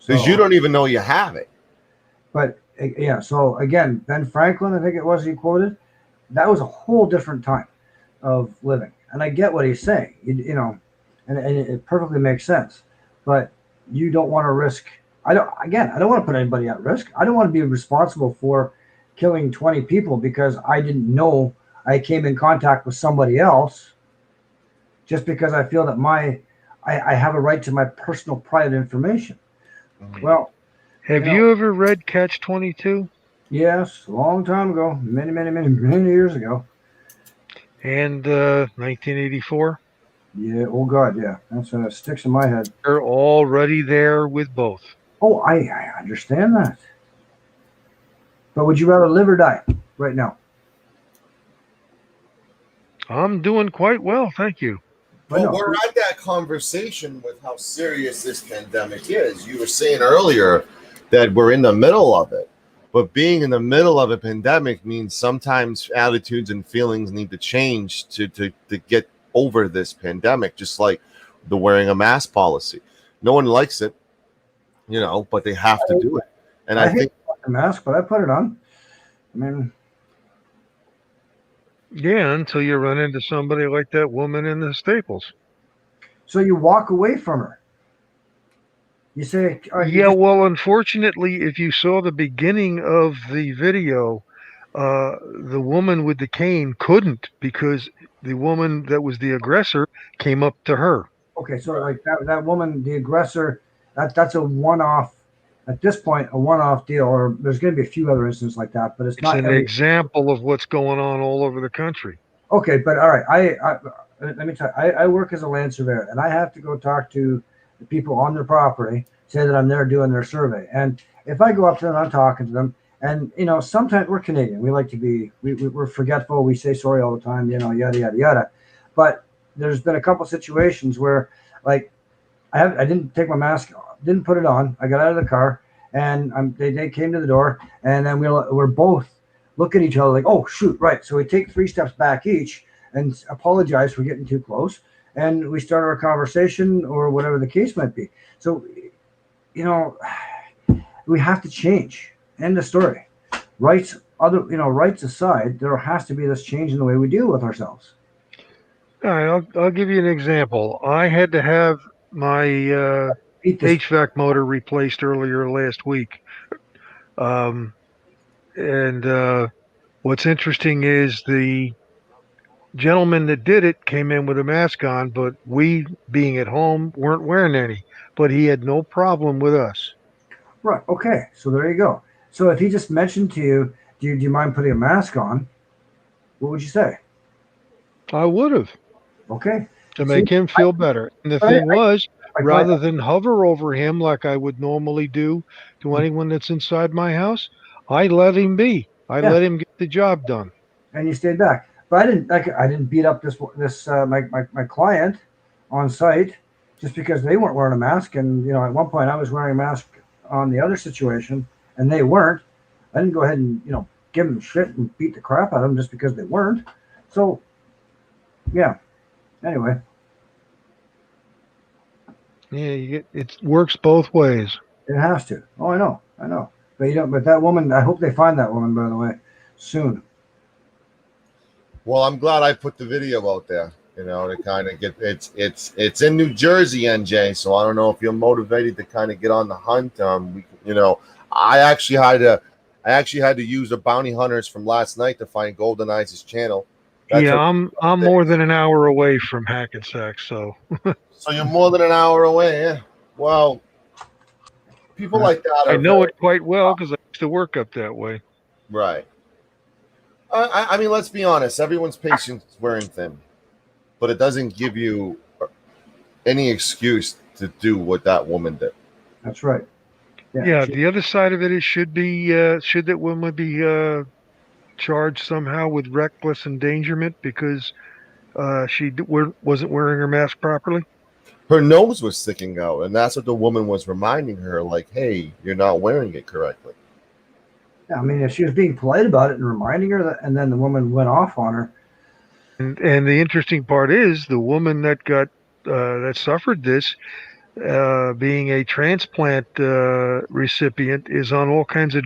Because So, you don't even know you have it. But yeah, so again, Ben Franklin, I think it was he quoted, that was a whole different time of living. And I get what he's saying, you know, and it perfectly makes sense. But you don't want to risk. I don't want to put anybody at risk. I don't want to be responsible for killing 20 people because I didn't know I came in contact with somebody else just because I feel that I have a right to my personal private information. Well, Have you ever read Catch 22? Yes, a long time ago, many years ago. And 1984? Yeah, oh God, yeah. That's sticks in my head. They're already there with both. Oh, I understand that. But would you rather live or die right now? I'm doing quite well, thank you. Well, we're at that conversation with how serious this pandemic is. You were saying earlier that we're in the middle of it, but being in the middle of a pandemic means sometimes attitudes and feelings need to change to get over this pandemic, just like the wearing a mask policy. No one likes it, you know, but they have to do it. And I think the mask, but I put it on. I mean, yeah, until you run into somebody like that woman in the Staples. So you walk away from her. You say, yeah, well, unfortunately, if you saw the beginning of the video, the woman with the cane couldn't because the woman that was the aggressor came up to her. Okay, so like that woman, the aggressor, that's a one-off. At this point, a one-off deal, or there's going to be a few other instances like that, but it's It's not an every. example of what's going on all over the country. Okay, but all right, I let me tell you, I work as a land surveyor, and I have to go talk to the people on their property, say that I'm there doing their survey, and if I go up to them, I'm talking to them, and you know, sometimes we're Canadian, we like to be, we're forgetful, we say sorry all the time, you know, yada yada yada, but there's been a couple situations where, like, I didn't take my mask, didn't put it on, I got out of the car, and they came to the door, and then we're both look at each other like, oh shoot, right. So we take 3 steps back each and apologize for getting too close, and we start our conversation or whatever the case might be. So, you know, we have to change. End of story. Rights aside, there has to be this change in the way we deal with ourselves. All right, I'll give you an example. I had to have my HVAC motor replaced earlier last week. And what's interesting is the gentleman that did it came in with a mask on, but we, being at home, weren't wearing any. But he had no problem with us. Right. Okay. So there you go. So if he just mentioned to you, do you mind putting a mask on? What would you say? I would have. Okay. To make him feel better. And the thing was, rather than hover over him like I would normally do to anyone that's inside my house, I let him be. I let him get the job done. And you stayed back. But I didn't beat up this my client on site just because they weren't wearing a mask. And you know, at one point I was wearing a mask on the other situation, and they weren't. I didn't go ahead and give them shit and beat the crap out of them just because they weren't. So, yeah. Anyway. Yeah, it works both ways. It has to. Oh, I know. But but that woman, I hope they find that woman, by the way, soon. Well, I'm glad I put the video out there, you know, to kind of get it's in New Jersey, NJ. So I don't know if you're motivated to kind of get on the hunt. I actually had to use the bounty hunters from last night to find Golden Eyes' channel. I'm more than an hour away from Hackensack, so. So you're more than an hour away, yeah. Well, people like that I know it quite well because I used to work up that way. Right. I mean, let's be honest. Everyone's patience is wearing thin, but it doesn't give you any excuse to do what that woman did. That's right. Yeah. The other side of it is should that woman be charged somehow with reckless endangerment because she wasn't wearing her mask properly? Her nose was sticking out, and that's what the woman was reminding her, like, hey, you're not wearing it correctly. Yeah, I mean, if she was being polite about it and reminding her that, and then the woman went off on her. And the interesting part is the woman that got that suffered this, being a transplant recipient, is on all kinds of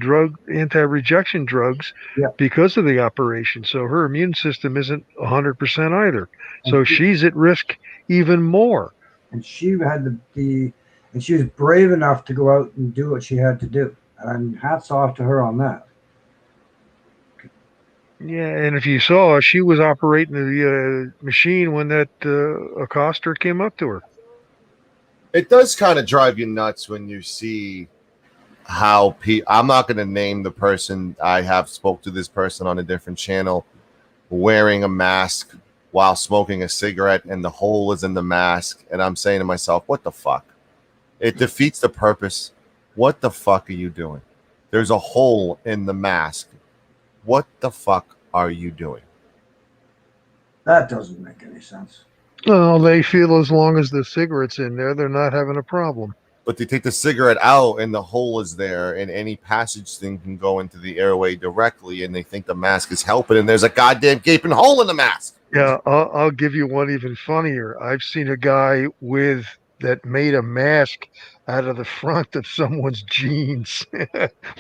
anti-rejection drugs Yeah. because of the operation. So her immune system isn't 100% either. And So she's at risk even more. And she had and she was brave enough to go out and do what she had to do. And hats off to her on that. Yeah, and if you saw, she was operating the machine when that accoster came up to her. It does kind of drive you nuts when you see how I'm not going to name the person. I have spoke to this person on a different channel wearing a mask while smoking a cigarette, and the hole is in the mask. And I'm saying to myself, what the fuck? It defeats the purpose. What the fuck are you doing? There's a hole in the mask. What the fuck are you doing? That doesn't make any sense. Well, they feel as long as the cigarette's in there, they're not having a problem. But they take the cigarette out and the hole is there, and any passage thing can go into the airway directly, and they think the mask is helping, and there's a goddamn gaping hole in the mask. Yeah, I'll give you one even funnier. I've seen a guy that made a mask out of the front of someone's jeans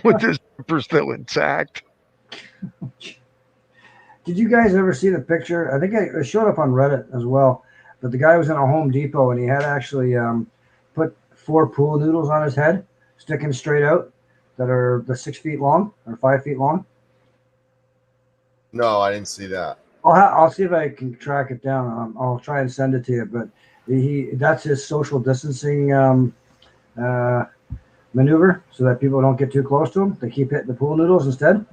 with his zipper still intact. Did you guys ever see the picture? I think it showed up on Reddit as well. But the guy was in a Home Depot and he had actually put 4 pool noodles on his head, sticking straight out, that are the 6 feet long or 5 feet long. No, I didn't see that. I'll see if I can track it down. I'll try and send it to you. But that's his social distancing maneuver, so that people don't get too close to him. They keep hitting the pool noodles instead.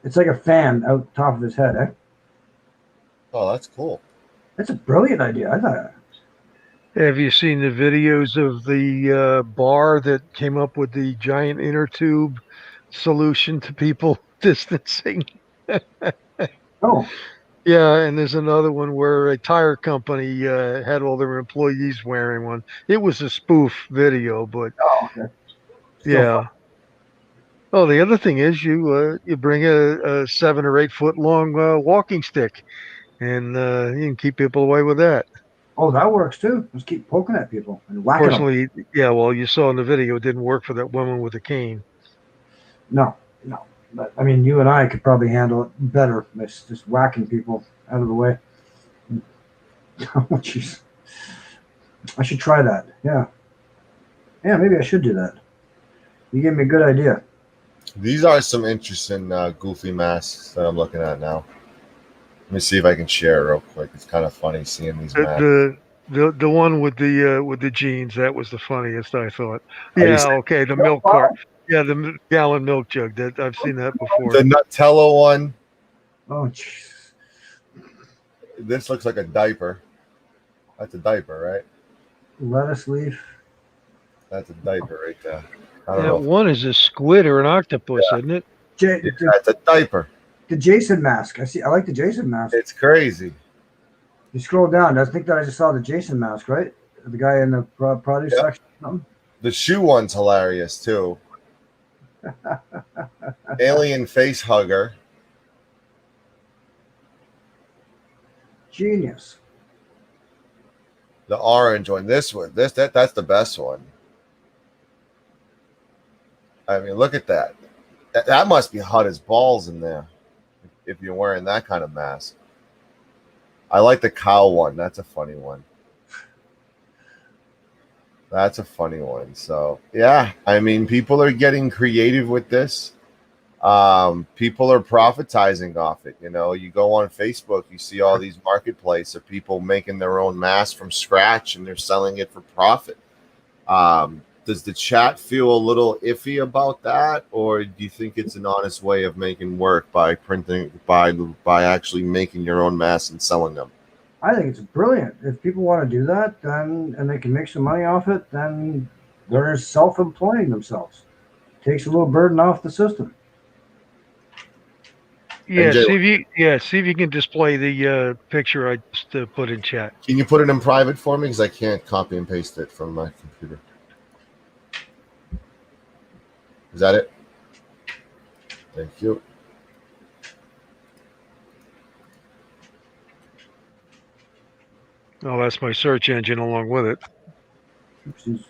It's like a fan out top of his head, eh? Oh, that's cool. That's a brilliant idea. I thought. Have you seen the videos of the bar that came up with the giant inner tube solution to people distancing? Oh. Yeah, and there's another one where a tire company had all their employees wearing one. It was a spoof video, but okay. Yeah. Oh, the other thing is you bring a 7 or 8 foot long walking stick, and you can keep people away with that. Oh, that works too. Just keep poking at people and whacking them. Fortunately, yeah. Well, you saw in the video it didn't work for that woman with the cane. No. But I mean, you and I could probably handle it better. Just whacking people out of the way. Oh, jeez. I should try that. Yeah. Yeah, maybe I should do that. You gave me a good idea. These are some interesting goofy masks that I'm looking at now. Let me see if I can share real quick. It's kind of funny seeing these masks. The one with the jeans, that was the funniest, I thought. Yeah, okay, the milk cart. Yeah, the gallon milk jug. That I've seen that before. The Nutella one. Oh, jeez. This looks like a diaper. That's a diaper, right? Lettuce leaf. That's a diaper right there. Yeah, one is a squid or an octopus, isn't it? That's a diaper. The Jason mask. I like the Jason mask. It's crazy. You scroll down. I think that I just saw the Jason mask, right? The guy in the produce section. Or something. The shoe one's hilarious too. Alien face hugger. Genius. The orange one. This one. That's the best one. I mean, look at that. That must be hot as balls in there if you're wearing that kind of mask. I like the cow one. That's a funny one. That's a funny one. So, yeah, I mean, people are getting creative with this. People are profitizing off it. You know, you go on Facebook, you see all these marketplaces of people making their own masks from scratch, and they're selling it for profit. Does the chat feel a little iffy about that, or do you think it's an honest way of making work by printing, by actually making your own masks and selling them? I think it's brilliant. If people want to do that, then and they can make some money off it, then they're self-employing themselves. Takes a little burden off the system. Yeah, see if you can display the picture I just put in chat. Can you put it in private for me, because I can't copy and paste it from my computer? Is that it? Thank you. Oh, that's my search engine along with it. Oopsies.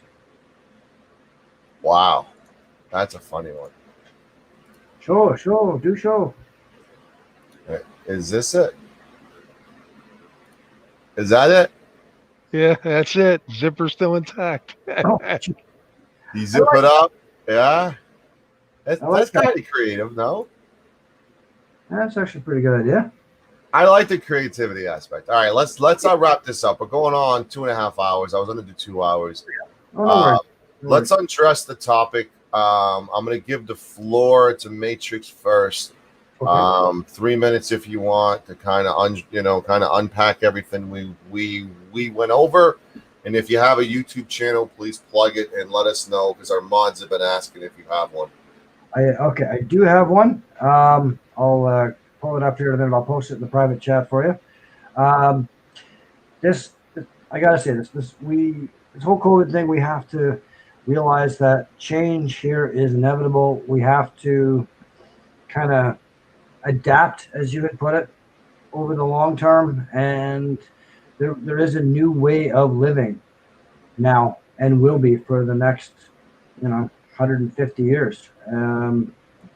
Wow, that's a funny one. Show, do show. Is this it? Is that it? Yeah, that's it. Zipper's still intact. Oh, You zip it up? Yeah. That's, I like that's that. kind of creative, no? That's actually a pretty good idea. I like the creativity aspect. All right, let's wrap this up. We're going on 2.5 hours. I was going to do 2 hours. Oh, no worries. No Let's undress the topic. I'm going to give the floor to Matrix first. Okay. 3 minutes if you want to kind of unpack everything we went over. And if you have a YouTube channel, please plug it and let us know, because our mods have been asking if you have one. I do have one. I'll pull it up here and then I'll post it in the private chat for you. I gotta say this whole COVID thing, we have to realize that change here is inevitable. We have to kind of adapt, as you had put it, over the long term, and there is a new way of living now and will be for the next 150 years. And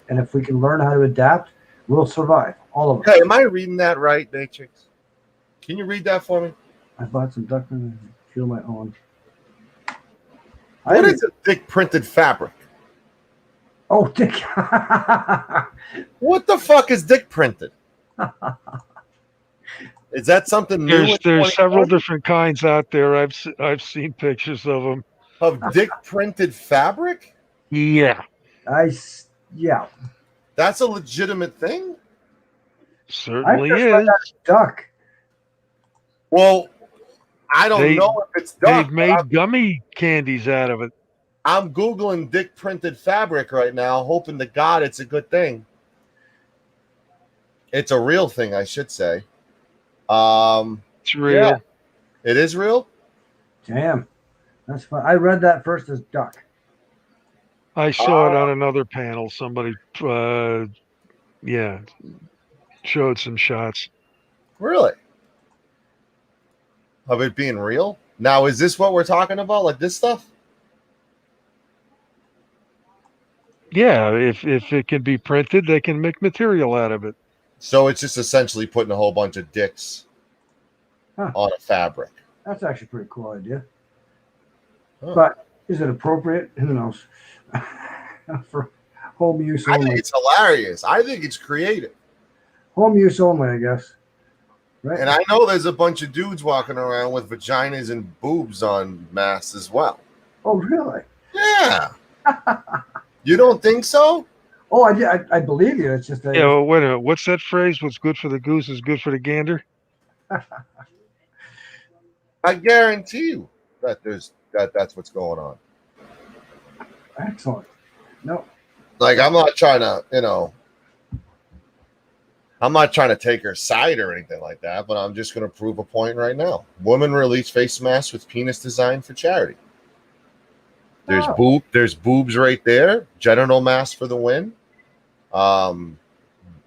if we can learn how to adapt, we'll survive, all of us. Hey, am I reading that right, Matrix? Can you read that for me? I bought some duck and feel my own. What is a dick printed fabric? Oh, dick. What the fuck is dick printed? Is that something new? There's several different kinds out there. I've seen pictures of them. Of dick printed fabric? Yeah. Yeah. That's a legitimate thing? Certainly I just is. read that duck. Well, I don't know if it's duck. They've made gummy candies out of it. I'm Googling dick printed fabric right now, hoping to God it's a good thing. It's a real thing, I should say. It's real. Yeah. It is real? Damn. That's fun. I read that first as duck. I saw it on another panel. Somebody, showed some shots. Really? Of it being real? Now, is this what we're talking about? Like this stuff? Yeah, if it can be printed, they can make material out of it. So it's just essentially putting a whole bunch of dicks on a fabric. That's actually a pretty cool idea. Huh. But is it appropriate? Who knows? For home use I only. think it's hilarious. I think it's creative. Home use only, I guess. Right? And I know there's a bunch of dudes walking around with vaginas and boobs on masks as well. Oh, really? Yeah. You don't think so? Oh, I believe you. It's just Yeah, well, wait a minute. What's that phrase? What's good for the goose is good for the gander? I guarantee you that that's what's going on. Excellent. No. Like, I'm not trying to, I'm not trying to take her side or anything like that, but I'm just going to prove a point right now. Woman release face mask with penis design for charity. There's there's boobs right there. Genital mask for the win. Getting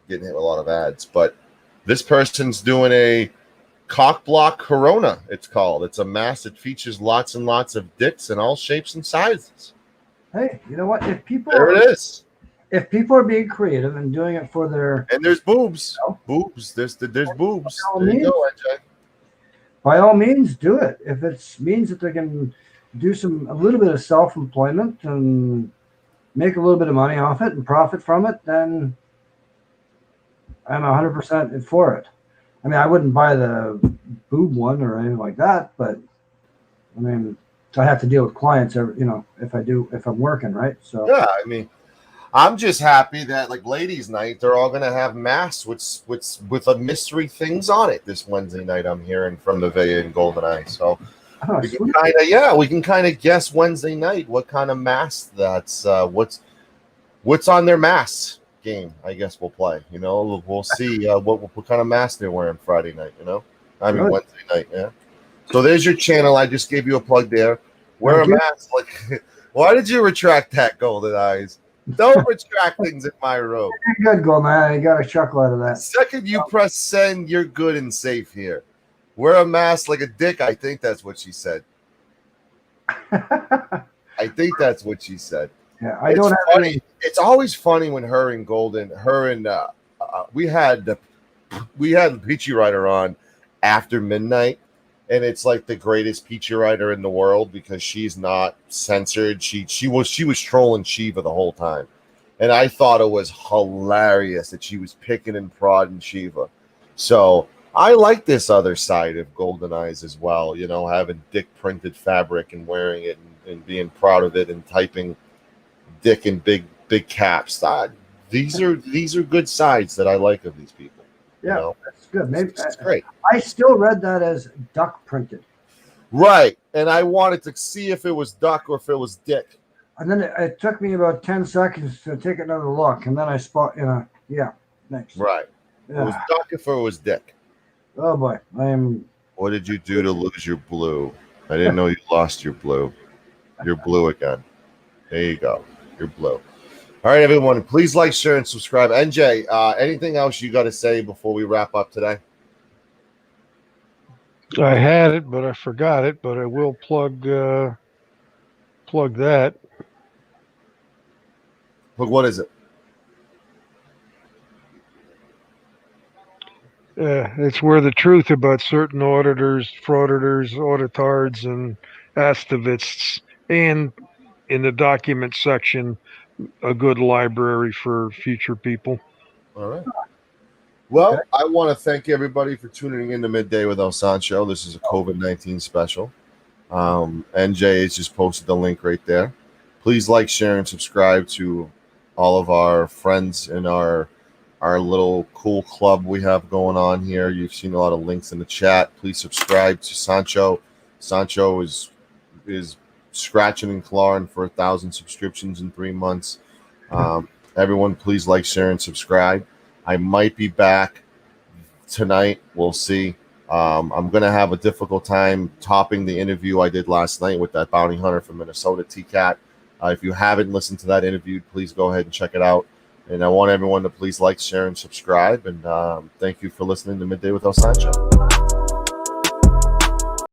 hit with a lot of ads, but this person's doing a cock block corona. It's called. It's a mask that features lots and lots of dicks in all shapes and sizes. Hey, you know what? If people If people are being creative and doing it for their there's boobs, boobs. There's boobs. There you go, NJ. By all means, do it. If it means that they can do a little bit of self-employment and make a little bit of money off it and profit from it, then I'm 100% for it. I mean, I wouldn't buy the boob one or anything like that, but I mean, I have to deal with clients, if I'm working, right? So yeah, I mean, I'm just happy that like ladies' night, they're all gonna have masks with a mystery things on it this Wednesday night. I'm hearing from the Vea and GoldenEye, so we can kind of guess Wednesday night what kind of mask that's what's on their masks game. I guess we'll play. We'll see what kind of mask they're wearing Friday night. Wednesday night. Yeah. So there's your channel. I just gave you a plug there. Wear a mask. Like, why did you retract that, Golden Eyes? Don't retract things in my room. Good, GoldenEye. I got a chuckle out of that. The second you press send, you're good and safe here. Wear a mask like a dick. I think that's what she said. I think that's what she said. Yeah, I don't have funny. any. It's always funny when her and we had the Peachy Rider on after midnight, and it's like the greatest Peachy Rider in the world because she's not censored. She was trolling Shiva the whole time, and I thought it was hilarious that she was picking and prodding Shiva. So I like this other side of Golden Eyes as well. You know, having dick printed fabric and wearing it and being proud of it and typing dick in big caps. These are good sides that I like of these people. Yeah, you know? that's good. Maybe It's great. I still read that as duck printed, Right, and I wanted to see if it was duck or if it was dick. and then it took me about 10 seconds to take another look, and then I spot. Yeah, next. Right, Yeah. it was duck if it was dick. Oh boy, I am. What did you do to lose your blue? I didn't know you lost your blue. You're blue again. There you go. You're blue. All right, everyone. Please like, share, and subscribe. NJ, anything else you got to say before we wrap up today? I had it, but I forgot it. But I will plug that. Look, what is it? It's where the truth about certain auditors, frauditors, auditards, and astivists, and in the document section, a good library for future people. All right. Well, I want to thank everybody for tuning in to Midday with El Sancho. This is a COVID-19 special. NJ has just posted the link right there. Please like, share, and subscribe to all of our friends in our little cool club we have going on here. You've seen a lot of links in the chat. Please subscribe to Sancho. Sancho is scratching and clawing for 1,000 subscriptions in 3 months. Everyone, please like, share, and subscribe. I might be back tonight. We'll see. I'm going to have a difficult time topping the interview I did last night with that bounty hunter from Minnesota, T-Cat. If you haven't listened to that interview, please go ahead and check it out. And I want everyone to please like, share, and subscribe. And thank you for listening to Midday with El Sancho.